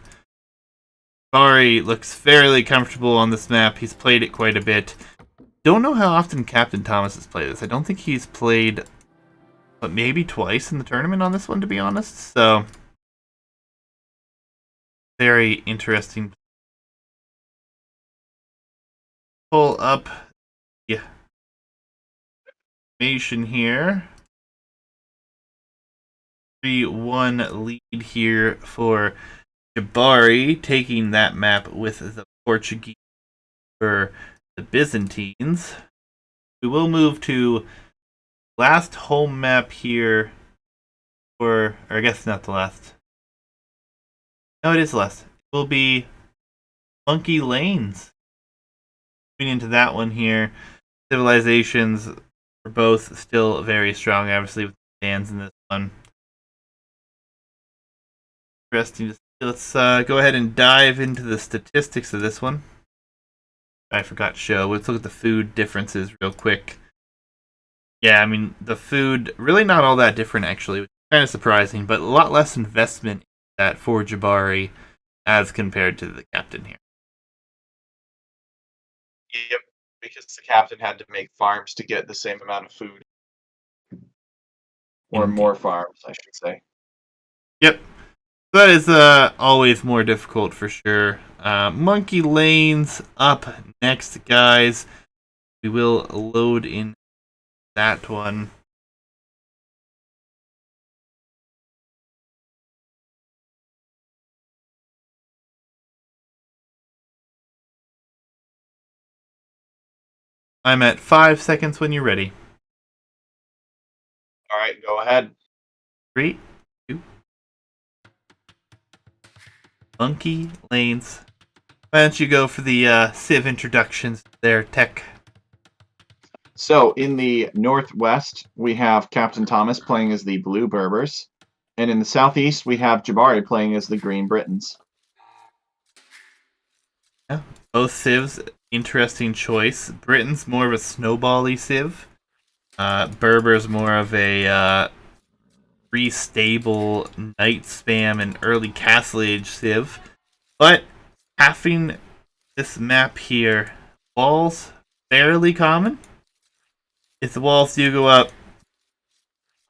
Gari looks fairly comfortable on this map. He's played it quite a bit. Don't know how often Captain Thomas has played this. I don't think he's played, but maybe twice in the tournament on this one, to be honest. So very interesting. Pull up the information here. 3-1 lead here for Jabari, taking that map with the Portuguese for the Byzantines. We will move to last home map here or I guess not the last. No, it is last. It will be Monkey Lanes. Moving into that one here. Civilizations are both still very strong, obviously, with the stands in this one. Interesting to see. Let's go ahead and dive into the statistics of this one. I forgot to show. Let's look at the food differences real quick. Yeah, I mean, the food, really not all that different, actually. Kind of surprising, but a lot less investment in that for Jabari as compared to the captain here. Yep, because the captain had to make farms to get the same amount of food. Or Indeed. more farms, I should say. Yep. That is always more difficult for sure. Monkey lanes up next, guys. We will load in that one. I'm at 5 seconds when you're ready. All right, go ahead. 3, 2. Monkey lanes. Why don't you go for the Civ introductions there, Tech? So in the northwest, we have Captain Thomas playing as the Blue Berbers, and in the southeast, we have Jabari playing as the Green Britons. Yeah. Both Civs, interesting choice. Britain's more of a snowbally Civ. Berber's more of a free stable knight spam and early castle age Civ. But having this map here, walls fairly common. If the walls do go up,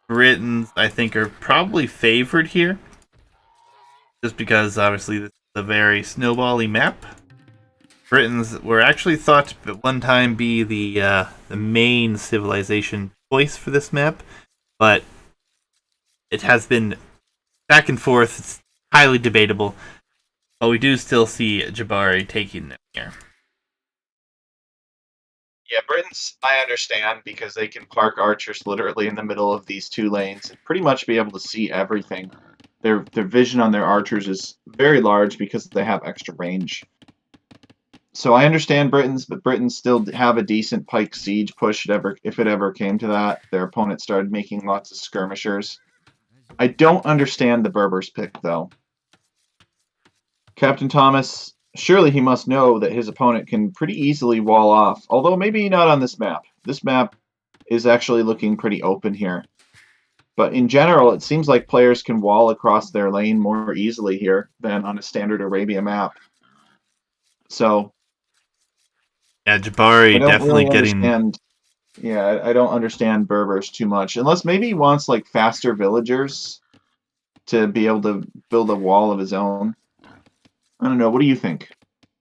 Britons I think are probably favored here. Just because obviously this is a very snowbally map. Britons were actually thought to at one time be the main civilization choice for this map, but it has been back and forth. It's highly debatable, but we do still see Jabari taking them here. Yeah, Britons, I understand because they can park archers literally in the middle of these two lanes and pretty much be able to see everything. Their vision on their archers is very large because they have extra range. So I understand Britons, but Britons still have a decent pike siege push if it ever came to that. Their opponent started making lots of skirmishers. I don't understand the Berbers pick though. Captain Thomas, surely he must know that his opponent can pretty easily wall off, although maybe not on this map. This map is actually looking pretty open here. But in general, it seems like players can wall across their lane more easily here than on a standard Arabia map. So Yeah, I Jabari don't definitely really getting. understand. Yeah, I don't understand Berbers too much, unless maybe he wants like faster villagers to be able to build a wall of his own. I don't know. What do you think?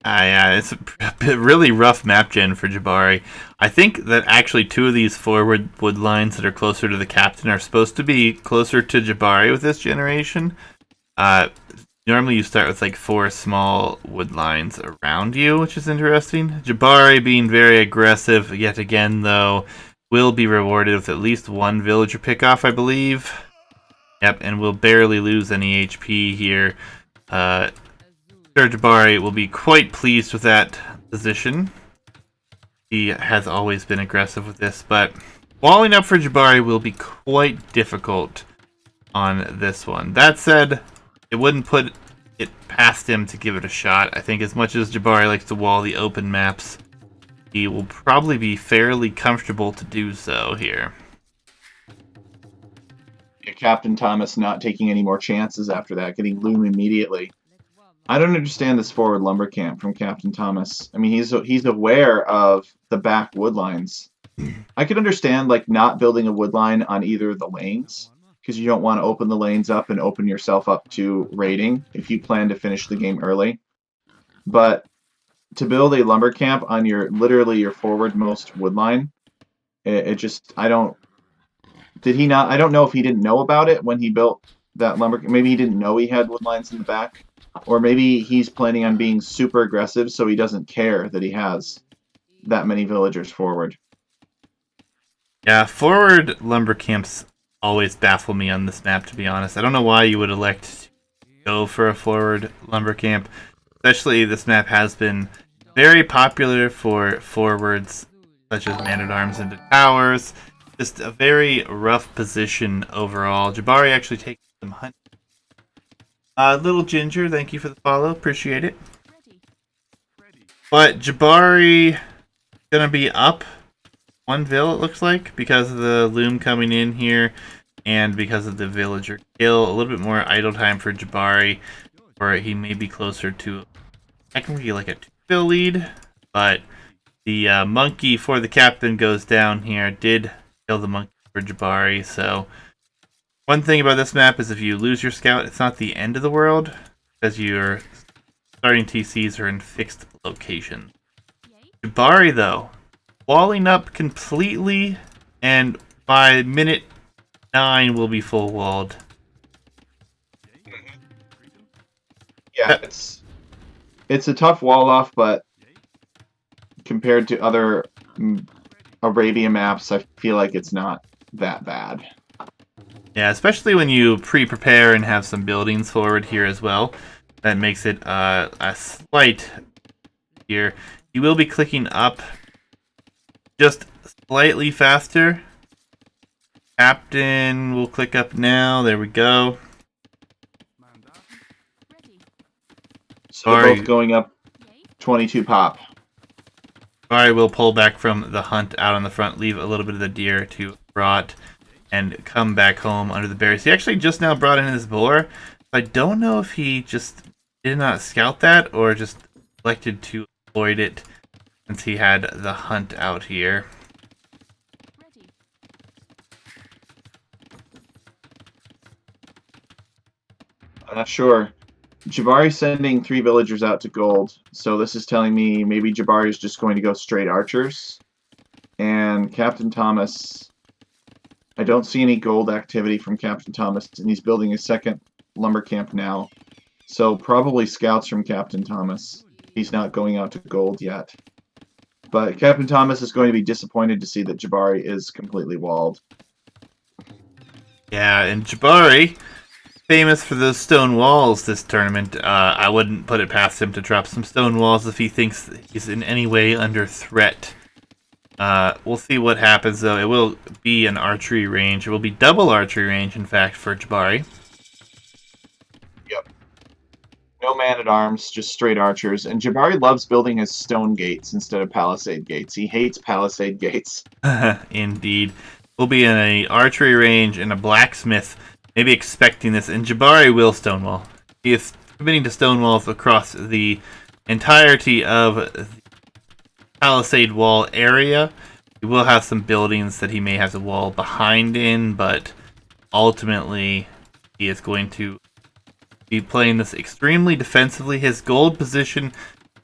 Yeah, it's a really rough map gen for Jabari. I think that actually two of these forward wood lines that are closer to the captain are supposed to be closer to Jabari with this generation. Uh, Normally you start with like 4 small wood lines around you, which is interesting. Jabari being very aggressive yet again, though, will be rewarded with at least 1 villager pickoff, I believe. Yep, and will barely lose any HP here. Sure, Jabari will be quite pleased with that position. He has always been aggressive with this, but walling up for Jabari will be quite difficult on this one. That said, it wouldn't put it past him to give it a shot. I think as much as Jabari likes to wall the open maps, he will probably be fairly comfortable to do so here. Yeah, Captain Thomas not taking any more chances after that, getting loom immediately. I don't understand this forward lumber camp from Captain Thomas. I mean, he's aware of the back wood lines. I could understand like not building a wood line on either of the lanes because you don't want to open the lanes up and open yourself up to raiding if you plan to finish the game early. But to build a lumber camp on your literally your forwardmost wood line, it just I don't did he not I don't know if he didn't know about it when he built that lumber. Maybe he didn't know he had wood lines in the back, or maybe he's planning on being super aggressive so he doesn't care that he has that many villagers forward. Yeah, forward lumber camps always baffle me on this map, to be honest. I don't know why you would elect to go for a forward lumber camp. Especially this map has been very popular for forwards such as Man at Arms into towers. Just a very rough position overall. Jabari actually taking some hunt. Little Ginger, thank you for the follow. Appreciate it. But Jabari gonna be up 1 vil, it looks like, because of the loom coming in here and because of the villager kill. A little bit more idle time for Jabari, or he may be closer to technically like a 2 vil lead, but the monkey for the captain goes down here. Did kill the monkey for Jabari, so One thing about this map is if you lose your scout, it's not the end of the world, because your starting TCs are in fixed locations. Jabari, though, walling up completely, and by minute 9 will be full walled. Yeah, it's a tough wall off, but compared to other Arabia maps, I feel like it's not that bad. Yeah, especially when you pre-prepare and have some buildings forward here as well. That makes it a slight here. You will be clicking up just slightly faster. Captain will click up now. There we go. So they're both going up 22 pop. Jabari will pull back from the hunt out on the front, leave a little bit of the deer to rot, and come back home under the berries. He actually just now brought in his boar. I don't know if he just did not scout that or just elected to avoid it since he had the hunt out here. I'm not sure. Jabari's sending 3 villagers out to gold, so this is telling me maybe Jabari's just going to go straight archers. And Captain Thomas, I don't see any gold activity from Captain Thomas, and he's building a second lumber camp now. So probably scouts from Captain Thomas. He's not going out to gold yet. But Captain Thomas is going to be disappointed to see that Jabari is completely walled. Yeah, and Jabari, famous for those stone walls this tournament. I wouldn't put it past him to drop some stone walls if he thinks he's in any way under threat. We'll see what happens, though. It will be an archery range. It will be double archery range, in fact, for Jabari. Yep. No man-at-arms, just straight archers. And Jabari loves building his stone gates instead of palisade gates. He hates palisade gates. Indeed. We'll be in a archery range and a blacksmith, maybe expecting this. And Jabari will stonewall. He is committing to stonewalls across the entirety of the palisade wall area. He will have some buildings that he may have the wall behind in, but ultimately he is going to be playing this extremely defensively. His gold position,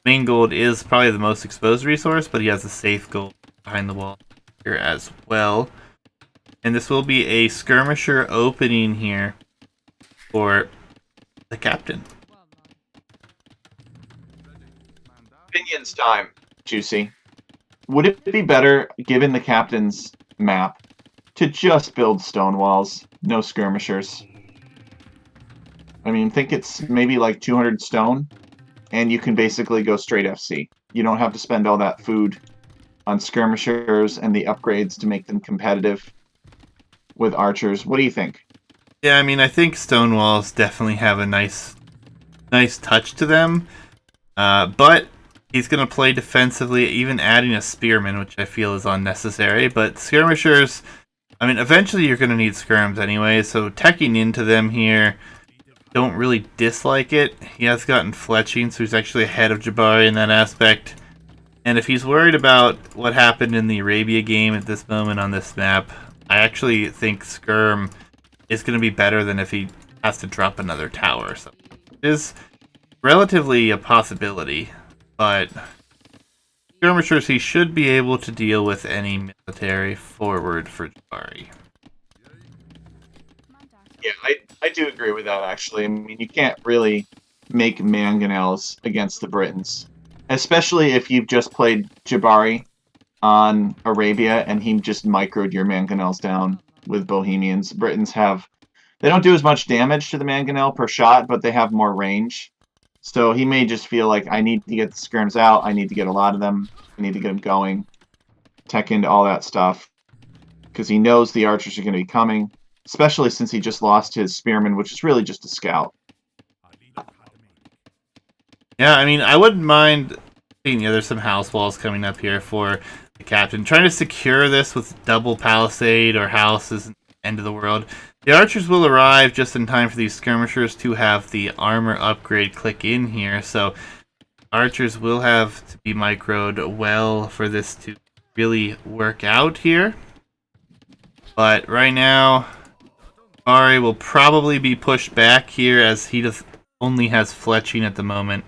main gold, is probably the most exposed resource, but he has a safe gold behind the wall here as well. And this will be a skirmisher opening here for the captain. Opinions time, Juicy. Would it be better, given the captain's map, to just build stone walls, no skirmishers? I mean, think it's maybe like 200 stone, and you can basically go straight FC. You don't have to spend all that food on skirmishers and the upgrades to make them competitive with archers. What do you think? Yeah, I mean, I think stone walls definitely have a nice touch to them, but he's going to play defensively, even adding a spearman, which I feel is unnecessary. But skirmishers, I mean, eventually you're going to need skirms anyway, so teching into them here, don't really dislike it. He has gotten fletching, so he's actually ahead of Jabari in that aspect. And if he's worried about what happened in the Arabia game at this moment on this map, I actually think skirm is going to be better than if he has to drop another tower. So it is relatively a possibility, but skirmishers he should be able to deal with any military forward for Jabari. Yeah, I do agree with that, actually. I mean, you can't really make mangonels against the Britons. Especially if you've just played Jabari on Arabia and he just microed your mangonels down with Bohemians. Britons they don't do as much damage to the mangonel per shot, but they have more range. So he may just feel like, I need to get the skirms out, I need to get a lot of them, I need to get them going, tech into all that stuff. Because he knows the archers are going to be coming. Especially since he just lost his spearman, which is really just a scout. Yeah, I mean, I wouldn't mind seeing there's some house walls coming up here for the captain. Trying to secure this with double palisade or house is the end of the world. The archers will arrive just in time for these skirmishers to have the armor upgrade click in here. So archers will have to be microed well for this to really work out here. But right now, Jabari will probably be pushed back here as he only has fletching at the moment.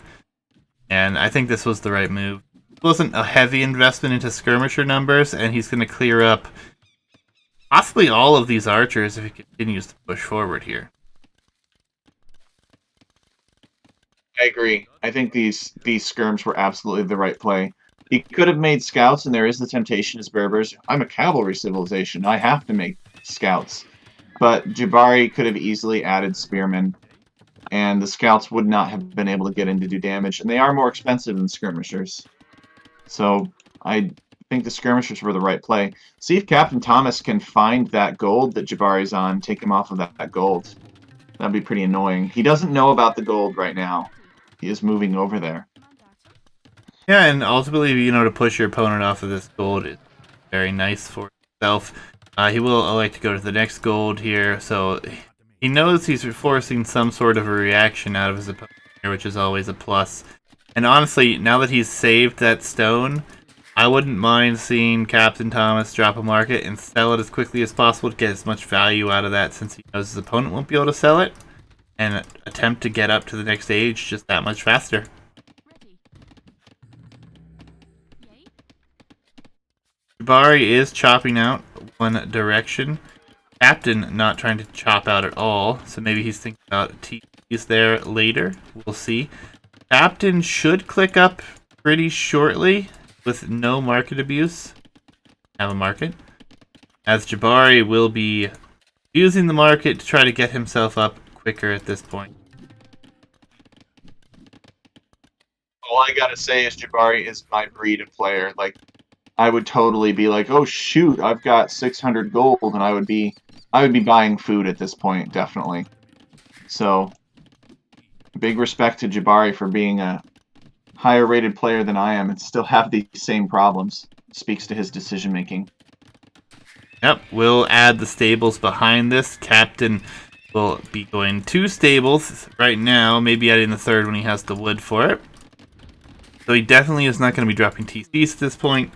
And I think this was the right move. It wasn't a heavy investment into skirmisher numbers, and he's going to clear up possibly all of these archers if he continues to push forward here. I agree. I think these skirms were absolutely the right play. He could have made scouts, and there is the temptation as Berbers. I'm a cavalry civilization. I have to make scouts. But Jabari could have easily added spearmen, and the scouts would not have been able to get in to do damage, and they are more expensive than skirmishers. So I think the skirmishers were the right play. See if Captain Thomas can find that gold that Jabari's on, take him off of that gold. That'd be pretty annoying. He doesn't know about the gold right now. He is moving over there. Yeah, and ultimately, to push your opponent off of this gold is very nice for himself. He will elect to go to the next gold here, so he knows he's forcing some sort of a reaction out of his opponent here, which is always a plus. And honestly, now that he's saved that stone, I wouldn't mind seeing Captain Thomas drop a market and sell it as quickly as possible to get as much value out of that, since he knows his opponent won't be able to sell it, and attempt to get up to the next stage just that much faster. Jabari is chopping out one direction. Captain not trying to chop out at all, so maybe he's thinking about TPs there later. We'll see. Captain should click up pretty shortly with no market abuse. Have a market. As Jabari will be using the market to try to get himself up quicker at this point. All I gotta say is Jabari is my breed of player. Like, I would totally be like, oh shoot, I've got 600 gold, and I would be buying food at this point, definitely. So, big respect to Jabari for being a higher rated player than I am and still have these same problems. Speaks to his decision making. Yep, we'll add the stables behind this. Captain will be going 2 stables right now, maybe adding the third when he has the wood for it. So he definitely is not going to be dropping TCs at this point.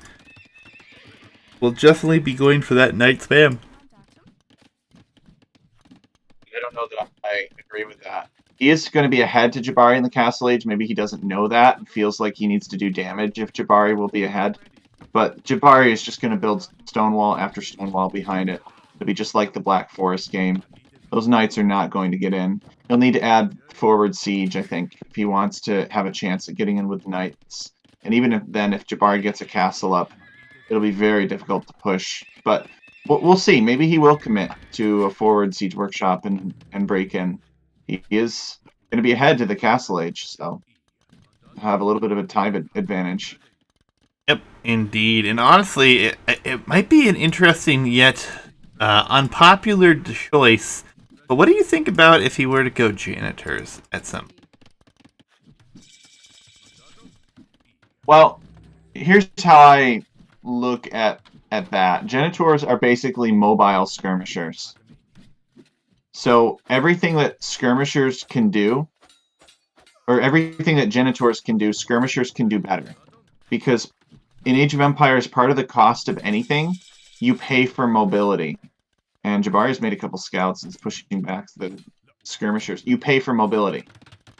We'll definitely be going for that night spam. I don't know that I agree with that. He is going to be ahead to Jabari in the Castle Age. Maybe he doesn't know that and feels like he needs to do damage if Jabari will be ahead. But Jabari is just going to build Stonewall after Stonewall behind it. It'll be just like the Black Forest game. Those knights are not going to get in. He'll need to add forward siege, I think, if he wants to have a chance at getting in with knights. And even if Jabari gets a castle up, it'll be very difficult to push. But we'll see. Maybe he will commit to a forward siege workshop and break in. He is going to be ahead to the Castle Age, so have a little bit of a time advantage. Yep, indeed. And honestly, it might be an interesting yet unpopular choice. But what do you think about if he were to go janitors at some? Well, here's how I look at that. Janitors are basically mobile skirmishers. So everything that skirmishers can do, or everything that janitors can do, skirmishers can do better. Because in Age of Empires, part of the cost of anything, you pay for mobility. And Jabari's made a couple scouts and is pushing back the skirmishers. You pay for mobility.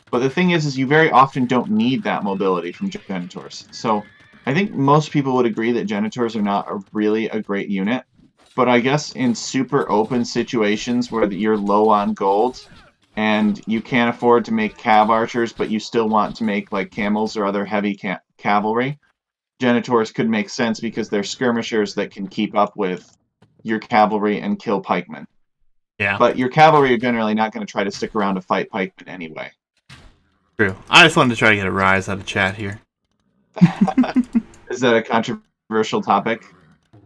But the thing is you very often don't need that mobility from janitors. So I think most people would agree that janitors are not really a great unit. But I guess in super open situations where you're low on gold and you can't afford to make cav archers, but you still want to make like camels or other heavy cavalry, janitors could make sense because they're skirmishers that can keep up with your cavalry and kill pikemen. Yeah. But your cavalry are generally not going to try to stick around to fight pikemen anyway. True. I just wanted to try to get a rise out of chat here. Is that a controversial topic?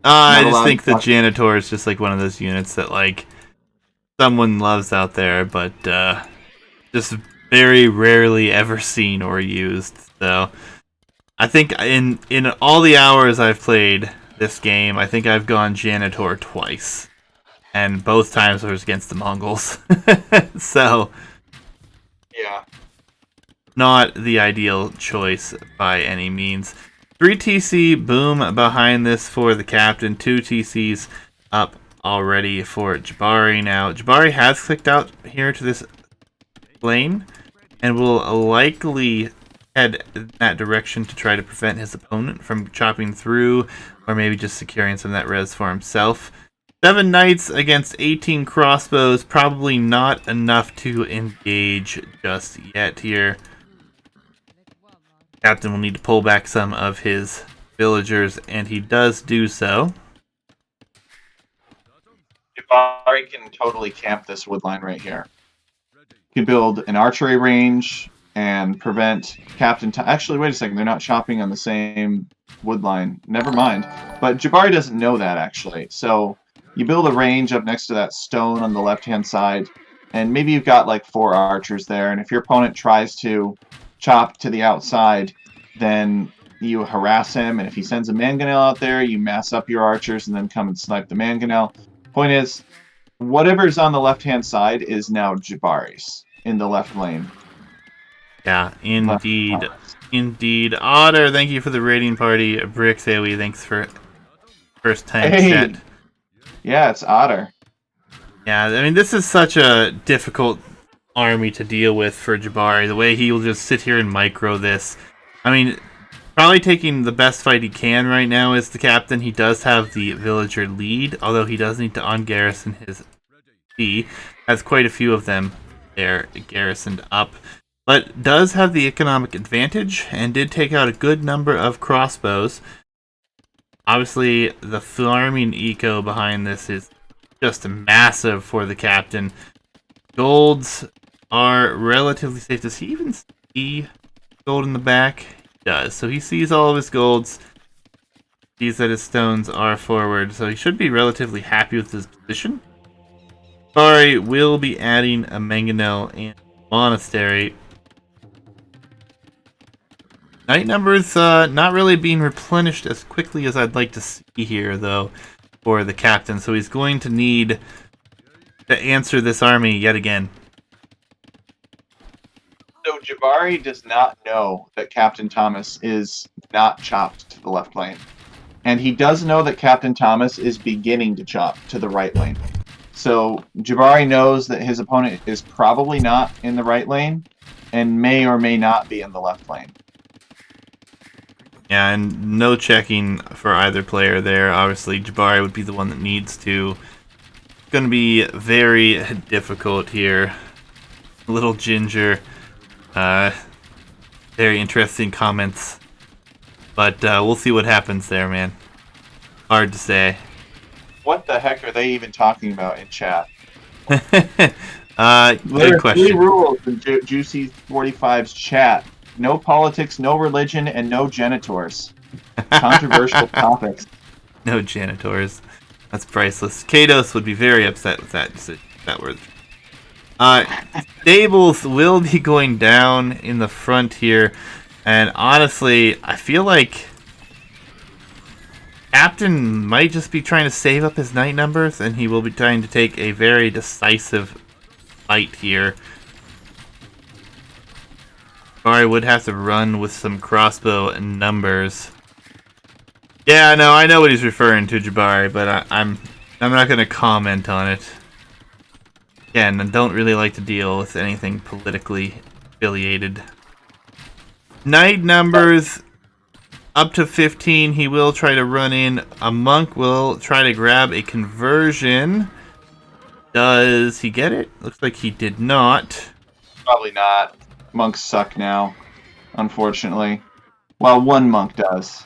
I just think the janitor is just like one of those units that like someone loves out there, but just very rarely ever seen or used. So I think in all the hours I've played this game, I think I've gone janitor twice, and both times was against the Mongols. So yeah, not the ideal choice by any means. 3 TC boom behind this for the captain, 2 TCs up already for Jabari. Now, Jabari has clicked out here to this lane and will likely head in that direction to try to prevent his opponent from chopping through, or maybe just securing some of that res for himself. 7 knights against 18 crossbows, probably not enough to engage just yet here. Captain will need to pull back some of his villagers, and he does do so. Jabari can totally camp this wood line right here. He can build an archery range and prevent Captain actually, wait a second. They're not chopping on the same wood line. Never mind. But Jabari doesn't know that, actually. So you build a range up next to that stone on the left-hand side, and maybe you've got like 4 archers there. And if your opponent tries to chop to the outside, then you harass him. And if he sends a mangonel out there, you mass up your archers and then come and snipe the mangonel. Point is, whatever's on the left-hand side is now Jabari's in the left lane. Yeah, indeed. Indeed. Otter, thank you for the raiding party. Bricks AOE, thanks for first time chat. Yeah, it's Otter. Yeah, I mean, this is such a difficult army to deal with for Jabari. The way he will just sit here and micro this. I mean, probably taking the best fight he can right now is the captain. He does have the villager lead, although he does need to on-garrison his C. Has quite a few of them there garrisoned up, but does have the economic advantage and did take out a good number of crossbows. Obviously, the farming eco behind this is just massive for the captain. Golds are relatively safe. Does he even see gold in the back? He does. So he sees all of his golds. Sees that his stones are forward. So he should be relatively happy with his position. Sorry, we'll be adding a mangonel and monastery. Night numbers not really being replenished as quickly as I'd like to see here, though, for the captain. So he's going to need to answer this army yet again. So Jabari does not know that Captain Thomas is not chopped to the left lane. And he does know that Captain Thomas is beginning to chop to the right lane. So Jabari knows that his opponent is probably not in the right lane and may or may not be in the left lane. Yeah, and no checking for either player there. Obviously, Jabari would be the one that needs to. It's going to be very difficult here. Little Ginger. Very interesting comments. But we'll see what happens there, man. Hard to say. What the heck are they even talking about in chat? Good question. 3 rules in Juicy 45's chat. No politics, no religion, and no janitors. Controversial topics. No janitors. That's priceless. Kados would be very upset with that decision. That word. Stables will be going down in the front here, and honestly, I feel like Captain might just be trying to save up his knight numbers, and he will be trying to take a very decisive fight here. Jabari would have to run with some crossbow numbers. Yeah, no, I know what he's referring to, Jabari, but I'm not going to comment on it. Again, I don't really like to deal with anything politically affiliated. Knight numbers up to 15. He will try to run in. A monk will try to grab a conversion. Does he get it? Looks like he did not. Probably not. Monks suck now, unfortunately. Well, one monk does.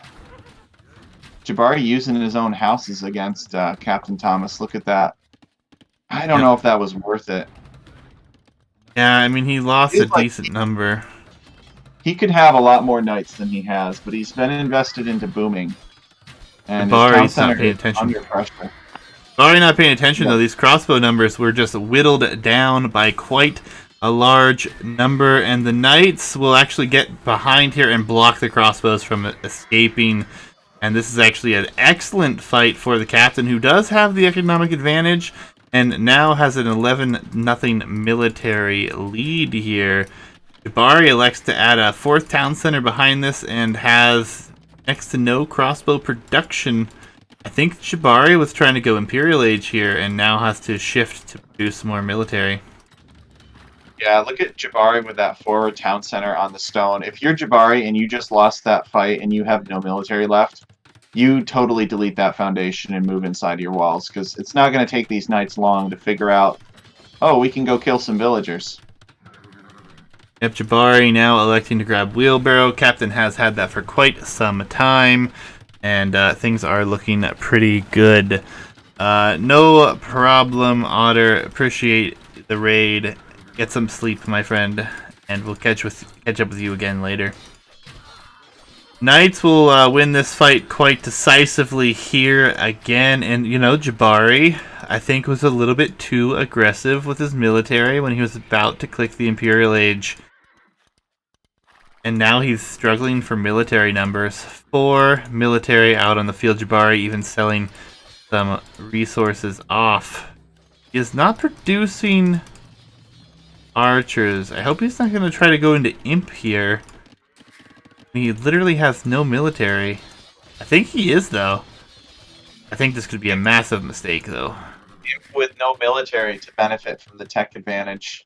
Jabari using his own houses against Captain Thomas. Look at that. I don't know if that was worth it. Yeah, I mean, he lost a decent number. He could have a lot more knights than he has, but he's been invested into booming. And Jabari's not paying attention. Under pressure. Jabari not paying attention, though. These crossbow numbers were just whittled down by quite a large number, and the knights will actually get behind here and block the crossbows from escaping. And this is actually an excellent fight for the captain, who does have the economic advantage and now has an 11-0 military lead here. Jabari elects to add a 4th town center behind this and has next to no crossbow production I think Jabari was trying to go Imperial Age here and now has to shift to produce more military. Yeah, look at Jabari with that forward town center on the stone. If you're Jabari and you just lost that fight and you have no military left, you totally delete that foundation and move inside your walls, because it's not going to take these knights long to figure out, oh, we can go kill some villagers. Yep, Jabari now electing to grab Wheelbarrow. Captain has had that for quite some time, and things are looking pretty good. No problem, Otter. Appreciate the raid. Get some sleep, my friend, and we'll catch up with you again later. Knights will win this fight quite decisively here again, and Jabari, I think, was a little bit too aggressive with his military when he was about to click the Imperial Age. And now he's struggling for military numbers. 4 military out on the field. Jabari even selling some resources off. He is not producing archers. I hope he's not going to try to go into Imp here. He literally has no military. I think he is, though. I think this could be a massive mistake, though. Imp with no military to benefit from the tech advantage.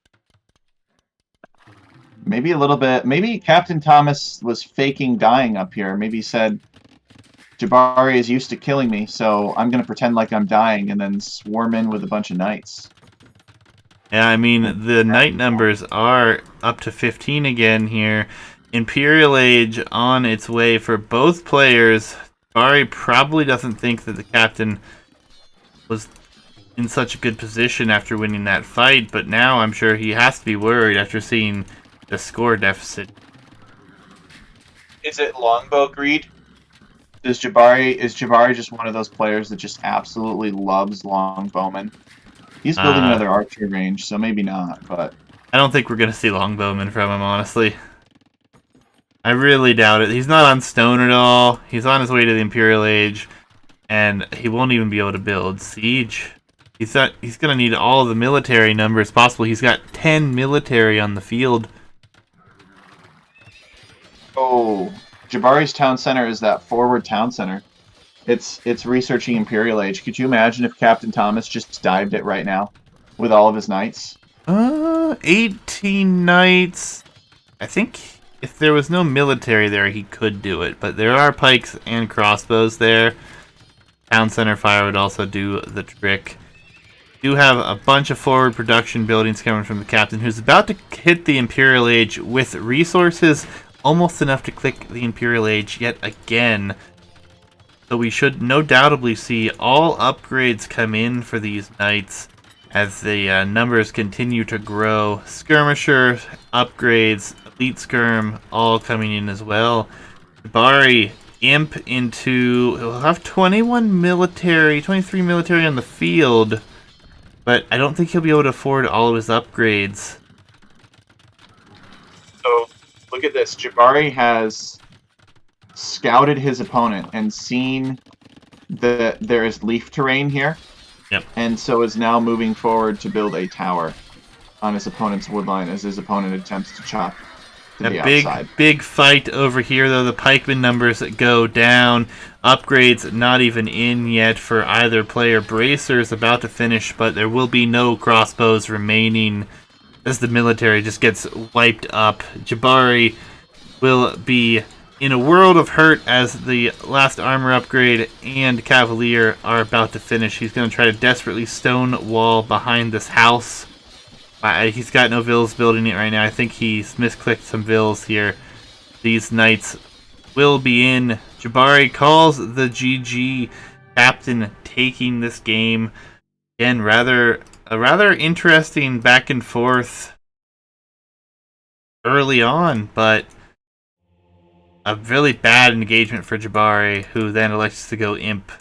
Maybe a little bit. Maybe Captain Thomas was faking dying up here. Maybe he said, Jabari is used to killing me, so I'm going to pretend like I'm dying and then swarm in with a bunch of knights. Yeah, I mean, the knight numbers are up to 15 again here. Imperial Age on its way for both players. Jabari probably doesn't think that the captain was in such a good position after winning that fight, but now I'm sure he has to be worried after seeing the score deficit. Is it longbow greed? Is Jabari just one of those players that just absolutely loves longbowmen? He's building another archer range, so maybe not, but I don't think we're going to see longbowmen from him, honestly. I really doubt it. He's not on stone at all. He's on his way to the Imperial Age, and he won't even be able to build siege. He's going to need all the military numbers possible. He's got 10 military on the field. Oh, Jabari's town center is that forward town center. It's researching Imperial Age. Could you imagine if Captain Thomas just dived it right now with all of his knights? 18 knights. I think if there was no military there, he could do it. But there are pikes and crossbows there. Town center fire would also do the trick. Do have a bunch of forward production buildings coming from the captain, who's about to hit the Imperial Age with resources almost enough to click the Imperial Age yet again. So we should no doubtably see all upgrades come in for these knights as the numbers continue to grow. Skirmisher upgrades, elite skirm, all coming in as well. Jabari, imp into... He'll have 21 military, 23 military on the field, but I don't think he'll be able to afford all of his upgrades. So, look at this. Jabari has scouted his opponent and seen that there is leaf terrain here. Yep. And so is now moving forward to build a tower on his opponent's woodline as his opponent attempts to chop to the outside. Big fight over here, though. The pikeman numbers go down. Upgrades not even in yet for either player. Bracers about to finish, but there will be no crossbows remaining as the military just gets wiped up. Jabari will be in a world of hurt as the last armor upgrade and Cavalier are about to finish. He's going to try to desperately stone wall behind this house. He's got no vills building it right now. I think he's misclicked some vills here. These knights will be in. Jabari calls the GG. Captain taking this game. Again, a rather interesting back and forth early on, but a really bad engagement for Jabari, who then elects to go Imp.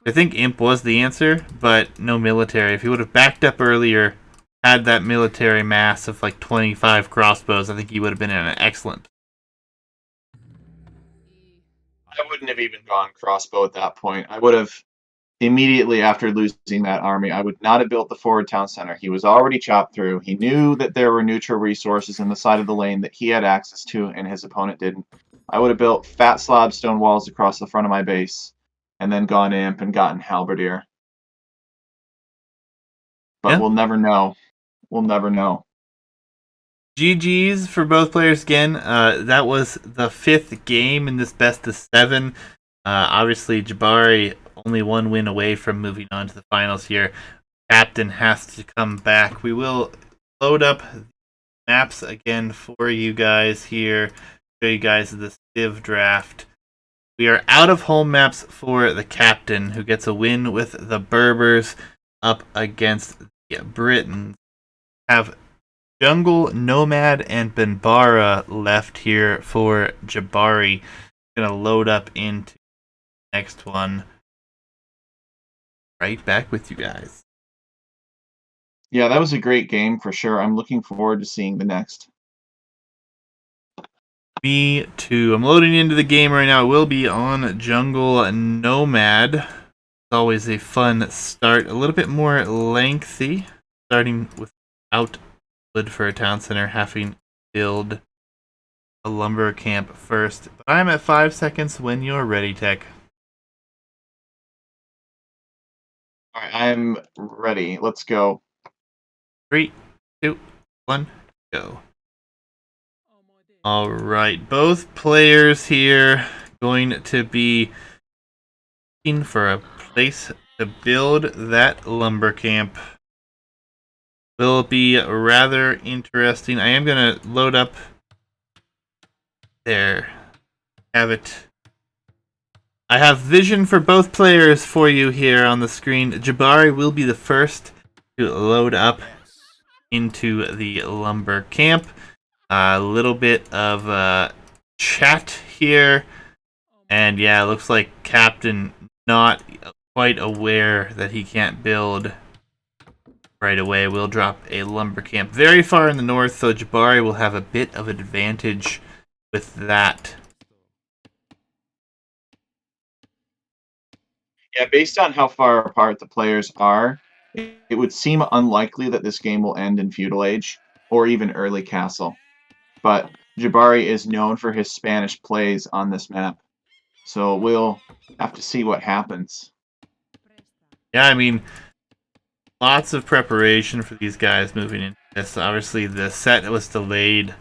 I think Imp was the answer, but no military. If he would have backed up earlier, had that military mass of like 25 crossbows, I think he would have been in an excellent. I wouldn't have even gone crossbow at that point. I would have, immediately after losing that army, I would not have built the forward town center. He was already chopped through. He knew that there were neutral resources in the side of the lane that he had access to and his opponent didn't. I would have built fat slab stone walls across the front of my base and then gone imp and gotten halberdier. But Yeah. we'll never know. We'll never know. GG's for both players again. That was the 5th game in this best of 7. Obviously, Jabari only 1 win away from moving on to the finals here. Captain has to come back. We will load up maps again for you guys here. Show you guys the Civ draft. We are out of home maps for the Captain, who gets a win with the Berbers up against the Britons. Have Jungle, Nomad, and Benbara left here for Jabari. Gonna load up into the next one. Right back with you guys. Yeah, that was a great game for sure. I'm looking forward to seeing the next. Me too. I'm loading into the game right now. It will be on Jungle Nomad. It's always a fun start. A little bit more lengthy. Starting without wood for a town center, having to build a lumber camp first. But I'm at 5 seconds when you're ready, Tech. All right, I'm ready. Let's go. 3, 2, 1, go. Alright, both players here going to be looking for a place to build that lumber camp. Will be rather interesting. I am going to load up there. Have it. I have vision for both players for you here on the screen. Jabari will be the first to load up into the lumber camp. A little bit of chat here. And yeah, it looks like Captain not quite aware that he can't build right away. We'll drop a lumber camp very far in the north, so Jabari will have a bit of advantage with that. Yeah, based on how far apart the players are, it would seem unlikely that this game will end in Feudal Age or even early Castle. But Jabari is known for his Spanish plays on this map, so we'll have to see what happens. Yeah, I mean, lots of preparation for these guys moving into this. Obviously, the set was delayed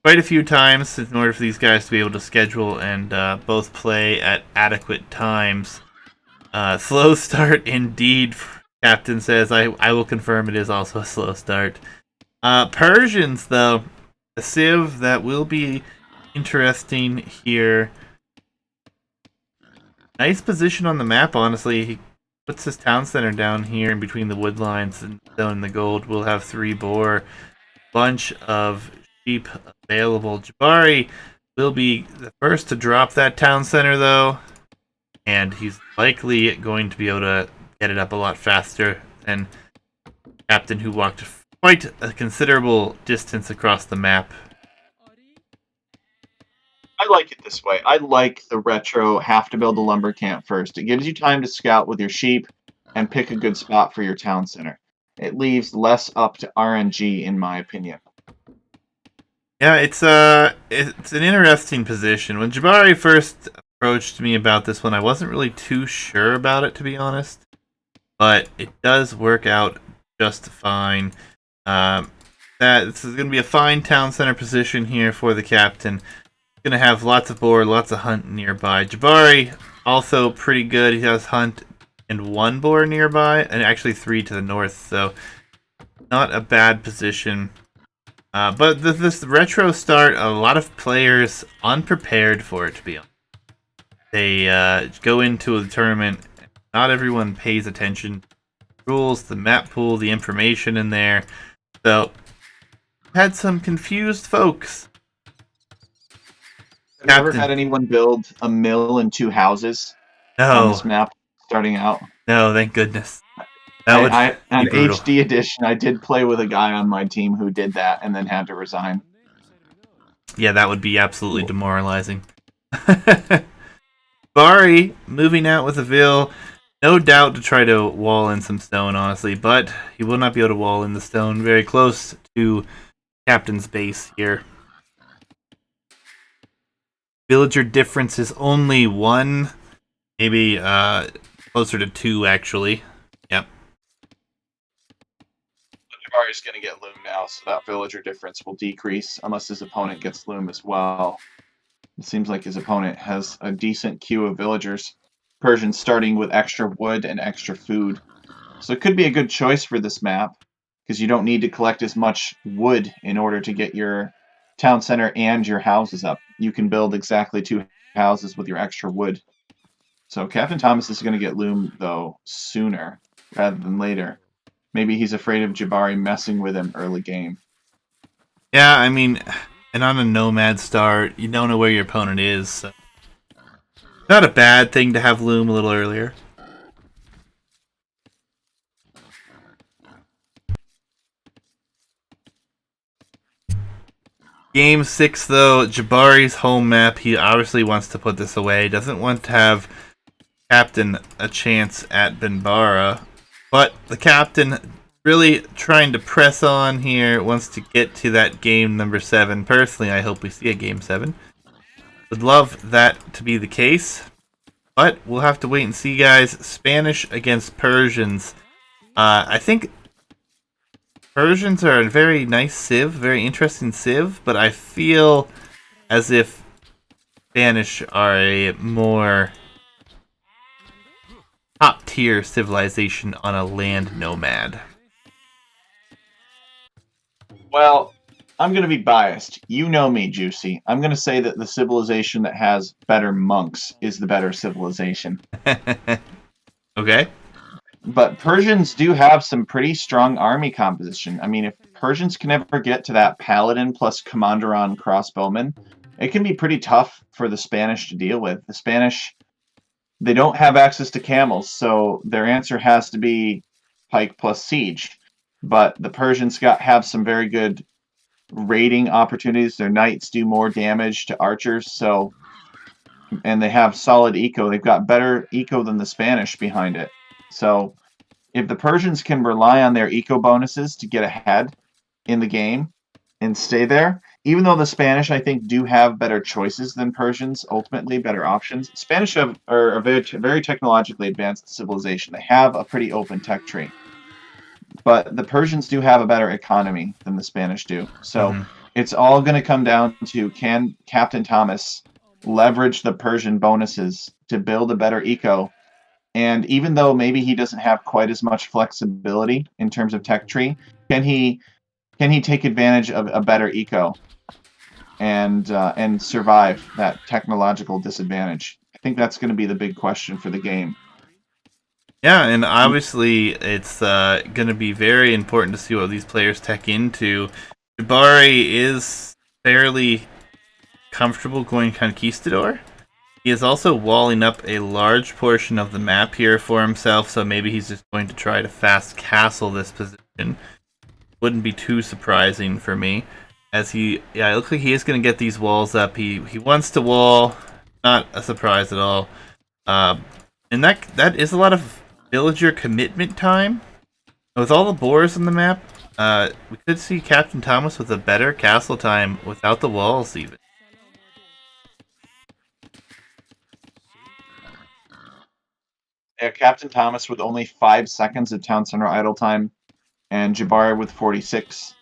quite a few times in order for these guys to be able to schedule and both play at adequate times. Slow start indeed, Captain says. I will confirm it is also a slow start. Persians, though, a civ that will be interesting here. Nice position on the map, honestly. He puts his town center down here in between the wood lines and down in the gold. We'll have 3 boar, bunch of sheep available. Jabari will be the first to drop that town center, though, and he's likely going to be able to get it up a lot faster than Captain, who walked quite a considerable distance across the map. I like it this way. I like the retro have to build a lumber camp first. It gives you time to scout with your sheep and pick a good spot for your town center. It leaves less up to RNG, in my opinion. Yeah, it's an interesting position. When Jabari first approached me about this one, I wasn't really too sure about it, to be honest. But it does work out just fine. This is going to be a fine town center position here for the Captain. Going to have lots of boar, lots of hunt nearby. Jabari, also pretty good. He has hunt and 1 boar nearby, and actually 3 to the north, so not a bad position. But this retro start, a lot of players unprepared for it, to be honest. They go into the tournament, not everyone pays attention to the rules, the map pool, the information in there. So, had some confused folks. Have you ever had anyone build a mill and 2 houses on this map starting out? No, thank goodness. That would on be brutal. HD edition, I did play with a guy on my team who did that and then had to resign. Yeah, that would be absolutely demoralizing. Bari moving out with a Vil. No doubt to try to wall in some stone, honestly, but he will not be able to wall in the stone. Very close to Captain's base here. Villager difference is only 1. Maybe closer to 2, actually. Yep. Jabari's going to get loom now, so that villager difference will decrease unless his opponent gets loom as well. It seems like his opponent has a decent queue of villagers. Persians starting with extra wood and extra food. So it could be a good choice for this map, because you don't need to collect as much wood in order to get your town center and your houses up. You can build exactly 2 houses with your extra wood. So Captain Thomas is going to get loom, though, sooner rather than later. Maybe he's afraid of Jabari messing with him early game. Yeah, I mean, and on a nomad start, you don't know where your opponent is. So. Not a bad thing to have loom a little earlier. Game 6, though, Jabari's home map. He obviously wants to put this away. Doesn't want to have Captain a chance at Benbara. But the Captain really trying to press on here, wants to get to that game number 7. Personally, I hope we see a game 7. Would love that to be the case. But we'll have to wait and see, guys. Spanish against Persians. I think Persians are a very nice civ, very interesting civ, but I feel as if Spanish are a more top tier civilization on a land nomad. Well, I'm going to be biased. You know me, Juicy. I'm going to say that the civilization that has better monks is the better civilization. Okay. But Persians do have some pretty strong army composition. I mean, if Persians can ever get to that paladin plus commander on crossbowman, it can be pretty tough for the Spanish to deal with. The Spanish, they don't have access to camels, so their answer has to be pike plus siege. But the Persians have some very good raiding opportunities. Their knights do more damage to archers, so and they have solid eco. They've got better eco than the Spanish behind it. So if the Persians can rely on their eco bonuses to get ahead in the game and stay there, even though the Spanish, I think, do have better choices than Persians, ultimately better options. Spanish are a very technologically advanced civilization. They have a pretty open tech tree. But the Persians do have a better economy than the Spanish do. So it's all going to come down to, can Captain Thomas leverage the Persian bonuses to build a better eco? And even though maybe he doesn't have quite as much flexibility in terms of tech tree, can he take advantage of a better eco and survive that technological disadvantage? I think that's going to be the big question for the game. Yeah, and obviously it's going to be very important to see what these players tech into. Jabari is fairly comfortable going Conquistador. He is also walling up a large portion of the map here for himself, so maybe he's just going to try to fast castle this position. Wouldn't be too surprising for me, as it looks like he is going to get these walls up. He wants to wall, not a surprise at all. And that is a lot of villager commitment time. With all the boars on the map, we could see Captain Thomas with a better castle time without the walls even. Yeah, Captain Thomas with only 5 seconds of town center idle time, and Jabari with 46.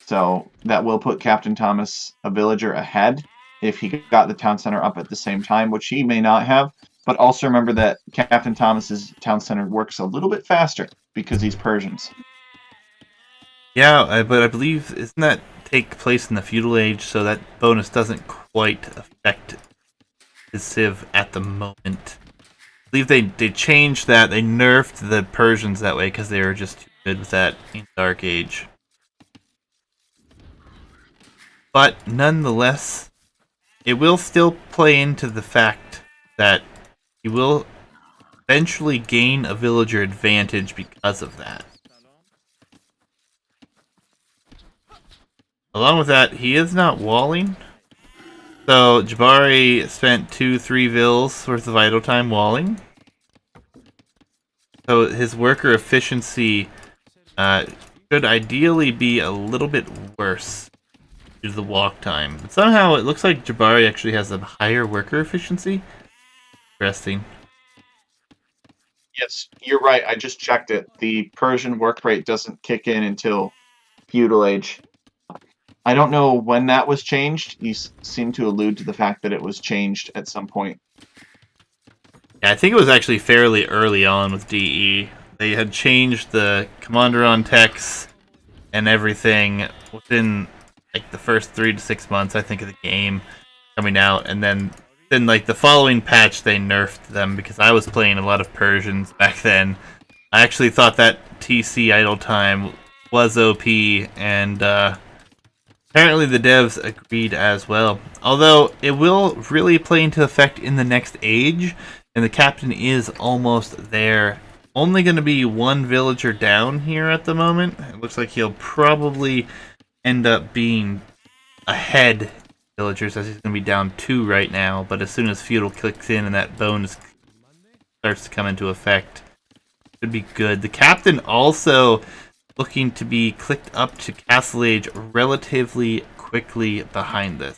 So that will put Captain Thomas a villager ahead if he got the town center up at the same time, which he may not have. But also remember that Captain Thomas's town center works a little bit faster because he's Persians. Yeah, but I believe, isn't that take place in the feudal age, so that bonus doesn't quite affect his civ at the moment. I believe they changed that. They nerfed the Persians that way because they were just too good with that in Dark Age. But nonetheless, it will still play into the fact that he will eventually gain a villager advantage because of that. Along with that, he is not walling. So Jabari spent 2-3 vills worth of idle time walling. So his worker efficiency should ideally be a little bit worse due to the walk time. But somehow it looks like Jabari actually has a higher worker efficiency. Interesting. Yes, you're right. I just checked it. The Persian work rate doesn't kick in until feudal age. I don't know when that was changed. You seem to allude to the fact that it was changed at some point. Yeah, I think it was actually fairly early on with DE. They had changed the Commander on text and everything within like the first 3 to 6 months, I think, of the game coming out, and then like the following patch they nerfed them because I was playing a lot of Persians back then. I actually thought that TC idle time was OP, and apparently the devs agreed as well. Although it will really play into effect in the next age, and the captain is almost there. Only going to be one villager down here at the moment. It looks like he'll probably end up being ahead villagers, as he's going to be down 2 right now. But as soon as feudal clicks in and that bonus starts to come into effect, should be good. The captain also looking to be clicked up to Castle Age relatively quickly behind this.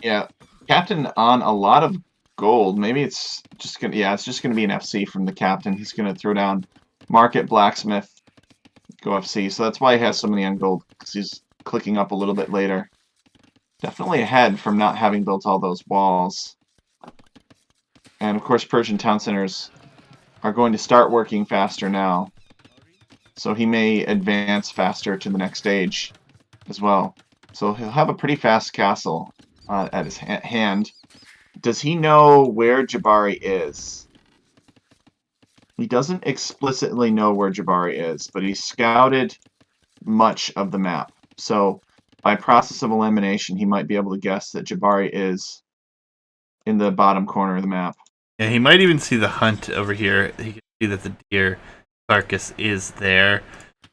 Yeah, captain on a lot of gold. Maybe it's just gonna. Yeah, it's just gonna be an FC from the captain. He's gonna throw down Market, Blacksmith, go FC. So that's why he has so many on gold, because he's clicking up a little bit later. Definitely ahead from not having built all those walls. And of course, Persian town centers are going to start working faster now. So he may advance faster to the next stage as well. So he'll have a pretty fast castle at his hand. Does he know where Jabari is? He doesn't explicitly know where Jabari is, but he scouted much of the map. So by process of elimination, he might be able to guess that Jabari is in the bottom corner of the map. Yeah, he might even see the hunt over here. He can see that the deer carcass is there.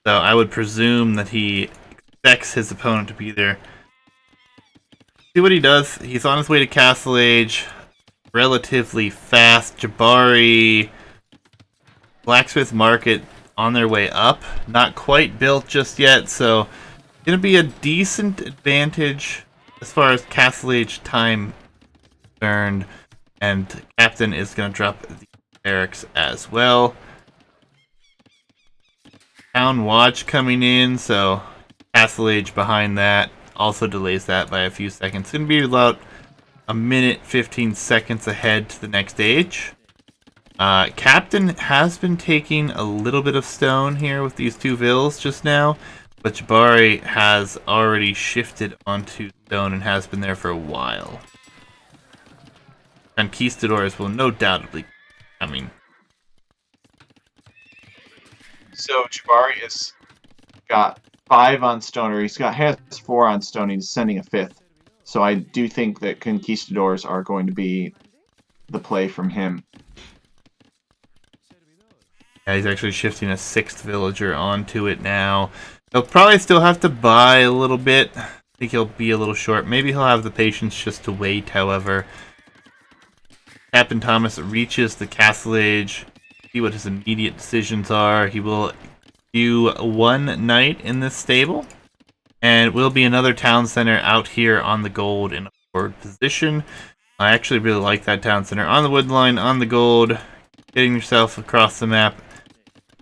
So I would presume that he expects his opponent to be there. See what he does. He's on his way to Castle Age. Relatively fast. Jabari, Blacksmith Market on their way up. Not quite built just yet, so going to be a decent advantage as far as Castle Age time concerned. And Captain is going to drop the barracks as well. Town Watch coming in, so Castle Age behind that also delays that by a few seconds. It's going to be about a minute 15 seconds ahead to the next age. Captain has been taking a little bit of stone here with these 2 vills just now, but Jabari has already shifted onto stone and has been there for a while. Conquistadors will no doubtly coming. So Jabari has got 5 on stone, or has 4 on stone. He's sending a 5th. So I do think that Conquistadors are going to be the play from him. Yeah, he's actually shifting a 6th villager onto it now. He'll probably still have to buy a little bit. I think he'll be a little short. Maybe he'll have the patience just to wait, however. Captain Thomas reaches the Castle Age. See what his immediate decisions are. He will do 1 knight in this stable. And it will be another town center out here on the gold in a forward position. I actually really like that town center. On the wood line, on the gold. Getting yourself across the map.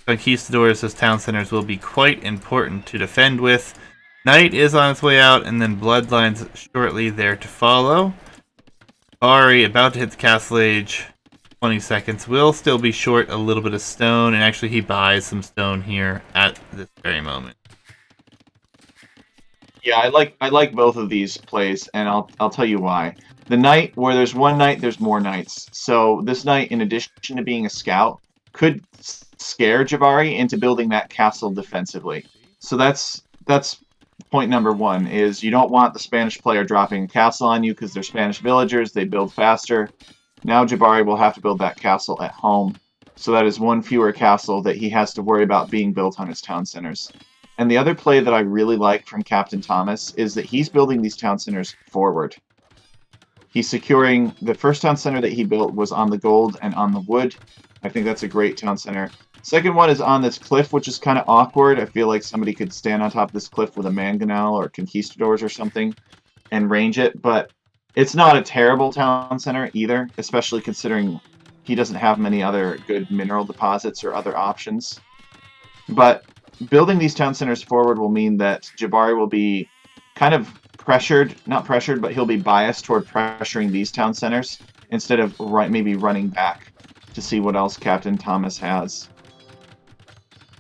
Conquistadors as town centers will be quite important to defend with. Knight is on its way out, and then Bloodlines shortly there to follow. Ari about to hit the Castle Age. 20 seconds. Will still be short a little bit of stone, and actually he buys some stone here at this very moment. Yeah, I like both of these plays, and I'll tell you why. The knight, where there's 1 knight, there's more knights. So this knight, in addition to being a scout, could scare Jabari into building that castle defensively. So that's point number 1, is you don't want the Spanish player dropping a castle on you because they're Spanish villagers, they build faster. Now Jabari will have to build that castle at home. So that is 1 fewer castle that he has to worry about being built on his town centers. And the other play that I really like from Captain Thomas is that he's building these town centers forward. He's securing the first town center that he built was on the gold and on the wood. I think that's a great town center. Second one is on this cliff, which is kind of awkward. I feel like somebody could stand on top of this cliff with a mangonel or conquistadors or something and range it. But It's not a terrible town center either, especially considering he doesn't have many other good mineral deposits or other options. But building these town centers forward will mean that Jabari will be kind of pressured, not pressured, but he'll be biased toward pressuring these town centers instead of maybe running back to see what else Captain Thomas has.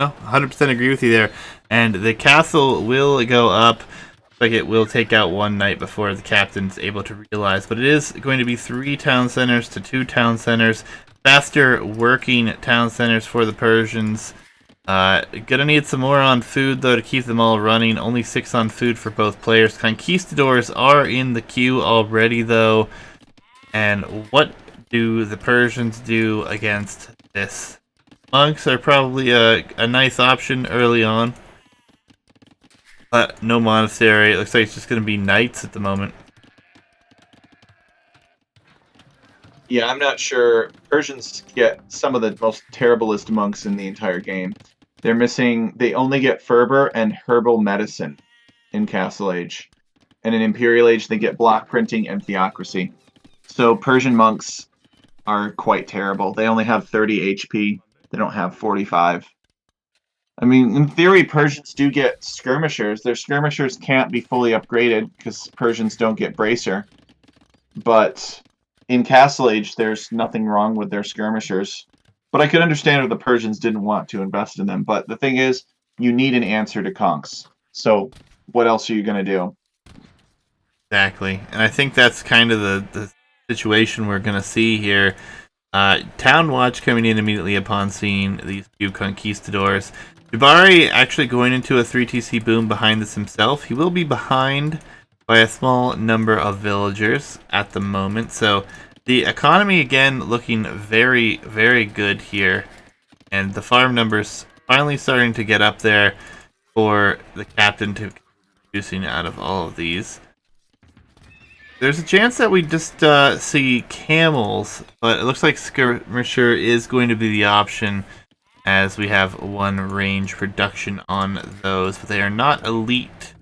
No, 100% agree with you there. And the castle will go up. Like it will take out one knight before the captain's able to realize. But it is going to be 3 town centers to 2 town centers. Faster working town centers for the Persians. Gonna need some more on food though to keep them all running. Only 6 on food for both players. Conquistadors are in the queue already though. And what do the Persians do against this? Monks are probably a nice option early on. But no monastery. It looks like it's just going to be knights at the moment. Yeah, I'm not sure. Persians get some of the most terriblest monks in the entire game. They're missing. They only get fervor and herbal medicine in Castle Age, and in Imperial Age they get block printing and theocracy. So Persian monks are quite terrible. They only have 30 HP. They don't have 45. I mean, in theory, Persians do get skirmishers. Their skirmishers can't be fully upgraded because Persians don't get bracer. But in Castle Age, there's nothing wrong with their skirmishers. But I could understand if the Persians didn't want to invest in them. But the thing is, you need an answer to conks. So what else are you going to do? Exactly. And I think that's kind of the situation we're going to see here. Town Watch coming in immediately upon seeing these few conquistadors. Jabari actually going into a 3TC boom behind this himself. He will be behind by a small number of villagers at the moment. So the economy again looking very, very good here. And the farm numbers finally starting to get up there for the captain to be producing out of all of these. There's a chance that we just see camels, but it looks like skirmisher is going to be the option as we have 1 range reduction on those, but they are not elite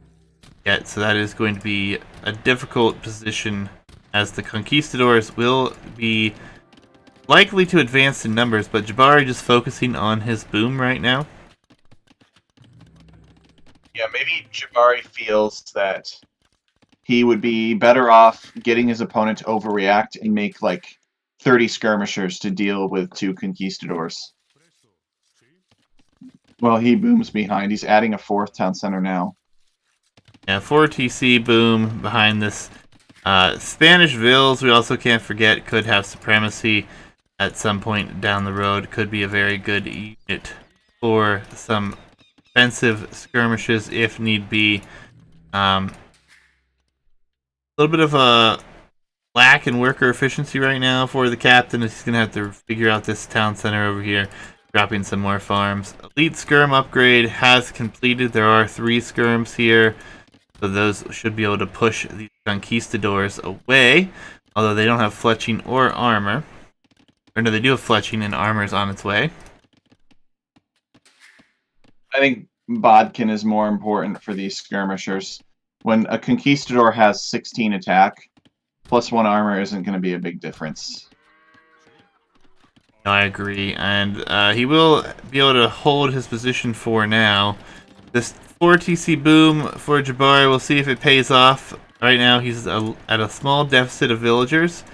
yet, so that is going to be a difficult position as the conquistadors will be likely to advance in numbers, but Jabari just focusing on his boom right now. Yeah, maybe Jabari feels that he would be better off getting his opponent to overreact and make like 30 skirmishers to deal with 2 conquistadors. Well, he booms behind. He's adding a 4th town center now. Yeah, 4TC boom behind this. Spanish Vills, we also can't forget, could have supremacy at some point down the road. Could be a very good unit for some offensive skirmishes if need be. A little bit of a lack in worker efficiency right now for the captain. He's going to have to figure out this town center over here, dropping some more farms. Elite skirm upgrade has completed. There are 3 skirms here, so those should be able to push these conquistadors away, although they don't have fletching or armor. Or no, they do have fletching and armor is on its way. I think Bodkin is more important for these skirmishers. When a conquistador has 16 attack, plus 1 armor isn't going to be a big difference. No, I agree, and he will be able to hold his position for now. This 4TC boom for Jabari, we'll see if it pays off. Right now, he's at a small deficit of villagers.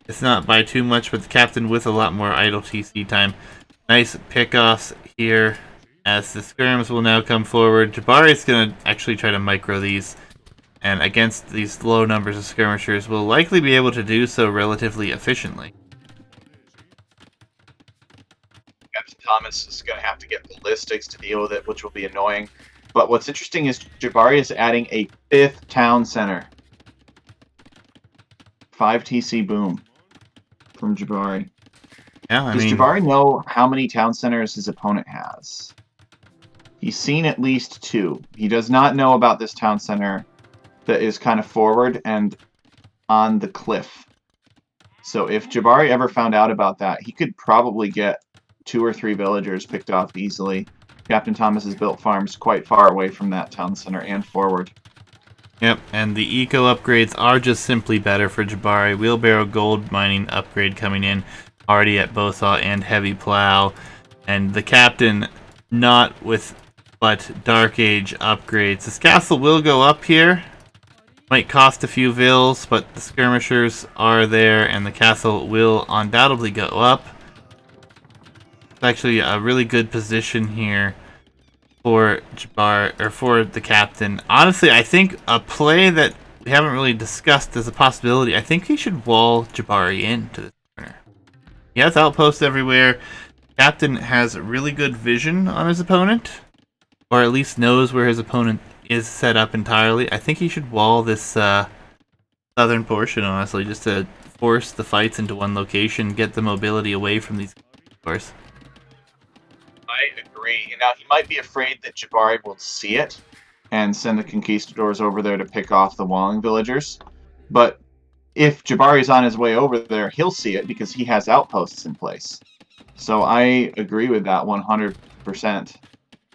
It's not by too much, but the captain with a lot more idle TC time. Nice pickoffs here as the skirms will now come forward. Jabari is going to actually try to micro these, and against these low numbers of skirmishers will likely be able to do so relatively efficiently. Captain Thomas is going to have to get ballistics to deal with it, which will be annoying. But what's interesting is Jabari is adding a 5th town center. 5 TC boom from Jabari. Yeah, Does Jabari know how many town centers his opponent has? He's seen at least 2. He does not know about this town center that is kind of forward and on the cliff. So if Jabari ever found out about that, he could probably get 2 or 3 villagers picked off easily. Captain Thomas has built farms quite far away from that town center and forward. Yep, and the eco upgrades are just simply better for Jabari. Wheelbarrow gold mining upgrade coming in already at Bosaw and Heavy Plow. And the captain not with but Dark Age upgrades. This castle will go up here. Might cost a few vills, but the skirmishers are there and the castle will undoubtedly go up. It's actually a really good position here for Jabbar, or for the captain. Honestly, I think a play that we haven't really discussed as a possibility, I think he should wall Jabari into this corner. He has outposts everywhere. Captain has really good vision on his opponent, or at least knows where his opponent is set up entirely. I think he should wall this southern portion, honestly, just to force the fights into one location, get the mobility away from these cores. I agree. Now, he might be afraid that Jabari will see it and send the conquistadors over there to pick off the walling villagers. But if Jabari's on his way over there, he'll see it because he has outposts in place. So I agree with that 100%.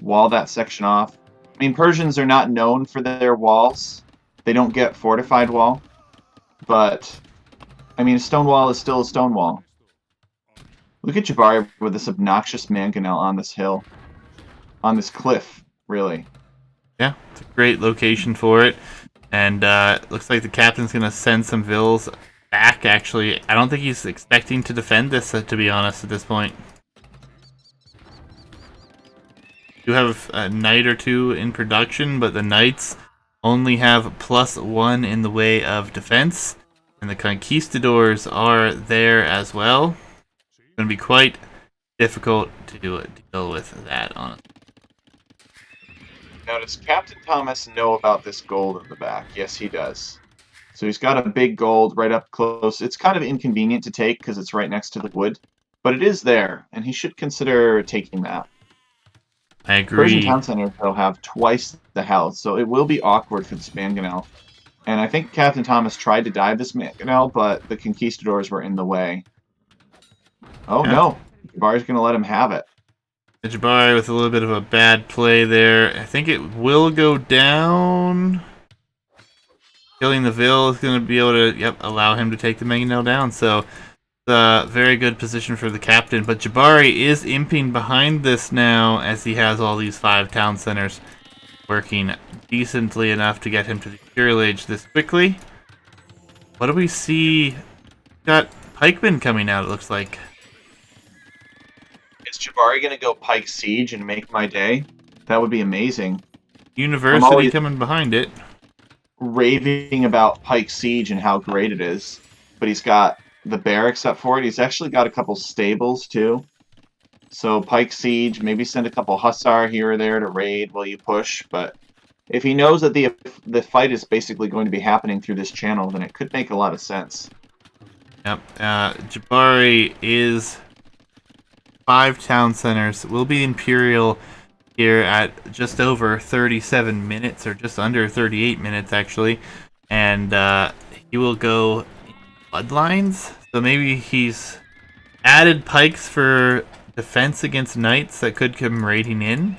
Wall that section off. I mean, Persians are not known for their walls. They don't get fortified wall. But, I mean, a stone wall is still a stone wall. Look at Jabari with this obnoxious mangonel on this hill. On this cliff, really. Yeah, it's a great location for it. And looks like the captain's going to send some vills back, actually. I don't think he's expecting to defend this, to be honest, at this point. You have a knight or two in production, but the knights only have +1 in the way of defense. And the conquistadors are there as well. It's going to be quite difficult to deal with that, honestly. Now, does Captain Thomas know about this gold in the back? Yes, he does. So he's got a big gold right up close. It's kind of inconvenient to take because it's right next to the wood. But it is there, and he should consider taking that. I agree. Persian town centers will have twice the health, so it will be awkward for this mangonel. And I think Captain Thomas tried to dive this mangonel, but the conquistadors were in the way. Oh Yeah. no, Jabari's going to let him have it. Jabari with a little bit of a bad play there. I think it will go down. Killing the Vil is going to be able to allow him to take the mangonel down. So it's a very good position for the captain. But Jabari is imping behind this now as he has all these 5 town centers working decently enough to get him to the Imperial Age this quickly. What do we see? Got pikemen coming out, it looks like. Is Jabari going to go Pike Siege and make my day? That would be amazing. University coming behind it. Raving about Pike Siege and how great it is. But he's got the barracks up for it. He's actually got a couple stables, too. So Pike Siege, maybe send a couple Hussar here or there to raid while you push. But if he knows that the fight is basically going to be happening through this channel, then it could make a lot of sense. Yep. Jabari is 5 town centers. Will be Imperial here at just over 37 minutes, or just under 38 minutes, actually. And he will go Bloodlines. So maybe he's added pikes for defense against knights that could come raiding in.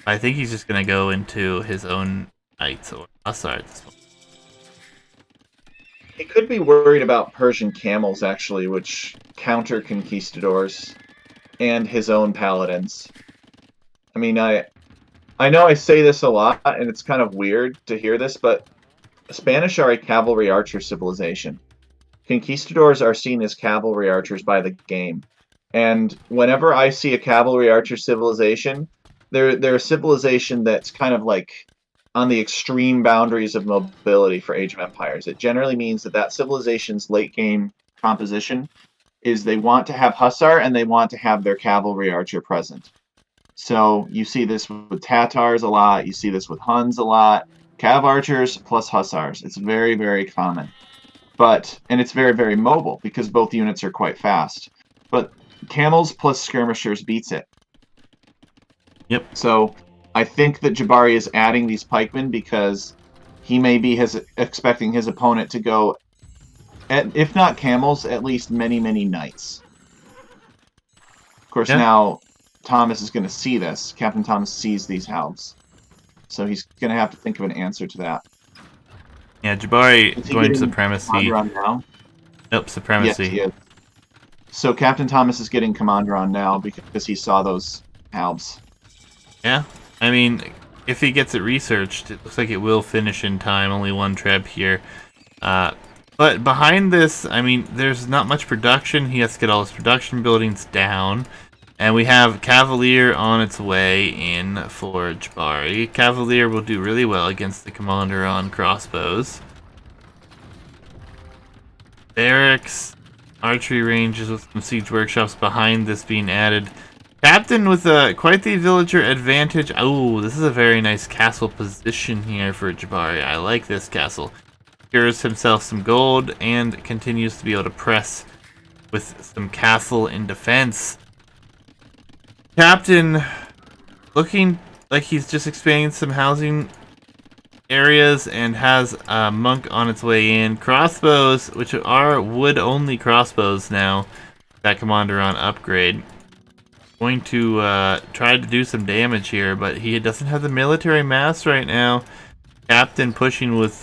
I think he's just going to go into his own knights or Hussar at this point. He could be worried about Persian camels, actually, which counter conquistadors and his own paladins. I mean, I know I say this a lot, and it's kind of weird to hear this, but Spanish are a cavalry archer civilization. Conquistadors are seen as cavalry archers by the game. And whenever I see a cavalry archer civilization, they're a civilization that's kind of like on the extreme boundaries of mobility for Age of Empires. It generally means that civilization's late game composition is they want to have Hussar and they want to have their cavalry archer present. So you see this with Tatars a lot, you see this with Huns a lot. Cav archers plus Hussars. It's very, very common. And it's very, very mobile because both units are quite fast. But camels plus skirmishers beats it. Yep. So I think that Jabari is adding these pikemen because he may be expecting his opponent to go, if not camels, at least many, many knights. Of course, now Thomas is going to see this. Captain Thomas sees these hounds. So he's going to have to think of an answer to that. Yeah, Jabari Is he going to getting Supremacy. Commander on now? Nope, Yes, Supremacy. he is. So Captain Thomas is getting Commander on now because he saw those halves. Yeah, I mean, if he gets it researched, it looks like it will finish in time. Only one treb here. Uh, but behind this, I mean, there's not much production. He has to get all his production buildings down. And we have Cavalier on its way in for Jabari. Cavalier will do really well against the Commander on crossbows. Barracks, archery ranges with some siege workshops behind this being added. Captain with quite the villager advantage. Oh, this is a very nice castle position here for Jabari. I like this castle. Secures himself some gold and continues to be able to press with some castle in defense. Captain looking like he's just expanding some housing areas and has a monk on its way in. Crossbows, which are wood-only crossbows now, that commander on upgrade. Going to try to do some damage here, but he doesn't have the military mass right now. Captain pushing with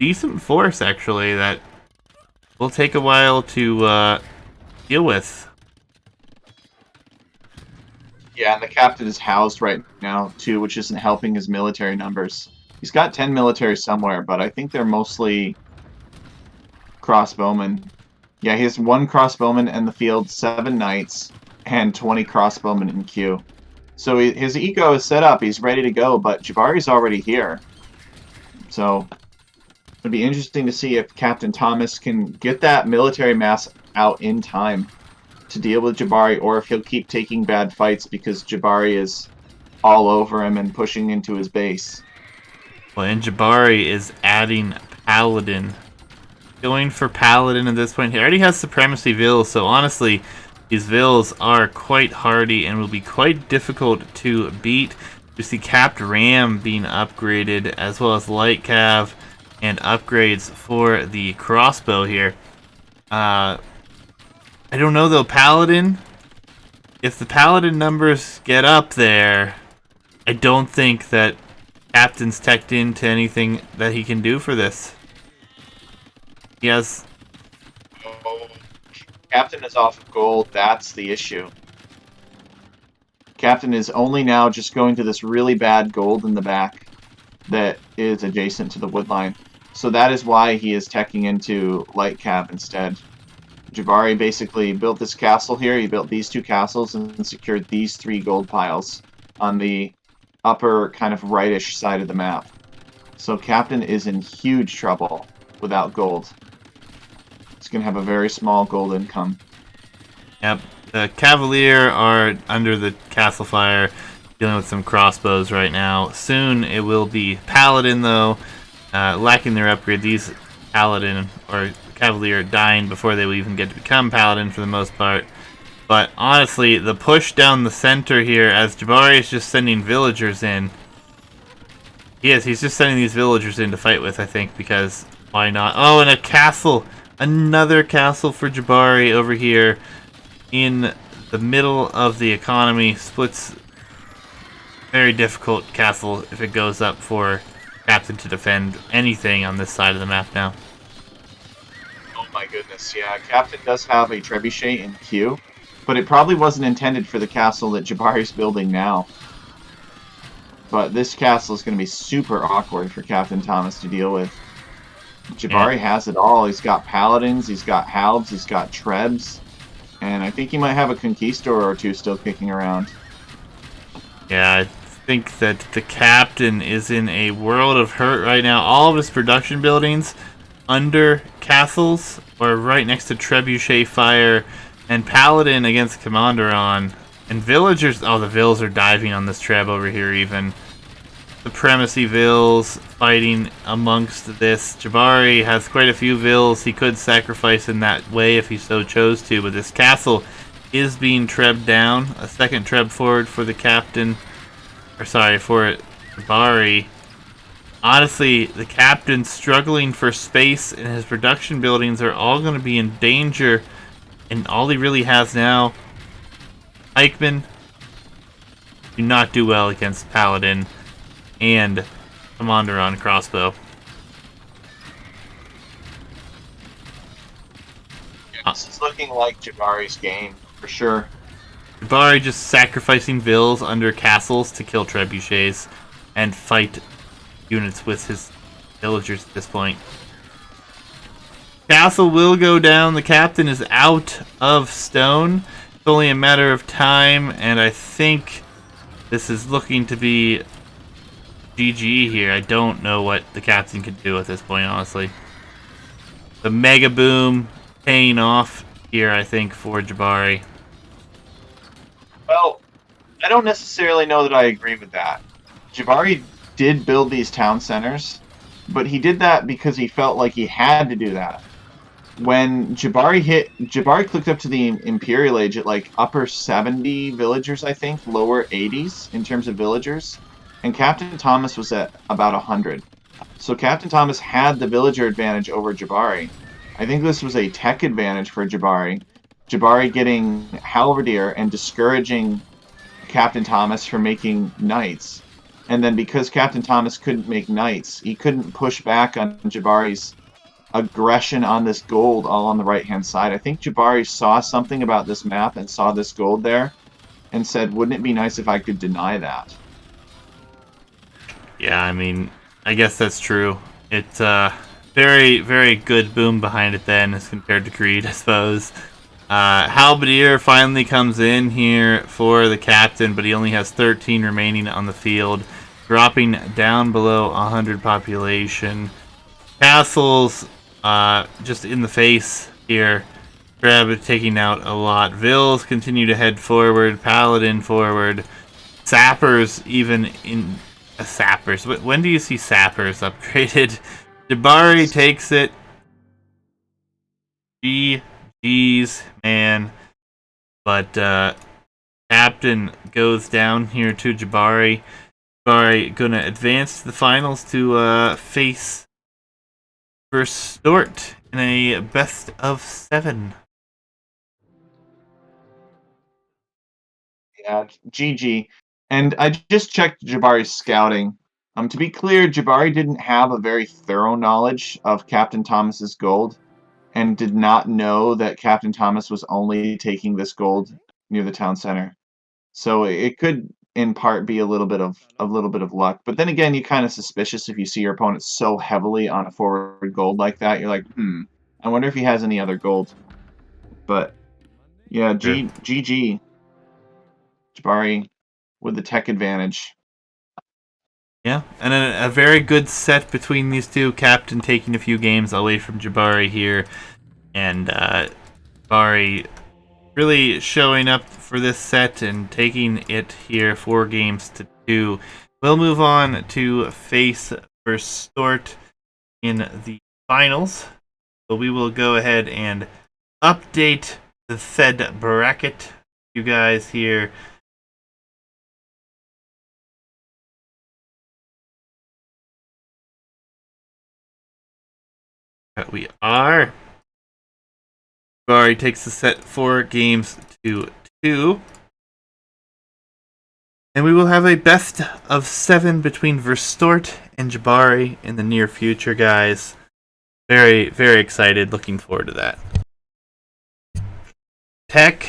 decent force, actually, that will take a while to deal with. Yeah, and the captain is housed right now too, which isn't helping his military numbers. He's got 10 military somewhere, but I think they're mostly crossbowmen. Yeah, he has 1 crossbowman in the field, 7 knights, and 20 crossbowmen in queue. So his eco is set up, he's ready to go, but Jabari's already here. So it'd be interesting to see if Captain Thomas can get that military mass out in time to deal with Jabari, or if he'll keep taking bad fights because Jabari is all over him and pushing into his base. Well, and Jabari is adding Paladin. Going for Paladin at this point. He already has Supremacy Vills, so honestly, these Vills are quite hardy and will be quite difficult to beat. You see Capped Ram being upgraded, as well as Light Cav and upgrades for the crossbow here. I don't know though, Paladin. If the Paladin numbers get up there, I don't think that Captain's teched into anything that he can do for this. He has... Oh, Captain is off of gold, that's the issue. Captain is only now just going to this really bad gold in the back that is adjacent to the wood line. So that is why he is teching into Light Cav instead. Jabari basically built this castle here. He built these 2 castles and secured these 3 gold piles on the upper kind of rightish side of the map. So Captain is in huge trouble without gold. He's going to have a very small gold income. Yep. The Cavalier are under the castle fire, dealing with some crossbows right now. Soon it will be Paladin, though. Lacking their upgrade, these Paladin or Cavalier dying before they will even get to become Paladin for the most part. But honestly, the push down the center here, as Jabari is just sending villagers in. He's just sending these villagers in to fight with, I think, because why not? Oh, and a castle! Another castle for Jabari over here in the middle of the economy. Splits. Very difficult castle if it goes up for Captain to defend anything on this side of the map now. Oh my goodness, yeah. Captain does have a trebuchet in queue, but it probably wasn't intended for the castle that Jabari's building now. But this castle is going to be super awkward for Captain Thomas to deal with. Jabari has it all. He's got paladins, he's got halbs, he's got trebs, and I think he might have a conquistador or 2 still kicking around. Yeah, I think that the captain is in a world of hurt right now. All of his production buildings under castles or right next to trebuchet fire, and paladin against commanderon, and villagers. Oh, the vills are diving on this treb over here even. Supremacy vills fighting amongst this. Jabari has quite a few vills he could sacrifice in that way if he so chose to, but this castle is being trebbed down. A second treb forward for the captain, or sorry, for Jabari. Honestly, the captain struggling for space, and his production buildings are all going to be in danger, and all he really has now, Eichmann, do not do well against Paladin and commander on crossbow. This is looking like Jabari's game for sure. Jabari just sacrificing vills under castles to kill trebuchets and fight units with his villagers at this point. Castle will go down. The captain is out of stone. It's only a matter of time, and I think this is looking to be GG here. I don't know what the captain can do at this point, honestly. The mega boom paying off here, I think, for Jabari. Well, I don't necessarily know that I agree with that. Jabari did build these town centers, but he did that because he felt like he had to do that. When Jabari clicked up to the Imperial Age at like upper 70 villagers, I think, lower 80s in terms of villagers, and Captain Thomas was at about 100. So Captain Thomas had the villager advantage over Jabari. I think this was a tech advantage for Jabari. Jabari getting Halberdier and discouraging Captain Thomas from making knights. And then because Captain Thomas couldn't make knights, he couldn't push back on Jabari's aggression on this gold all on the right-hand side. I think Jabari saw something about this map and saw this gold there and said, wouldn't it be nice if I could deny that? Yeah, I mean, I guess that's true. It's very, very good boom behind it then as compared to Creed, I suppose. Halberdier finally comes in here for the captain, but he only has 13 remaining on the field, dropping down below 100 population. Castles just in the face here. Crab taking out a lot. Vills continue to head forward. Paladin forward. Sappers even in... Sappers. When do you see Sappers upgraded? Jabari takes it. GG's, man. But Captain goes down here to Jabari. Jabari gonna advance to the finals to face Verstort in a best of 7. Yeah, GG. And I just checked Jabari's scouting. To be clear, Jabari didn't have a very thorough knowledge of Captain Thomas's gold and did not know that Captain Thomas was only taking this gold near the town center. So it could in part be a little bit of luck. But then again, you're kind of suspicious if you see your opponent so heavily on a forward gold like that. You're like, I wonder if he has any other gold. But yeah, Sure. GG. Jabari with the tech advantage. Yeah, and a very good set between these two. Captain taking a few games away from Jabari here, and Jabari really showing up for this set and taking it here 4 games to 2. We'll move on to face Verstort in the finals. So we will go ahead and update the Fed bracket. You guys here. We are. Jabari takes the set 4 games to 2. And we will have a best of 7 between Verstort and Jabari in the near future, guys. Very, very excited. Looking forward to that. Tech,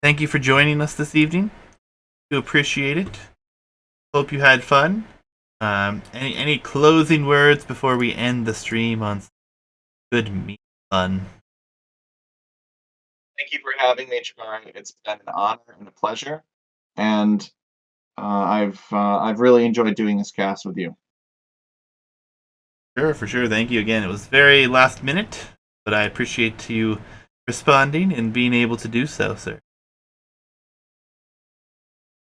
thank you for joining us this evening. We appreciate it. Hope you had fun. Any closing words before we end the stream on good meat fun? Thank you for having me, Jabari. It's been an honor and a pleasure, and I've really enjoyed doing this cast with you. Sure, for sure. Thank you again. It was very last minute, but I appreciate you responding and being able to do so, sir.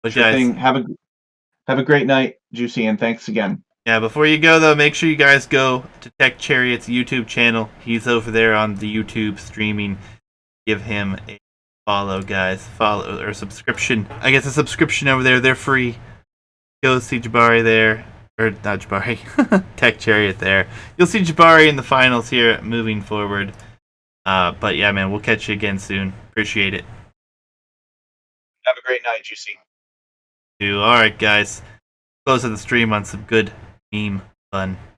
But Sure guys, thing. Have a great night, Juicy, and thanks again. yeah, before you go though, make sure you guys go to Tech Chariot's YouTube channel. He's over there on the YouTube streaming. Give him a follow, guys. Follow or subscription. I guess a subscription over there. They're free. Go see Jabari there. Or not Jabari. Tech Chariot there. You'll see Jabari in the finals here moving forward. But yeah, man, we'll catch you again soon. Appreciate it. Have a great night, Juicy. Alright, guys. Close of the stream on some good meme fun.